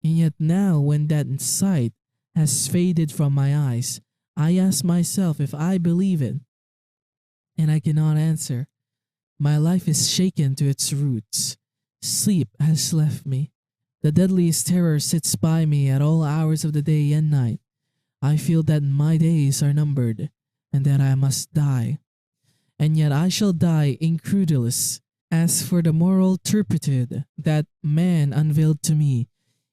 And yet now when that sight has faded from my eyes, I ask myself if I believe it, and I cannot answer. My life is shaken to its roots. Sleep has left me. The deadliest terror sits by me at all hours of the day and night. I feel that my days are numbered, and that I must die. And yet I shall die incredulous. As for the moral turpitude that man unveiled to me,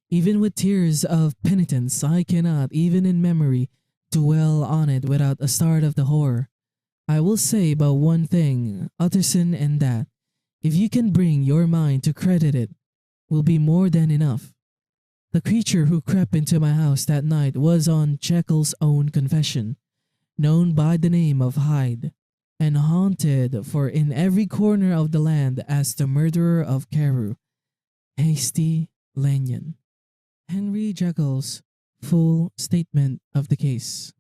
even with tears of penitence, I cannot, even in memory, dwell on it without a start of the horror. I will say but one thing, Utterson, and that, if you can bring your mind to credit it, will be more than enough. The creature who crept into my house that night was on Jekyll's own confession, known by the name of Hyde, and haunted for in every corner of the land as the murderer of Carew, Hasty Lanyon. Henry Jekyll's full statement of the case.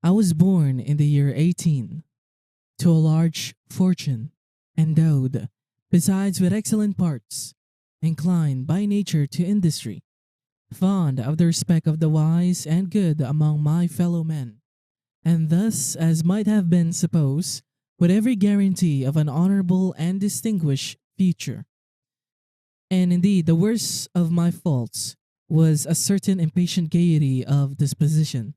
I was born in the year 18 to a large fortune, endowed, besides with excellent parts, inclined by nature to industry, fond of the respect of the wise and good among my fellow men, and thus, as might have been supposed, with every guarantee of an honorable and distinguished future. And indeed, the worst of my faults was a certain impatient gaiety of disposition,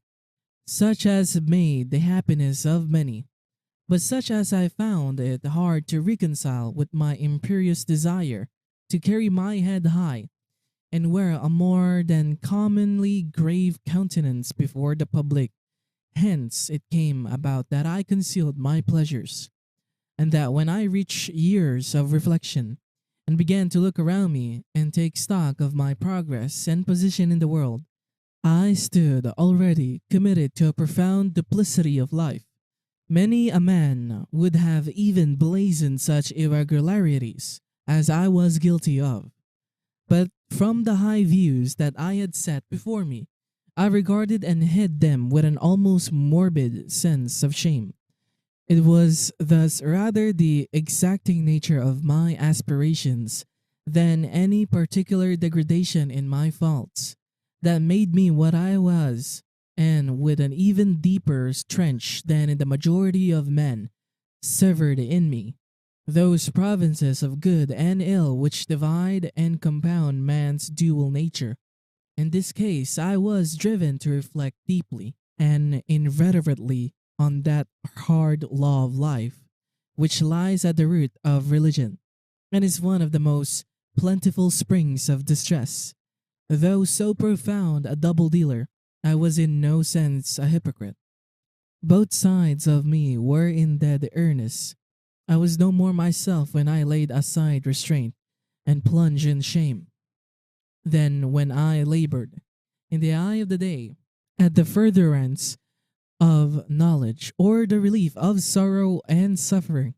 such as made the happiness of many, but such as I found it hard to reconcile with my imperious desire to carry my head high, and wear a more than commonly grave countenance before the public. Hence it came about that I concealed my pleasures, and that when I reached years of reflection, and began to look around me and take stock of my progress and position in the world, I stood already committed to a profound duplicity of life. Many a man would have even blazoned such irregularities as I was guilty of. But from the high views that I had set before me, I regarded and hid them with an almost morbid sense of shame. It was thus rather the exacting nature of my aspirations than any particular degradation in my faults that made me what I was, and with an even deeper trench than in the majority of men, severed in me those provinces of good and ill which divide and compound man's dual nature. In this case, I was driven to reflect deeply and inveterately on that hard law of life which lies at the root of religion, and is one of the most plentiful springs of distress. Though so profound a double dealer, I was in no sense a hypocrite. Both sides of me were in dead earnest. I was no more myself when I laid aside restraint and plunged in shame, than when I labored, in the eye of the day, at the furtherance of knowledge or the relief of sorrow and suffering.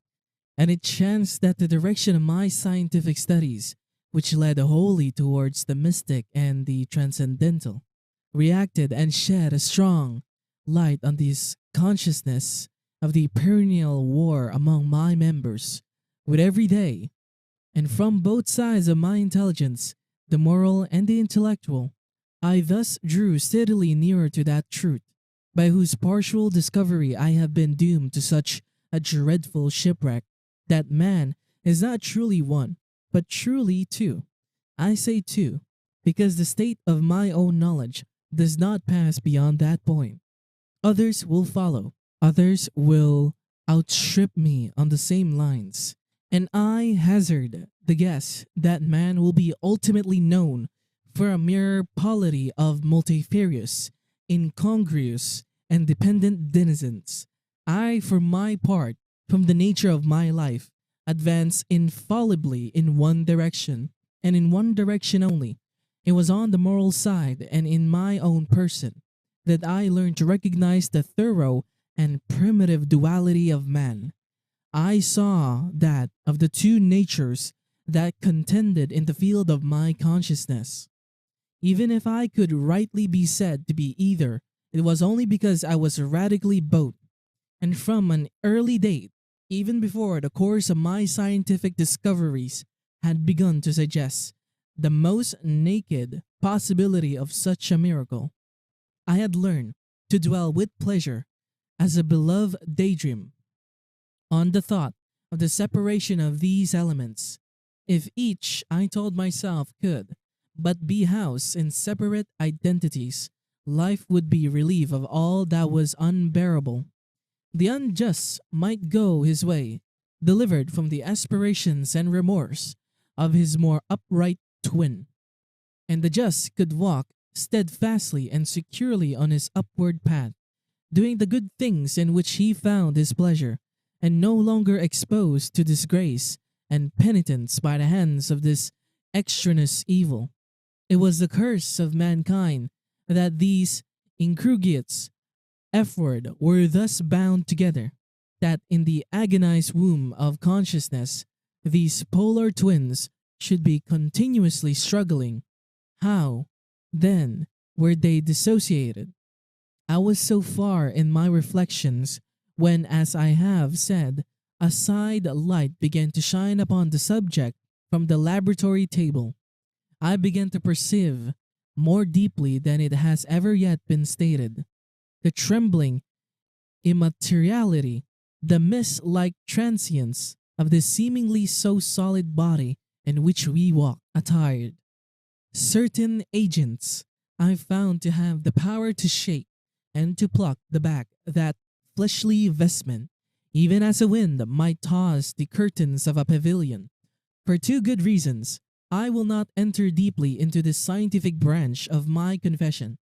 And it chanced that the direction of my scientific studies, which led wholly towards the mystic and the transcendental, reacted and shed a strong light on this consciousness of the perennial war among my members with every day, and from both sides of my intelligence, the moral and the intellectual, I thus drew steadily nearer to that truth, by whose partial discovery I have been doomed to such a dreadful shipwreck, that man is not truly one, but truly two. I say two, because the state of my own knowledge does not pass beyond that point. Others will follow, others will outstrip me on the same lines, and I hazard the guess that man will be ultimately known for a mere polity of multifarious, incongruous, and dependent denizens. I, for my part, from the nature of my life, advance infallibly in one direction, and in one direction only. It was on the moral side and in my own person that I learned to recognize the thorough and primitive duality of man. I saw that of the two natures that contended in the field of my consciousness. Even if I could rightly be said to be either it was only because I was radically both. And from an early date, even before the course of my scientific discoveries had begun to suggest the most naked possibility of such a miracle, I had learned to dwell with pleasure as a beloved daydream on the thought of the separation of these elements. If each, I told myself, could but be housed in separate identities, life would be relieved of all that was unbearable. The unjust might go his way, delivered from the aspirations and remorse of his more upright twin, and the just could walk steadfastly and securely on his upward path, doing the good things in which he found his pleasure, and no longer exposed to disgrace and penitence by the hands of this extraneous evil. It was the curse of mankind that these incongruities F-word were thus bound together, that in the agonized womb of consciousness, these polar twins should be continuously struggling. How, then, were they dissociated? I was so far in my reflections when, as I have said, a side light began to shine upon the subject from the laboratory table. I began to perceive more deeply than it has ever yet been stated the trembling immateriality, the mist-like transience of this seemingly so solid body in which we walk attired. Certain agents I found to have the power to shake and to pluck the back that fleshly vestment, even as a wind might toss the curtains of a pavilion. For two good reasons, I will not enter deeply into this scientific branch of my confession.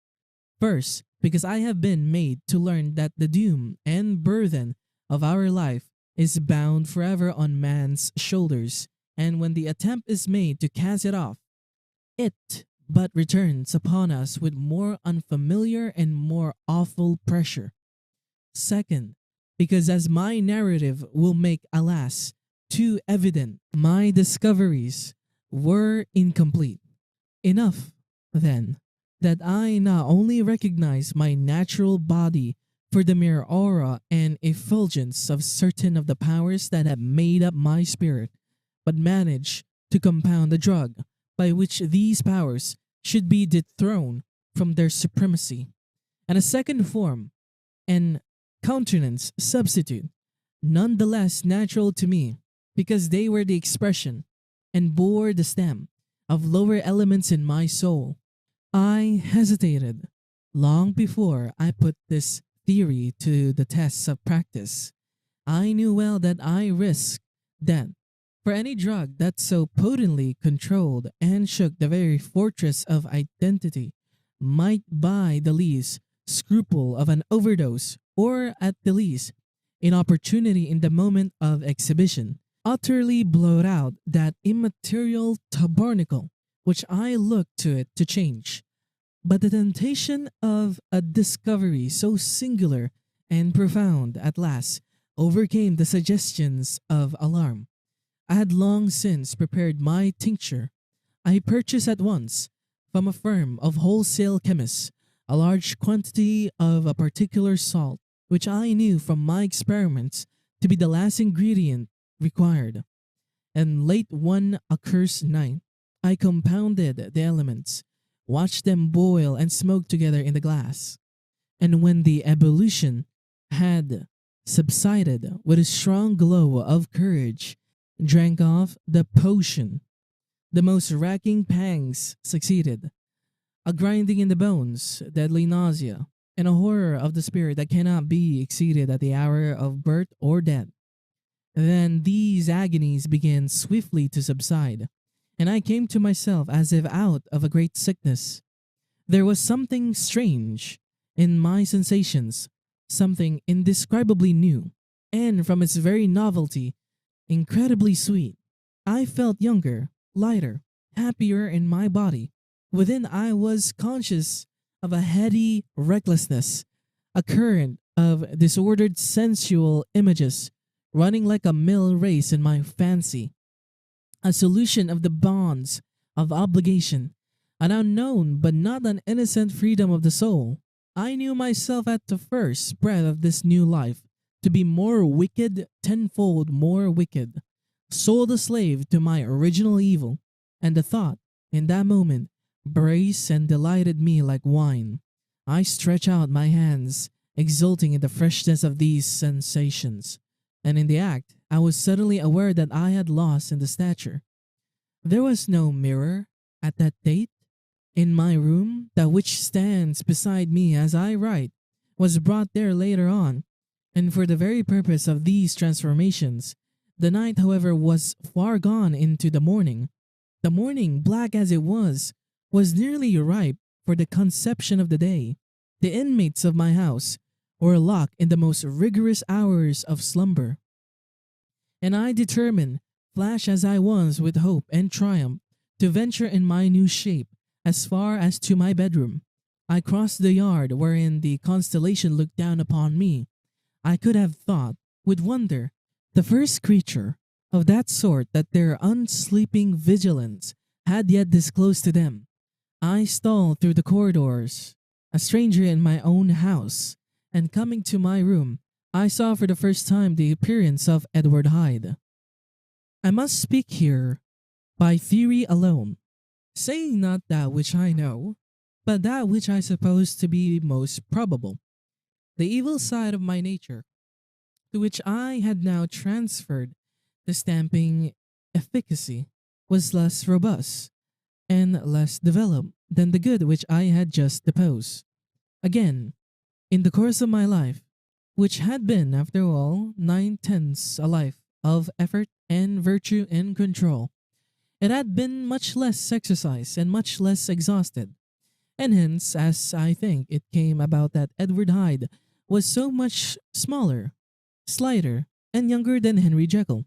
First, because I have been made to learn that the doom and burden of our life is bound forever on man's shoulders, and when the attempt is made to cast it off, it but returns upon us with more unfamiliar and more awful pressure. Second, because as my narrative will make, alas, too evident, my discoveries were incomplete. Enough, then, that I not only recognize my natural body for the mere aura and effulgence of certain of the powers that have made up my spirit, but manage to compound a drug by which these powers should be dethroned from their supremacy, and a second form and countenance substitute, none the less natural to me, because they were the expression and bore the stamp of lower elements in my soul. I hesitated long before I put this theory to the test of practice. I knew well that I risked death, for any drug that so potently controlled and shook the very fortress of identity might by the least scruple of an overdose, or at the least inopportunity in the moment of exhibition, utterly blot out that immaterial tabernacle which I looked to it to change. But the temptation of a discovery so singular and profound at last overcame the suggestions of alarm. I had long since prepared my tincture. I purchased at once, from a firm of wholesale chemists, a large quantity of a particular salt, which I knew from my experiments to be the last ingredient required. And late one accursed night, I compounded the elements, watched them boil and smoke together in the glass, and when the ebullition had subsided with a strong glow of courage, drank off the potion. The most racking pangs succeeded, a grinding in the bones, deadly nausea, and a horror of the spirit that cannot be exceeded at the hour of birth or death. Then these agonies began swiftly to subside, and I came to myself as if out of a great sickness. There was something strange in my sensations, something indescribably new, and from its very novelty, incredibly sweet. I felt younger, lighter, happier in my body. Within I was conscious of a heady recklessness, a current of disordered sensual images running like a mill race in my fancy, a solution of the bonds of obligation, an unknown but not an innocent freedom of the soul. I knew myself at the first breath of this new life to be more wicked, tenfold more wicked, sold a slave to my original evil, and the thought, in that moment, braced and delighted me like wine. I stretched out my hands, exulting in the freshness of these sensations, and in the act, I was suddenly aware that I had lost in the stature. There was no mirror at that date. In my room, that which stands beside me as I write, was brought there later on, and for the very purpose of these transformations. The night, however, was far gone into the morning. The morning, black as it was nearly ripe for the conception of the day. The inmates of my house were locked in the most rigorous hours of slumber, and I determined, flashed as I was with hope and triumph, to venture in my new shape as far as to my bedroom. I crossed the yard wherein the constellation looked down upon me. I could have thought, with wonder, the first creature of that sort that their unsleeping vigilance had yet disclosed to them. I stole through the corridors, a stranger in my own house, and coming to my room, I saw for the first time the appearance of Edward Hyde. I must speak here by theory alone, saying not that which I know, but that which I suppose to be most probable. The evil side of my nature, to which I had now transferred the stamping efficacy, was less robust and less developed than the good which I had just deposed. Again, in the course of my life, which had been, after all, 9/10 a life of effort and virtue and control, it had been much less exercised and much less exhausted, and hence, as I think, it came about that Edward Hyde was so much smaller, slighter, and younger than Henry Jekyll.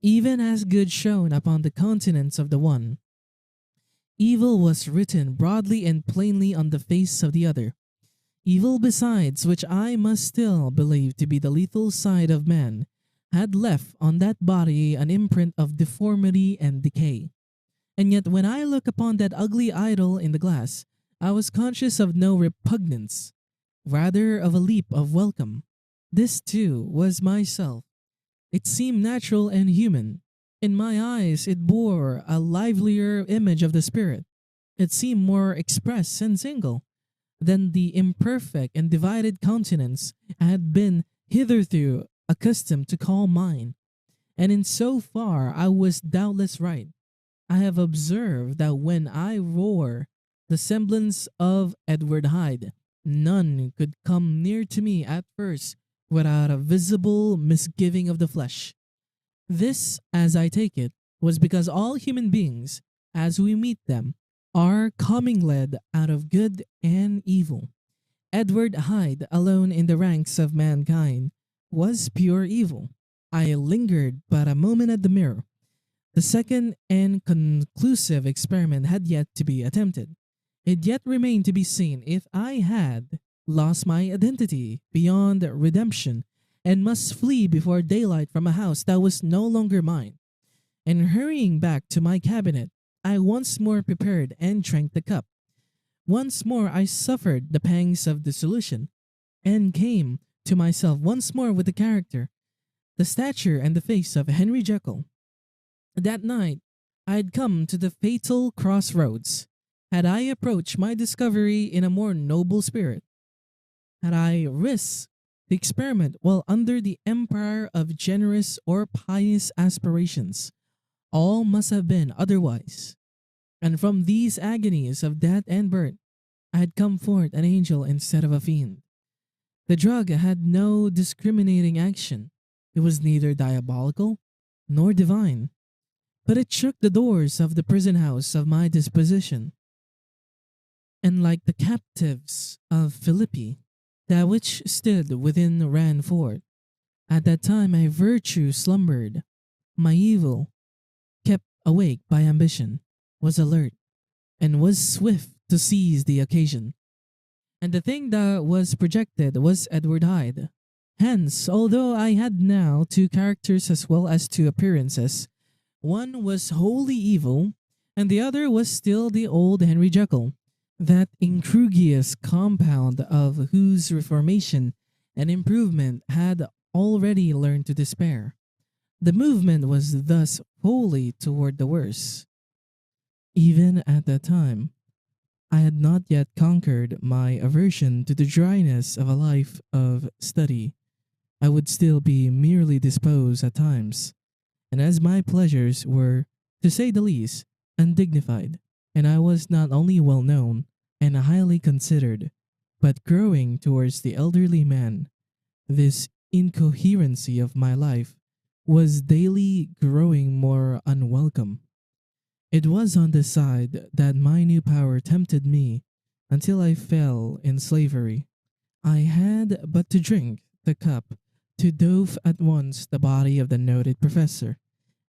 Even as good shone upon the countenance of the one, evil was written broadly and plainly on the face of the other. Evil besides, which I must still believe to be the lethal side of man, had left on that body an imprint of deformity and decay. And yet when I look upon that ugly idol in the glass, I was conscious of no repugnance, rather of a leap of welcome. This too was myself. It seemed natural and human. In my eyes it bore a livelier image of the spirit. It seemed more express and single than the imperfect and divided countenance I had been hitherto accustomed to call mine. And in so far I was doubtless right. I have observed that when I wore the semblance of Edward Hyde, none could come near to me at first without a visible misgiving of the flesh. This, as I take it, was because all human beings, as we meet them, are coming led out of good and evil. Edward Hyde, alone in the ranks of mankind, was pure evil. I lingered but a moment at the mirror. The second and conclusive experiment had yet to be attempted. It yet remained to be seen if I had lost my identity beyond redemption and must flee before daylight from a house that was no longer mine. And hurrying back to my cabinet, I once more prepared and drank the cup. Once more I suffered the pangs of dissolution, and came to myself once more with the character, the stature, and the face of Henry Jekyll. That night I had come to the fatal crossroads. Had I approached my discovery in a more noble spirit, had I risked the experiment while under the empire of generous or pious aspirations, all must have been otherwise. And from these agonies of death and birth, I had come forth an angel instead of a fiend. The drug had no discriminating action. It was neither diabolical nor divine, but it shook the doors of the prison house of my disposition. And like the captives of Philippi, that which stood within ran forth. At that time my virtue slumbered, my evil, kept awake by ambition, was alert, and was swift to seize the occasion. And the thing that was projected was Edward Hyde. Hence, although I had now two characters as well as two appearances, one was wholly evil, and the other was still the old Henry Jekyll. that incrugious compound of whose reformation and improvement had already learned to despair. The movement was thus wholly toward the worse. Even at that time, I had not yet conquered my aversion to the dryness of a life of study. I would still be merely disposed at times, and as my pleasures were, to say the least, undignified, and I was not only well known and highly considered, but growing towards the elderly man, this incoherency of my life was daily growing more unwelcome. It was on this side that my new power tempted me until I fell in slavery. I had but to drink the cup to doff at once the body of the noted professor,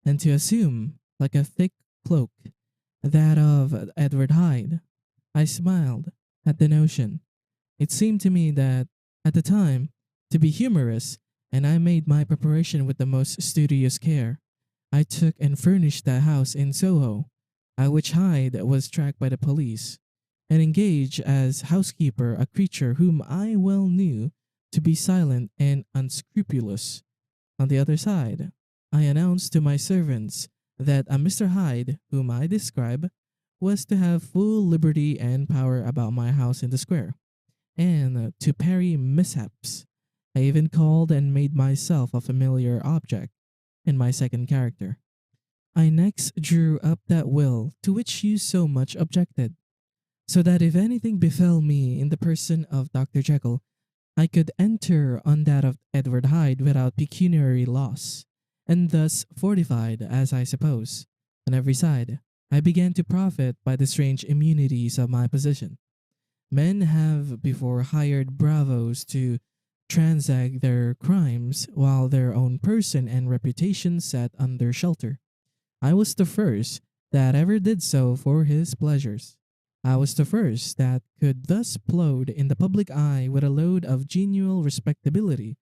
and to assume, like a thick cloak, that of Edward Hyde. I smiled at the notion. It seemed to me that, at the time, to be humorous, and I made my preparation with the most studious care. I took and furnished the house in Soho, at which Hyde was tracked by the police, and engaged as housekeeper a creature whom I well knew to be silent and unscrupulous. On the other side, I announced to my servants that a Mr. Hyde, whom I describe, was to have full liberty and power about my house in the square, and to parry mishaps. I even called and made myself a familiar object in my second character. I next drew up that will to which you so much objected, so that if anything befell me in the person of Dr. Jekyll, I could enter on that of Edward Hyde without pecuniary loss, and thus fortified, as I suppose, on every side, I began to profit by the strange immunities of my position. Men have before hired bravos to transact their crimes while their own person and reputation sat under shelter. I was the first that ever did so for his pleasures. I was the first that could thus plod in the public eye with a load of genial respectability,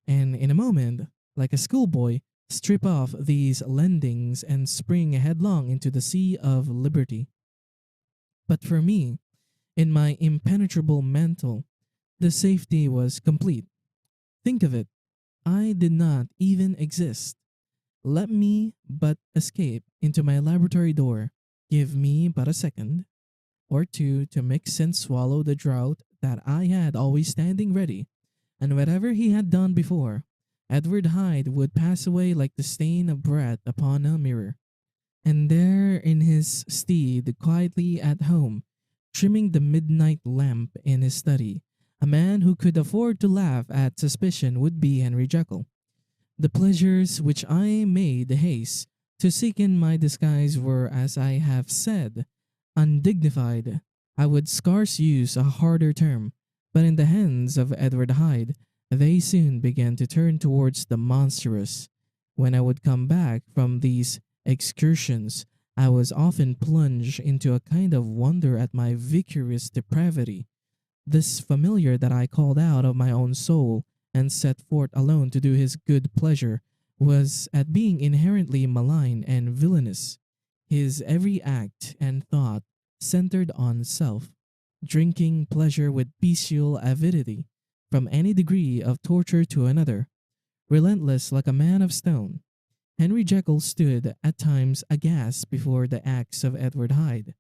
and in a moment, like a schoolboy, strip off these lendings and spring headlong into the sea of liberty. But for me, in my impenetrable mantle, the safety was complete. Think of it, I did not even exist. Let me but escape into my laboratory door, give me but a second or two to mix and swallow the draught that I had always standing ready, and whatever he had done before, Edward Hyde would pass away like the stain of breath upon a mirror, and there in his stead, quietly at home, trimming the midnight lamp in his study, a man who could afford to laugh at suspicion would be Henry Jekyll. The pleasures which I made haste to seek in my disguise were, as I have said, undignified. I would scarce use a harder term, but in the hands of Edward Hyde, they soon began to turn towards the monstrous. When I would come back from these excursions, I was often plunged into a kind of wonder at my vicarious depravity. This familiar that I called out of my own soul and set forth alone to do his good pleasure was at being inherently malign and villainous. His every act and thought centered on self, drinking pleasure with bestial avidity, from any degree of torture to another, relentless like a man of stone. Henry Jekyll stood at times aghast before the acts of Edward Hyde,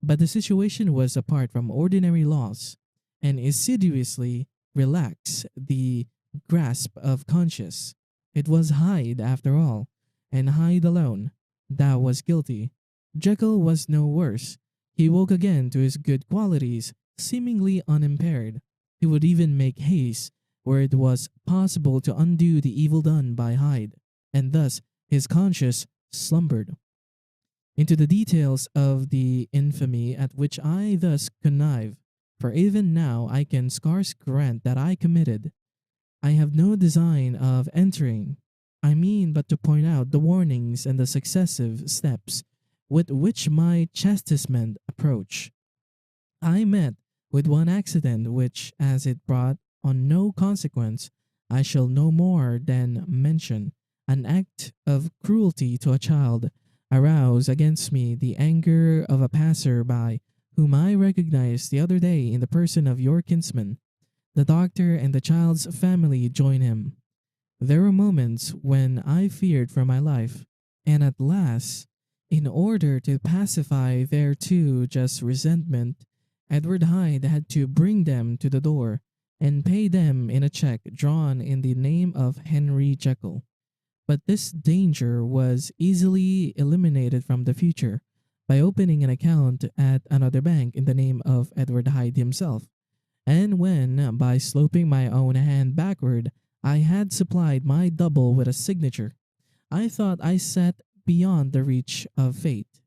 but the situation was apart from ordinary laws, and insidiously relaxed the grasp of conscience. It was Hyde, after all, and Hyde alone, that was guilty. Jekyll was no worse. He woke again to his good qualities, seemingly unimpaired. He would even make haste where it was possible to undo the evil done by Hyde, and thus his conscience slumbered. Into the details of the infamy at which I thus connive, for even now I can scarce grant that I committed, I have no design of entering. I mean but to point out the warnings and the successive steps with which my chastisement approached. I met with one accident which, as it brought on no consequence, I shall no more than mention. An act of cruelty to a child aroused against me the anger of a passer-by whom I recognized the other day in the person of your kinsman. The doctor and the child's family join him. There were moments when I feared for my life, and at last, in order to pacify their too just resentment, Edward Hyde had to bring them to the door and pay them in a check drawn in the name of Henry Jekyll. But this danger was easily eliminated from the future by opening an account at another bank in the name of Edward Hyde himself. And when, by sloping my own hand backward, I had supplied my double with a signature, I thought I sat beyond the reach of fate.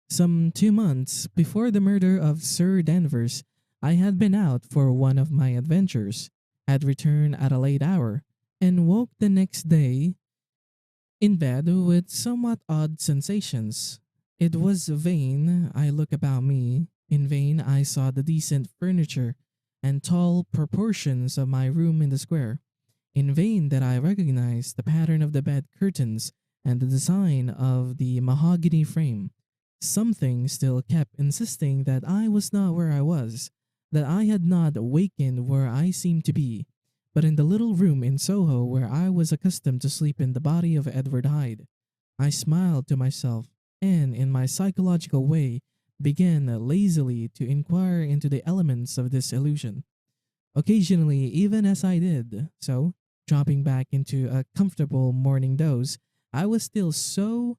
Some 2 months before the murder of Sir Danvers, I had been out for one of my adventures, had returned at a late hour, and woke the next day in bed with somewhat odd sensations. It was vain I looked about me, in vain I saw the decent furniture and tall proportions of my room in the square. In vain that I recognized the pattern of the bed curtains and the design of the mahogany frame. Something still kept insisting that I was not where I was, that I had not awakened where I seemed to be, but in the little room in Soho where I was accustomed to sleep in the body of Edward Hyde. I smiled to myself, and in my psychological way began lazily to inquire into the elements of this illusion. Occasionally, even as I did so, dropping back into a comfortable morning doze, I was still so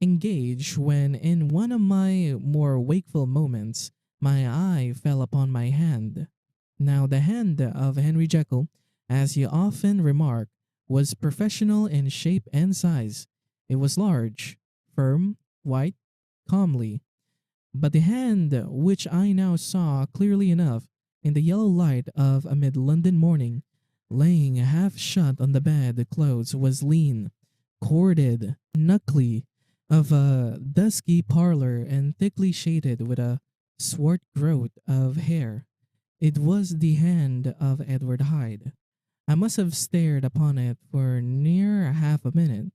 engaged when, in one of my more wakeful moments, my eye fell upon my hand. Now, the hand of Henry Jekyll, as he often remarked, was professional in shape and size. It was large, firm, white, comely. But the hand which I now saw clearly enough in the yellow light of a mid-London morning, laying half shut on the bed clothes, was lean, corded, knuckly, of a dusky pallor and thickly shaded with a swart growth of hair. It was the hand of Edward Hyde. I must have stared upon it for near half a minute,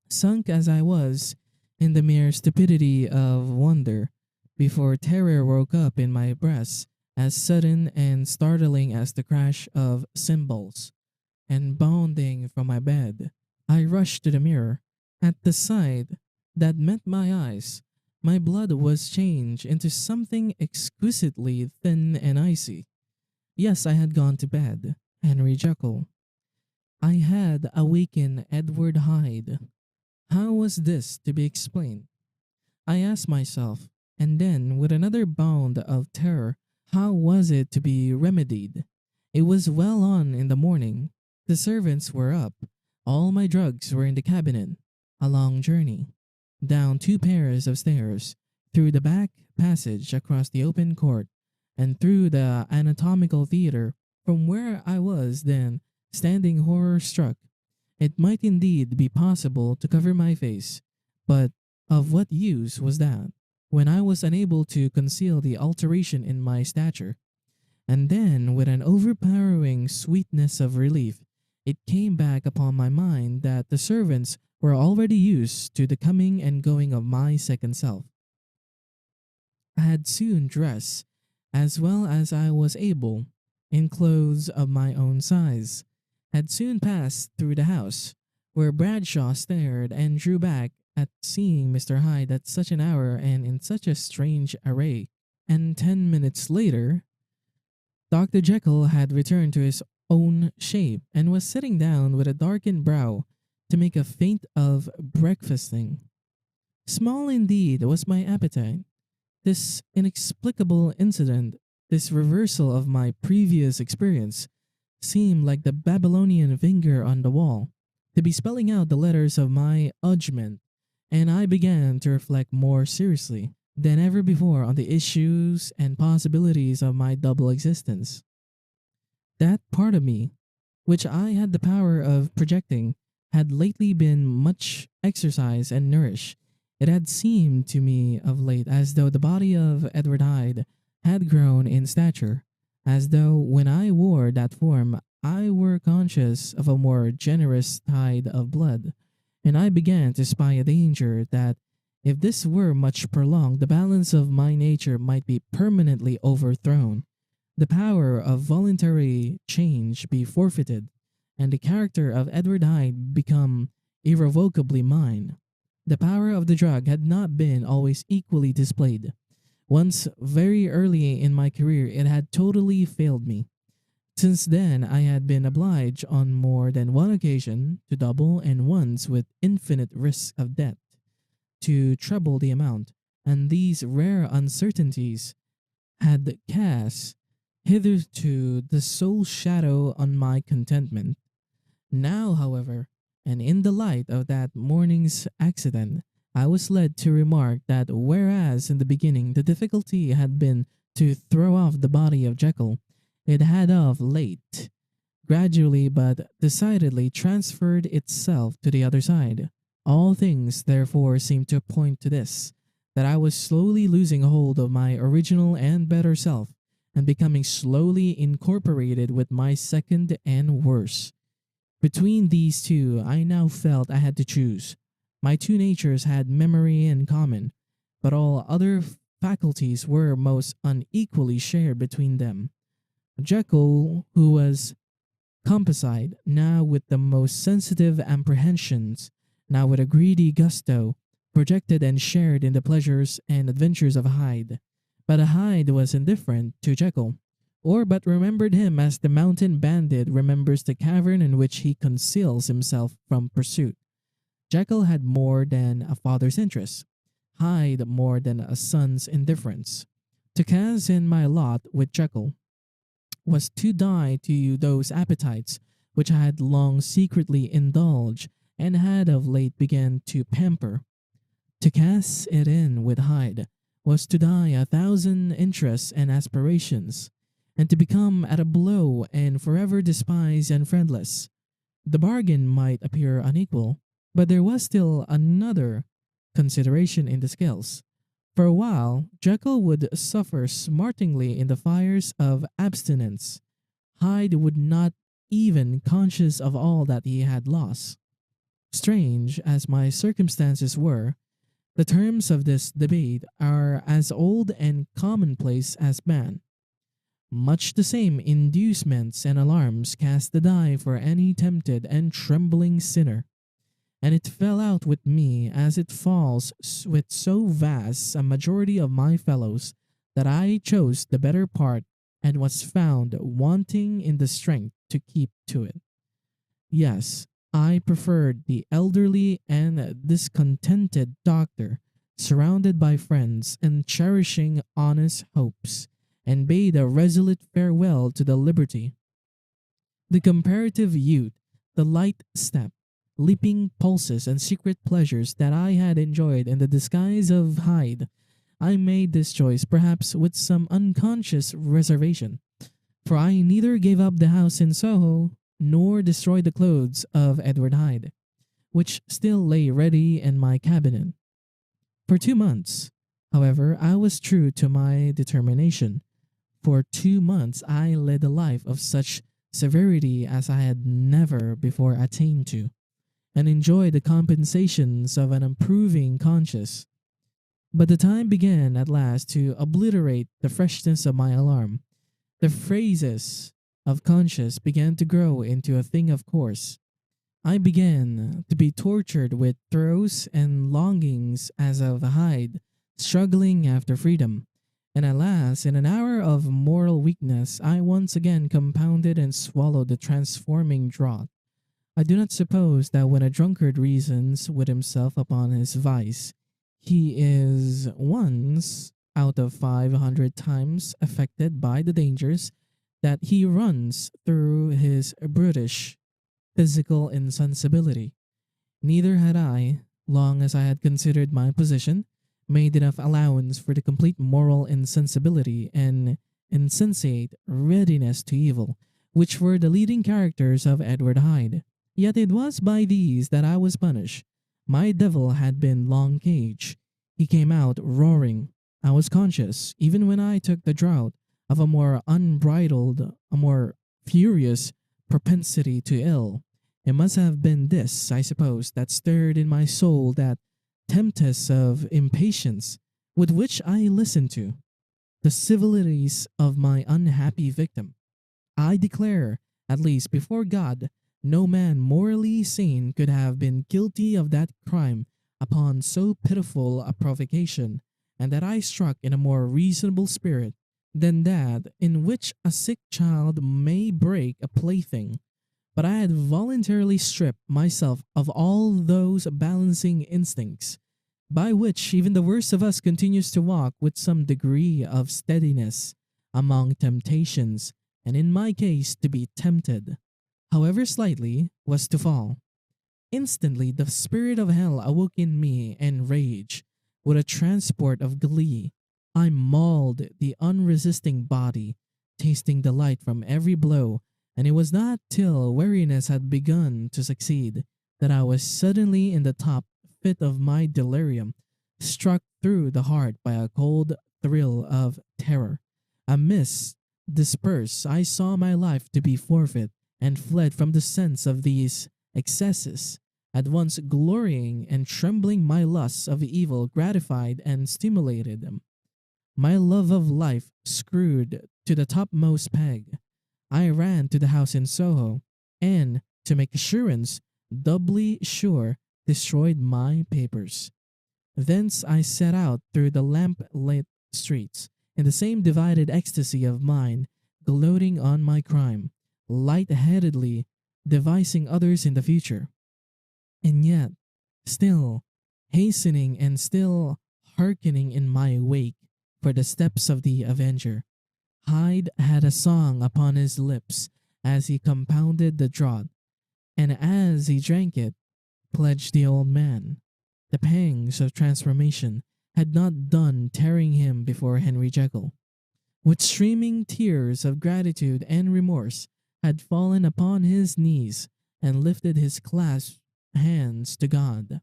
sunk as I was in the mere stupidity of wonder, before terror woke up in my breast, as sudden and startling as the crash of cymbals. And bounding from my bed, I rushed to the mirror. At the sight that met my eyes, my blood was changed into something exquisitely thin and icy. Yes, I had gone to bed, Henry Jekyll. I had awakened Edward Hyde. How was this to be explained? I asked myself, and then, with another bound of terror, how was it to be remedied? It was well on in the morning. The servants were up. All my drugs were in the cabinet. A long journey. Down 2 pairs of stairs, through the back passage across the open court, and through the anatomical theater, from where I was then standing horror-struck. It might indeed be possible to cover my face, but of what use was that, when I was unable to conceal the alteration in my stature? And then, with an overpowering sweetness of relief, it came back upon my mind that the servants were already used to the coming and going of my second self. I had soon dressed, as well as I was able, in clothes of my own size, had soon passed through the house, where Bradshaw stared and drew back at seeing Mr. Hyde at such an hour and in such a strange array, and 10 minutes later, Dr. Jekyll had returned to his own shape and was sitting down with a darkened brow to make a feint of breakfasting. Small indeed was my appetite. This inexplicable incident, this reversal of my previous experience, seemed like the Babylonian finger on the wall, to be spelling out the letters of my judgment, and I began to reflect more seriously than ever before on the issues and possibilities of my double existence. That part of me, which I had the power of projecting, had lately been much exercised and nourished. It had seemed to me of late as though the body of Edward Hyde had grown in stature, as though when I wore that form I were conscious of a more generous tide of blood, and I began to spy a danger that If this were much prolonged, the balance of my nature might be permanently overthrown, the power of voluntary change be forfeited, and the character of Edward Hyde become irrevocably mine. The power of the drug had not been always equally displayed. Once, very early in my career, it had totally failed me. Since then, I had been obliged on more than one occasion to double and once with infinite risk of death to treble the amount, and these rare uncertainties had cast hitherto the sole shadow on my contentment. Now, however, and in the light of that morning's accident, I was led to remark that whereas in the beginning the difficulty had been to throw off the body of Jekyll, it had of late, gradually but decidedly transferred itself to the other side. All things therefore seemed to point to this, that I was slowly losing hold of my original and better self, and becoming slowly incorporated with my second and worse. Between these two, I now felt I had to choose. My two natures had memory in common, but all other faculties were most unequally shared between them. Jekyll, who was composite, now with the most sensitive apprehensions, now with a greedy gusto, projected and shared in the pleasures and adventures of Hyde. But Hyde was indifferent to Jekyll, or but remembered him as the mountain bandit remembers the cavern in which he conceals himself from pursuit. Jekyll had more than a father's interest, Hyde more than a son's indifference. To cast in my lot with Jekyll was to die to those appetites which I had long secretly indulged and had of late begun to pamper. To cast it in with Hyde was to die a thousand interests and aspirations, and to become at a blow and forever despised and friendless. The bargain might appear unequal, but there was still another consideration in the scales. For a while, Jekyll would suffer smartingly in the fires of abstinence. Hyde would not even conscious of all that he had lost. Strange as my circumstances were, the terms of this debate are as old and commonplace as man. Much the same inducements and alarms cast the die for any tempted and trembling sinner, and it fell out with me as it falls with so vast a majority of my fellows that I chose the better part and was found wanting in the strength to keep to it. Yes, I preferred the elderly and discontented doctor, surrounded by friends and cherishing honest hopes, and bade a resolute farewell to the liberty, the comparative youth, the light step, leaping pulses, and secret pleasures that I had enjoyed in the disguise of Hyde. I made this choice perhaps with some unconscious reservation, for I neither gave up the house in Soho nor destroyed the clothes of Edward Hyde, which still lay ready in my cabinet. For 2 months, however, I was true to my determination. For 2 months I led a life of such severity as I had never before attained to, and enjoyed the compensations of an improving conscience. But the time began at last to obliterate the freshness of my alarm. The phrases of conscience began to grow into a thing of course. I began to be tortured with throes and longings as of Hyde, struggling after freedom. And alas, in an hour of moral weakness, I once again compounded and swallowed the transforming draught. I do not suppose that when a drunkard reasons with himself upon his vice, he is once out of 500 times affected by the dangers that he runs through his brutish physical insensibility. Neither had I, long as I had considered my position, made enough allowance for the complete moral insensibility and insensate readiness to evil, which were the leading characters of Edward Hyde. Yet it was by these that I was punished. My devil had been long caged. He came out roaring. I was conscious, even when I took the draught, of a more unbridled, a more furious propensity to ill. It must have been this, I suppose, that stirred in my soul that tempest of impatience with which I listened to the civilities of my unhappy victim. I declare, at least before God, no man morally sane could have been guilty of that crime upon so pitiful a provocation, and that I struck in a more reasonable spirit than that in which a sick child may break a plaything. But I had voluntarily stripped myself of all those balancing instincts by which even the worst of us continues to walk with some degree of steadiness among temptations, and in my case to be tempted, however slightly, was to fall. Instantly the spirit of hell awoke in me and rage. With a transport of glee, I mauled the unresisting body, tasting delight from every blow, and it was not till weariness had begun to succeed that I was suddenly in the top fit of my delirium, struck through the heart by a cold thrill of terror. A mist dispersed, I saw my life to be forfeit, and fled from the sense of these excesses, at once glorying and trembling my lusts of evil gratified and stimulated them. My love of life screwed to the topmost peg. I ran to the house in Soho, and, to make assurance doubly sure, destroyed my papers. Thence I set out through the lamp-lit streets, in the same divided ecstasy of mind, gloating on my crime, light-headedly devising others in the future. And yet, still hastening and still hearkening in my wake for the steps of the avenger. Hyde had a song upon his lips as he compounded the draught, and as he drank it, pledged the old man. The pangs of transformation had not done tearing him before Henry Jekyll. With streaming tears of gratitude and remorse, had fallen upon his knees and lifted his clasped hands to God.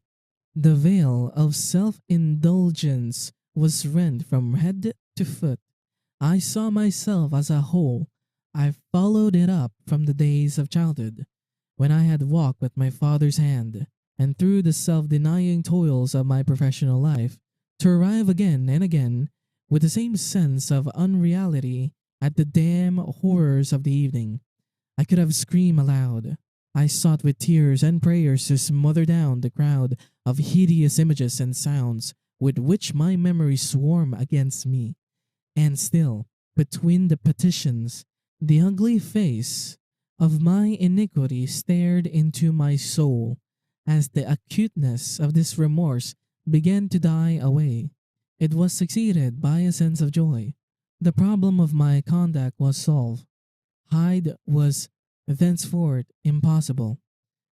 The veil of self-indulgence was rent from head to foot. I saw myself as a whole. I followed it up from the days of childhood, when I had walked with my father's hand, and through the self-denying toils of my professional life, to arrive again and again, with the same sense of unreality, at the damn horrors of the evening. I could have screamed aloud. I sought with tears and prayers to smother down the crowd of hideous images and sounds with which my memory swarmed against me. And still, between the petitions, the ugly face of my iniquity stared into my soul. As the acuteness of this remorse began to die away, it was succeeded by a sense of joy. The problem of my conduct was solved. Hyde was thenceforth impossible.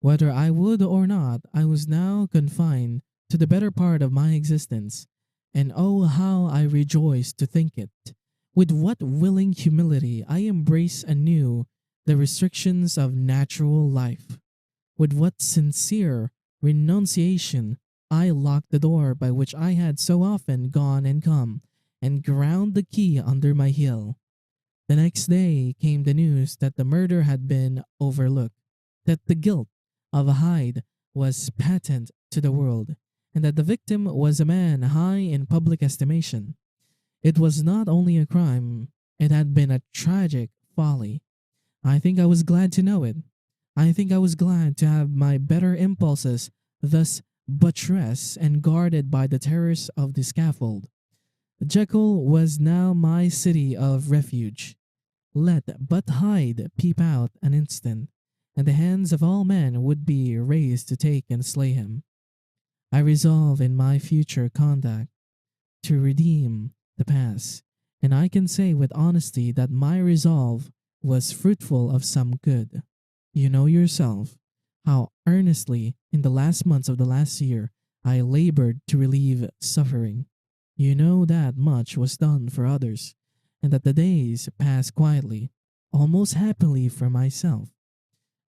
Whether I would or not, I was now confined to the better part of my existence, and oh, how I rejoiced to think it! With what willing humility I embrace anew the restrictions of natural life! With what sincere renunciation I locked the door by which I had so often gone and come, and ground the key under my heel! The next day came the news that the murder had been overlooked, that the guilt of Hyde was patent to the world, and that the victim was a man high in public estimation. It was not only a crime, it had been a tragic folly. I think I was glad to know it. I think I was glad to have my better impulses thus buttressed and guarded by the terrors of the scaffold. Jekyll was now my city of refuge. Let but Hyde peep out an instant, and the hands of all men would be raised to take and slay him. I resolve in my future conduct to redeem the past, and I can say with honesty that my resolve was fruitful of some good. You know yourself how earnestly in the last months of the last year I labored to relieve suffering. You know that much was done for others, and that the days passed quietly, almost happily for myself.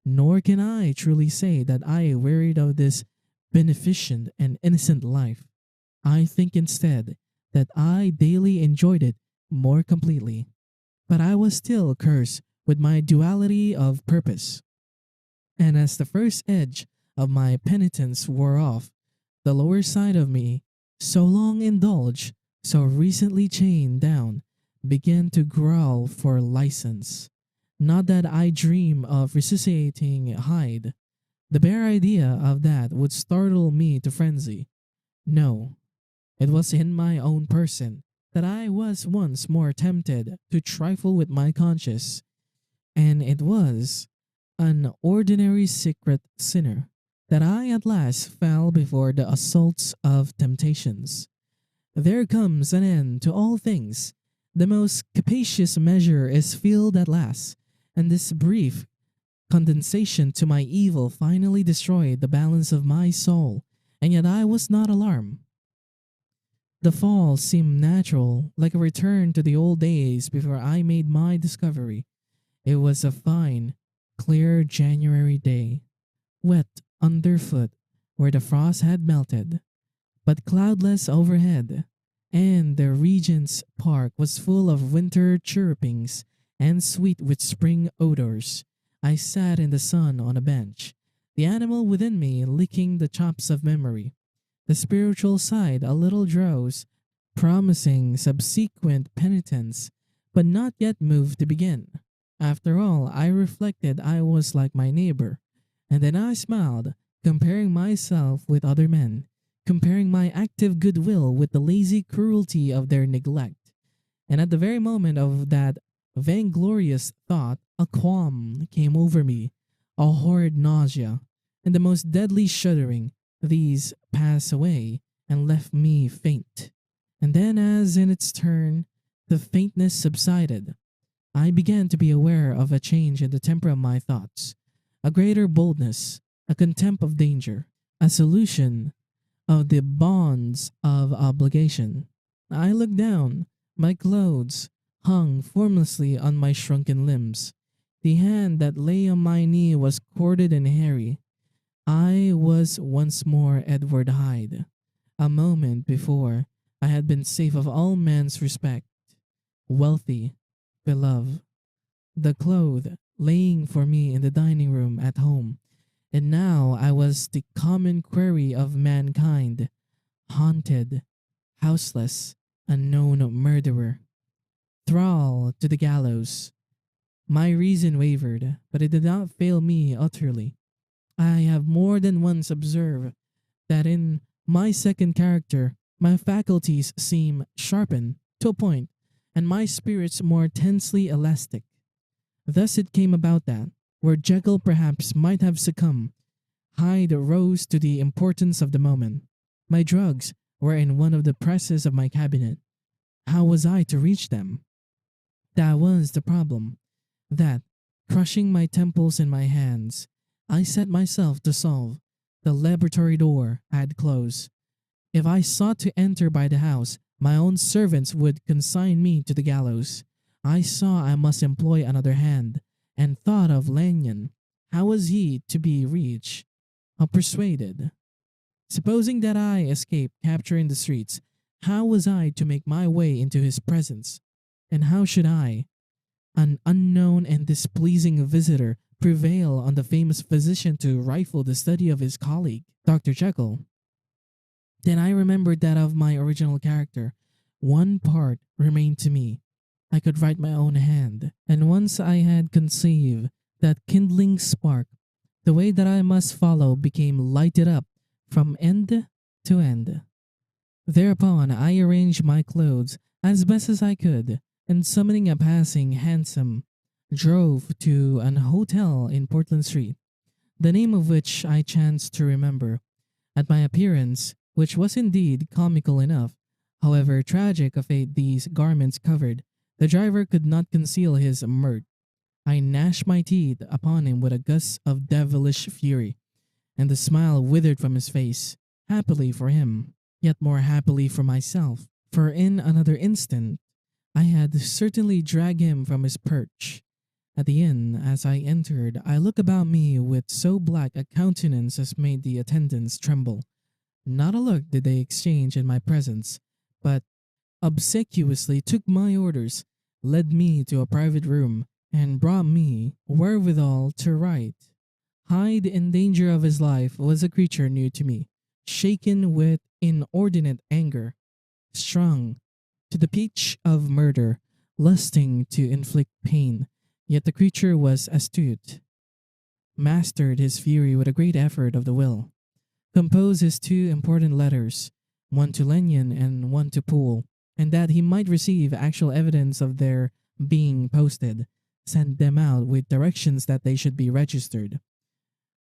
Nor can I truly say that I wearied of this beneficent and innocent life. I think instead that I daily enjoyed it more completely. But I was still cursed with my duality of purpose. And as the first edge of my penitence wore off, the lower side of me, so long indulged, so recently chained down, began to growl for license. Not that I dream of resuscitating Hyde. The bare idea of that would startle me to frenzy. No, it was in my own person that I was once more tempted to trifle with my conscience, and it was an ordinary secret sinner that I at last fell before the assaults of temptations. There comes an end to all things. The most capacious measure is filled at last, and this brief condensation to my evil finally destroyed the balance of my soul, and yet I was not alarmed. The fall seemed natural, like a return to the old days before I made my discovery. It was a fine, clear January day, wet underfoot where the frost had melted, but cloudless overhead, and the Regent's Park was full of winter chirrupings and sweet with spring odors. I sat in the sun on a bench, the animal within me licking the chops of memory, the spiritual side a little drowse, promising subsequent penitence, but not yet moved to begin. After all, I reflected I was like my neighbor, and then I smiled, comparing myself with other men, comparing my active goodwill with the lazy cruelty of their neglect. And at the very moment of that vainglorious thought, a qualm came over me, a horrid nausea, and the most deadly shuddering. These passed away and left me faint. And then, as in its turn, the faintness subsided, I began to be aware of a change in the temper of my thoughts, a greater boldness, a contempt of danger, a solution of the bonds of obligation. I looked down. My clothes hung formlessly on my shrunken limbs. The hand that lay on my knee was corded and hairy. I was once more Edward Hyde. A moment before, I had been safe of all men's respect, wealthy, beloved, the clothes laying for me in the dining room at home, and now I was the common quarry of mankind, haunted, houseless, unknown murderer, thrall to the gallows. My reason wavered, but it did not fail me utterly. I have more than once observed that in my second character, my faculties seem sharpened to a point, and my spirits more tensely elastic. Thus it came about that, where Jekyll perhaps might have succumbed, Hyde rose to the importance of the moment. My drugs were in one of the presses of my cabinet. How was I to reach them? That was the problem, that, crushing my temples in my hands, I set myself to solve. The laboratory door had closed. If I sought to enter by the house, my own servants would consign me to the gallows. I saw I must employ another hand, and thought of Lanyon. How was he to be reached? Persuaded. Supposing that I escaped capture in the streets, how was I to make my way into his presence? And how should I, an unknown and displeasing visitor, prevail on the famous physician to rifle the study of his colleague, Dr. Jekyll? Then I remembered that of my original character. One part remained to me. I could write my own hand, and once I had conceived that kindling spark, the way that I must follow became lighted up from end to end. Thereupon I arranged my clothes as best as I could, and summoning a passing hansom, drove to an hotel in Portland Street, the name of which I chanced to remember. At my appearance, which was indeed comical enough, however tragic a fate these garments covered, the driver could not conceal his mirth. I gnashed my teeth upon him with a gust of devilish fury, and the smile withered from his face, happily for him, yet more happily for myself, for in another instant I had certainly dragged him from his perch. At the inn, as I entered, I looked about me with so black a countenance as made the attendants tremble. Not a look did they exchange in my presence, but obsequiously took my orders, led me to a private room, and brought me wherewithal to write. Hyde, in danger of his life, was a creature new to me. shaken with inordinate anger, strung to the pitch of murder, lusting to inflict pain. Yet the creature was astute, mastered his fury with a great effort of the will, composed his two important letters, one to Lenyon and one to Poole, and that he might receive actual evidence of their being posted, sent them out with directions that they should be registered.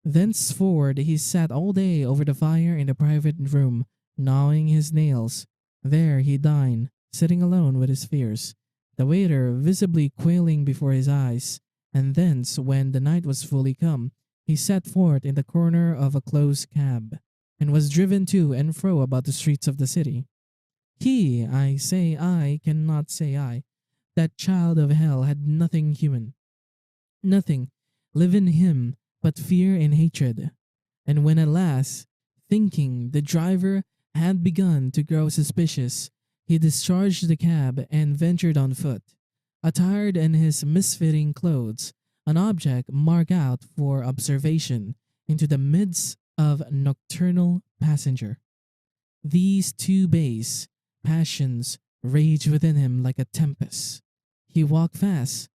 Thenceforward he sat all day over the fire in the private room, gnawing his nails. There he dined, sitting alone with his fears, the waiter visibly quailing before his eyes, and thence, when the night was fully come, he set forth in the corner of a close cab, and was driven to and fro about the streets of the city. He, I say I, cannot say I, that child of hell had nothing human, nothing live in him but fear and hatred. And when at last, thinking the driver had begun to grow suspicious, he discharged the cab and ventured on foot, attired in his misfitting clothes, an object marked out for observation, into the midst of nocturnal passenger. These two base passions raged within him like a tempest. He walked fast,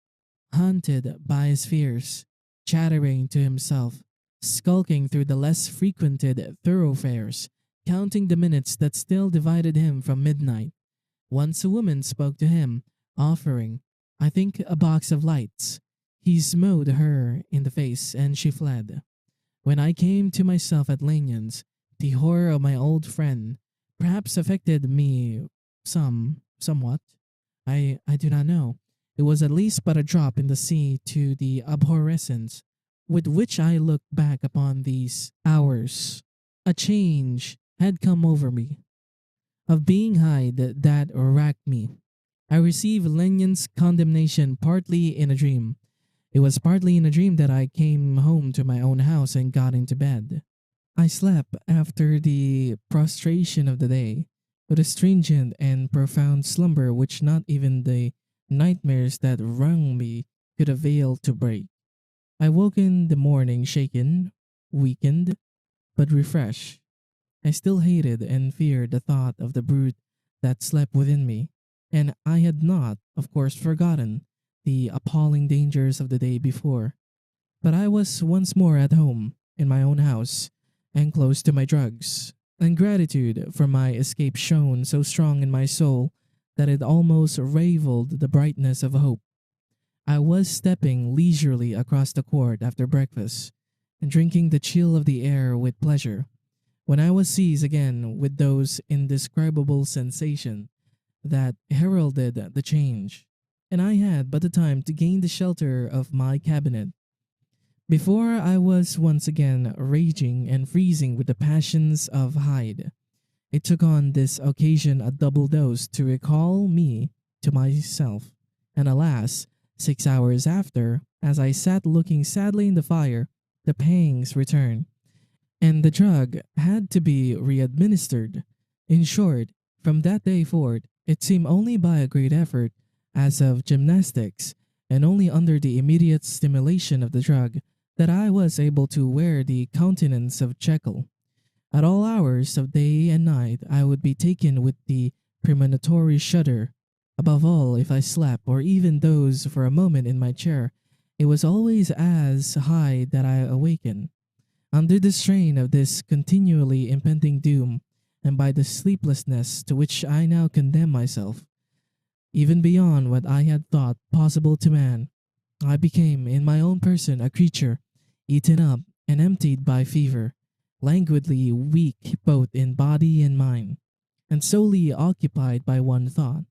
haunted by his fears, chattering to himself, skulking through the less frequented thoroughfares, counting the minutes that still divided him from midnight. Once a woman spoke to him, offering, I think, a box of lights. He smote her in the face, and she fled. When I came to myself at Lanyon's, the horror of my old friend perhaps affected me somewhat. I do not know. It was at least but a drop in the sea to the abhorrence with which I looked back upon these hours. A change had come over me. Of being Hyde that racked me, I received Lenyon's condemnation partly in a dream. It was partly in a dream that I came home to my own house and got into bed. I slept after the prostration of the day, with a stringent and profound slumber which not even the nightmares that wrung me could avail to break. I woke in the morning shaken, weakened, but refreshed. I still hated and feared the thought of the brute that slept within me, and I had not, of course, forgotten the appalling dangers of the day before. But I was once more at home, in my own house, and close to my drugs, and gratitude for my escape shone so strong in my soul that it almost raveled the brightness of hope. I was stepping leisurely across the court after breakfast, and drinking the chill of the air with pleasure, when I was seized again with those indescribable sensations that heralded the change, and I had but the time to gain the shelter of my cabinet before I was once again raging and freezing with the passions of Hyde. It took on this occasion a double dose to recall me to myself, and alas, 6 hours after, as I sat looking sadly in the fire, the pangs returned, and the drug had to be re-administered. In short, from that day forward, it seemed only by a great effort, as of gymnastics, and only under the immediate stimulation of the drug, that I was able to wear the countenance of Jekyll. At all hours of day and night I would be taken with the premonitory shudder. Above all, if I slept, or even dozed for a moment in my chair, it was always as Hyde that I awakened. Under the strain of this continually impending doom, and by the sleeplessness to which I now condemned myself, even beyond what I had thought possible to man, I became in my own person a creature, eaten up and emptied by fever, languidly weak both in body and mind, and solely occupied by one thought,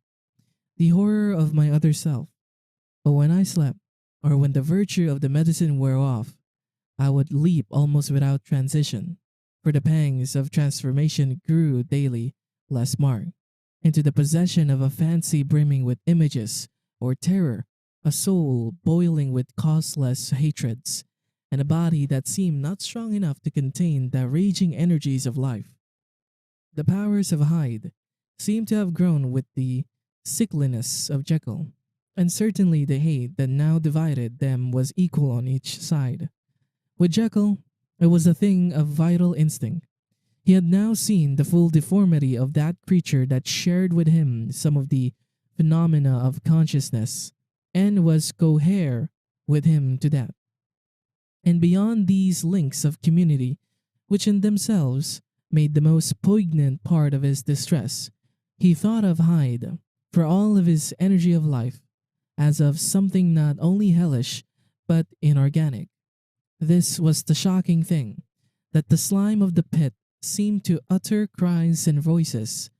the horror of my other self. But when I slept, or when the virtue of the medicine wore off, I would leap almost without transition, for the pangs of transformation grew daily less marked, into the possession of a fancy brimming with images or terror, a soul boiling with causeless hatreds, and a body that seemed not strong enough to contain the raging energies of life. The powers of Hyde seemed to have grown with the sickliness of Jekyll, and certainly the hate that now divided them was equal on each side. With Jekyll, it was a thing of vital instinct. He had now seen the full deformity of that creature that shared with him some of the phenomena of consciousness and was cohere with him to that. And beyond these links of community, which in themselves made the most poignant part of his distress, he thought of Hyde, for all of his energy of life, as of something not only hellish but inorganic. This was the shocking thing, that the slime of the pit seemed to utter cries and voices,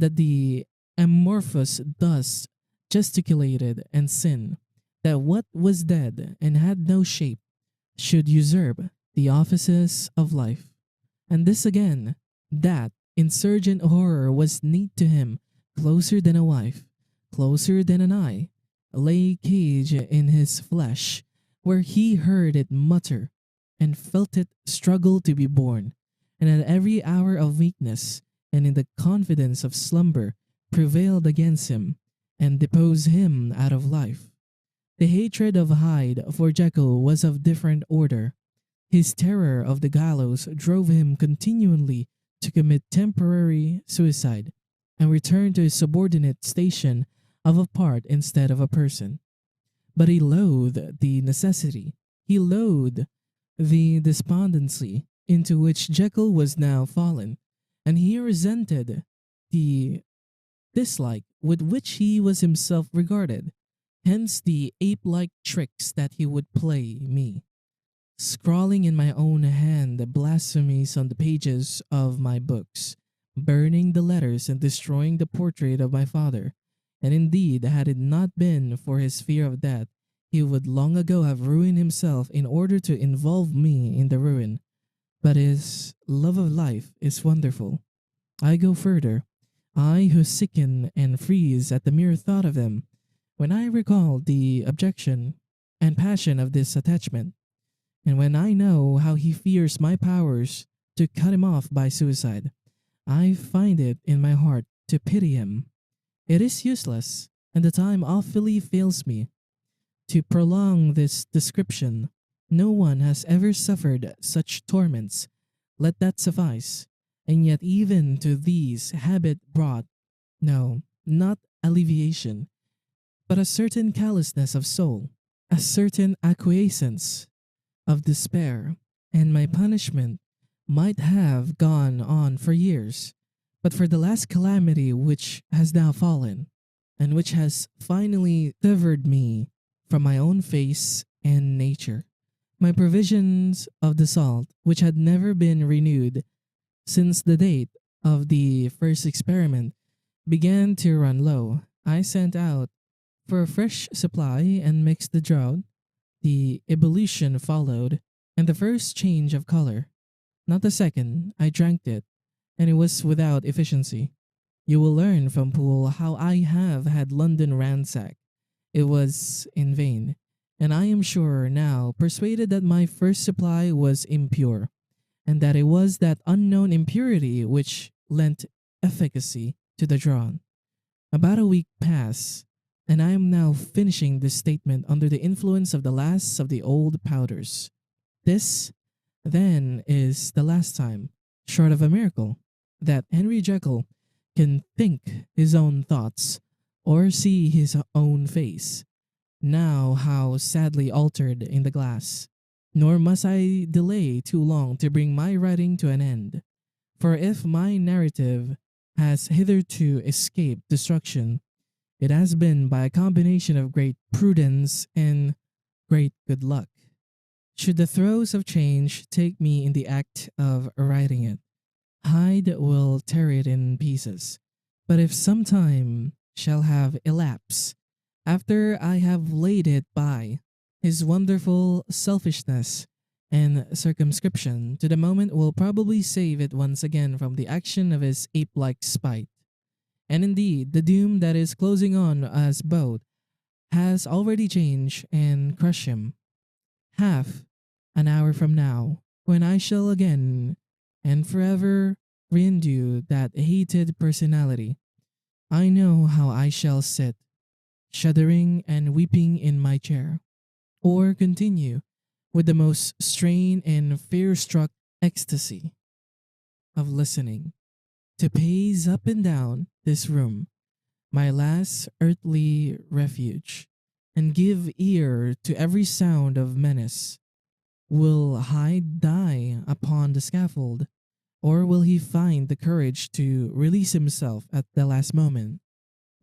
that the amorphous dust gesticulated and sinned, that what was dead and had no shape should usurp the offices of life. And this again, that insurgent horror was neat to him, closer than a wife, closer than an eye, lay cage in his flesh, where he heard it mutter and felt it struggle to be born, and at every hour of weakness and in the confidence of slumber prevailed against him and deposed him out of life. The hatred of Hyde for Jekyll was of different order. His terror of the gallows drove him continually to commit temporary suicide and return to his subordinate station of a part instead of a person. But he loathed the necessity, he loathed the despondency into which Jekyll was now fallen, and he resented the dislike with which he was himself regarded, hence the ape-like tricks that he would play me, scrawling in my own hand the blasphemies on the pages of my books, burning the letters and destroying the portrait of my father. And indeed, had it not been for his fear of death, he would long ago have ruined himself in order to involve me in the ruin. But his love of life is wonderful. I go further. I who sicken and freeze at the mere thought of them, when I recall the objection and passion of this attachment, and when I know how he fears my powers to cut him off by suicide, I find it in my heart to pity him. It is useless, and the time awfully fails me. To prolong this description, no one has ever suffered such torments. Let that suffice. And yet even to these habit brought, no, not alleviation, but a certain callousness of soul, a certain acquiescence of despair, and my punishment might have gone on for years, but for the last calamity which has now fallen, and which has finally severed me from my own face and nature. My provisions of the salt, which had never been renewed since the date of the first experiment, began to run low. I sent out for a fresh supply and mixed the draught. The ebullition followed, and the first change of color. Not the second. I drank it, and it was without efficiency. You will learn from Poole how I have had London ransacked. It was in vain, and I am sure now persuaded that my first supply was impure, and that it was that unknown impurity which lent efficacy to the draught. About a week passed, and I am now finishing this statement under the influence of the last of the old powders. This, then, is the last time, short of a miracle, that Henry Jekyll can think his own thoughts or see his own face, now how sadly altered in the glass. Nor must I delay too long to bring my writing to an end. For if my narrative has hitherto escaped destruction, it has been by a combination of great prudence and great good luck. Should the throes of change take me in the act of writing it, Hyde will tear it in pieces. But if some time shall have elapsed after I have laid it by, his wonderful selfishness and circumscription to the moment will probably save it once again from the action of his ape-like spite. And indeed, the doom that is closing on us both has already changed and crushed him. Half an hour from now, when I shall again and forever renew that hated personality, I know how I shall sit, shuddering and weeping in my chair, or continue with the most strained and fear-struck ecstasy of listening, to pace up and down this room, my last earthly refuge, and give ear to every sound of menace. Will Hyde die upon the scaffold, or will he find the courage to release himself at the last moment?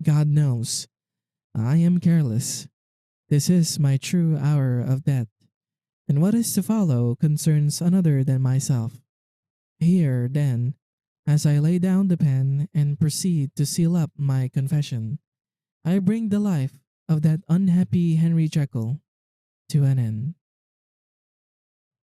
God knows. I am careless. This is my true hour of death, and what is to follow concerns another than myself. Here, then, as I lay down the pen and proceed to seal up my confession, I bring the life of that unhappy Henry Jekyll to an end.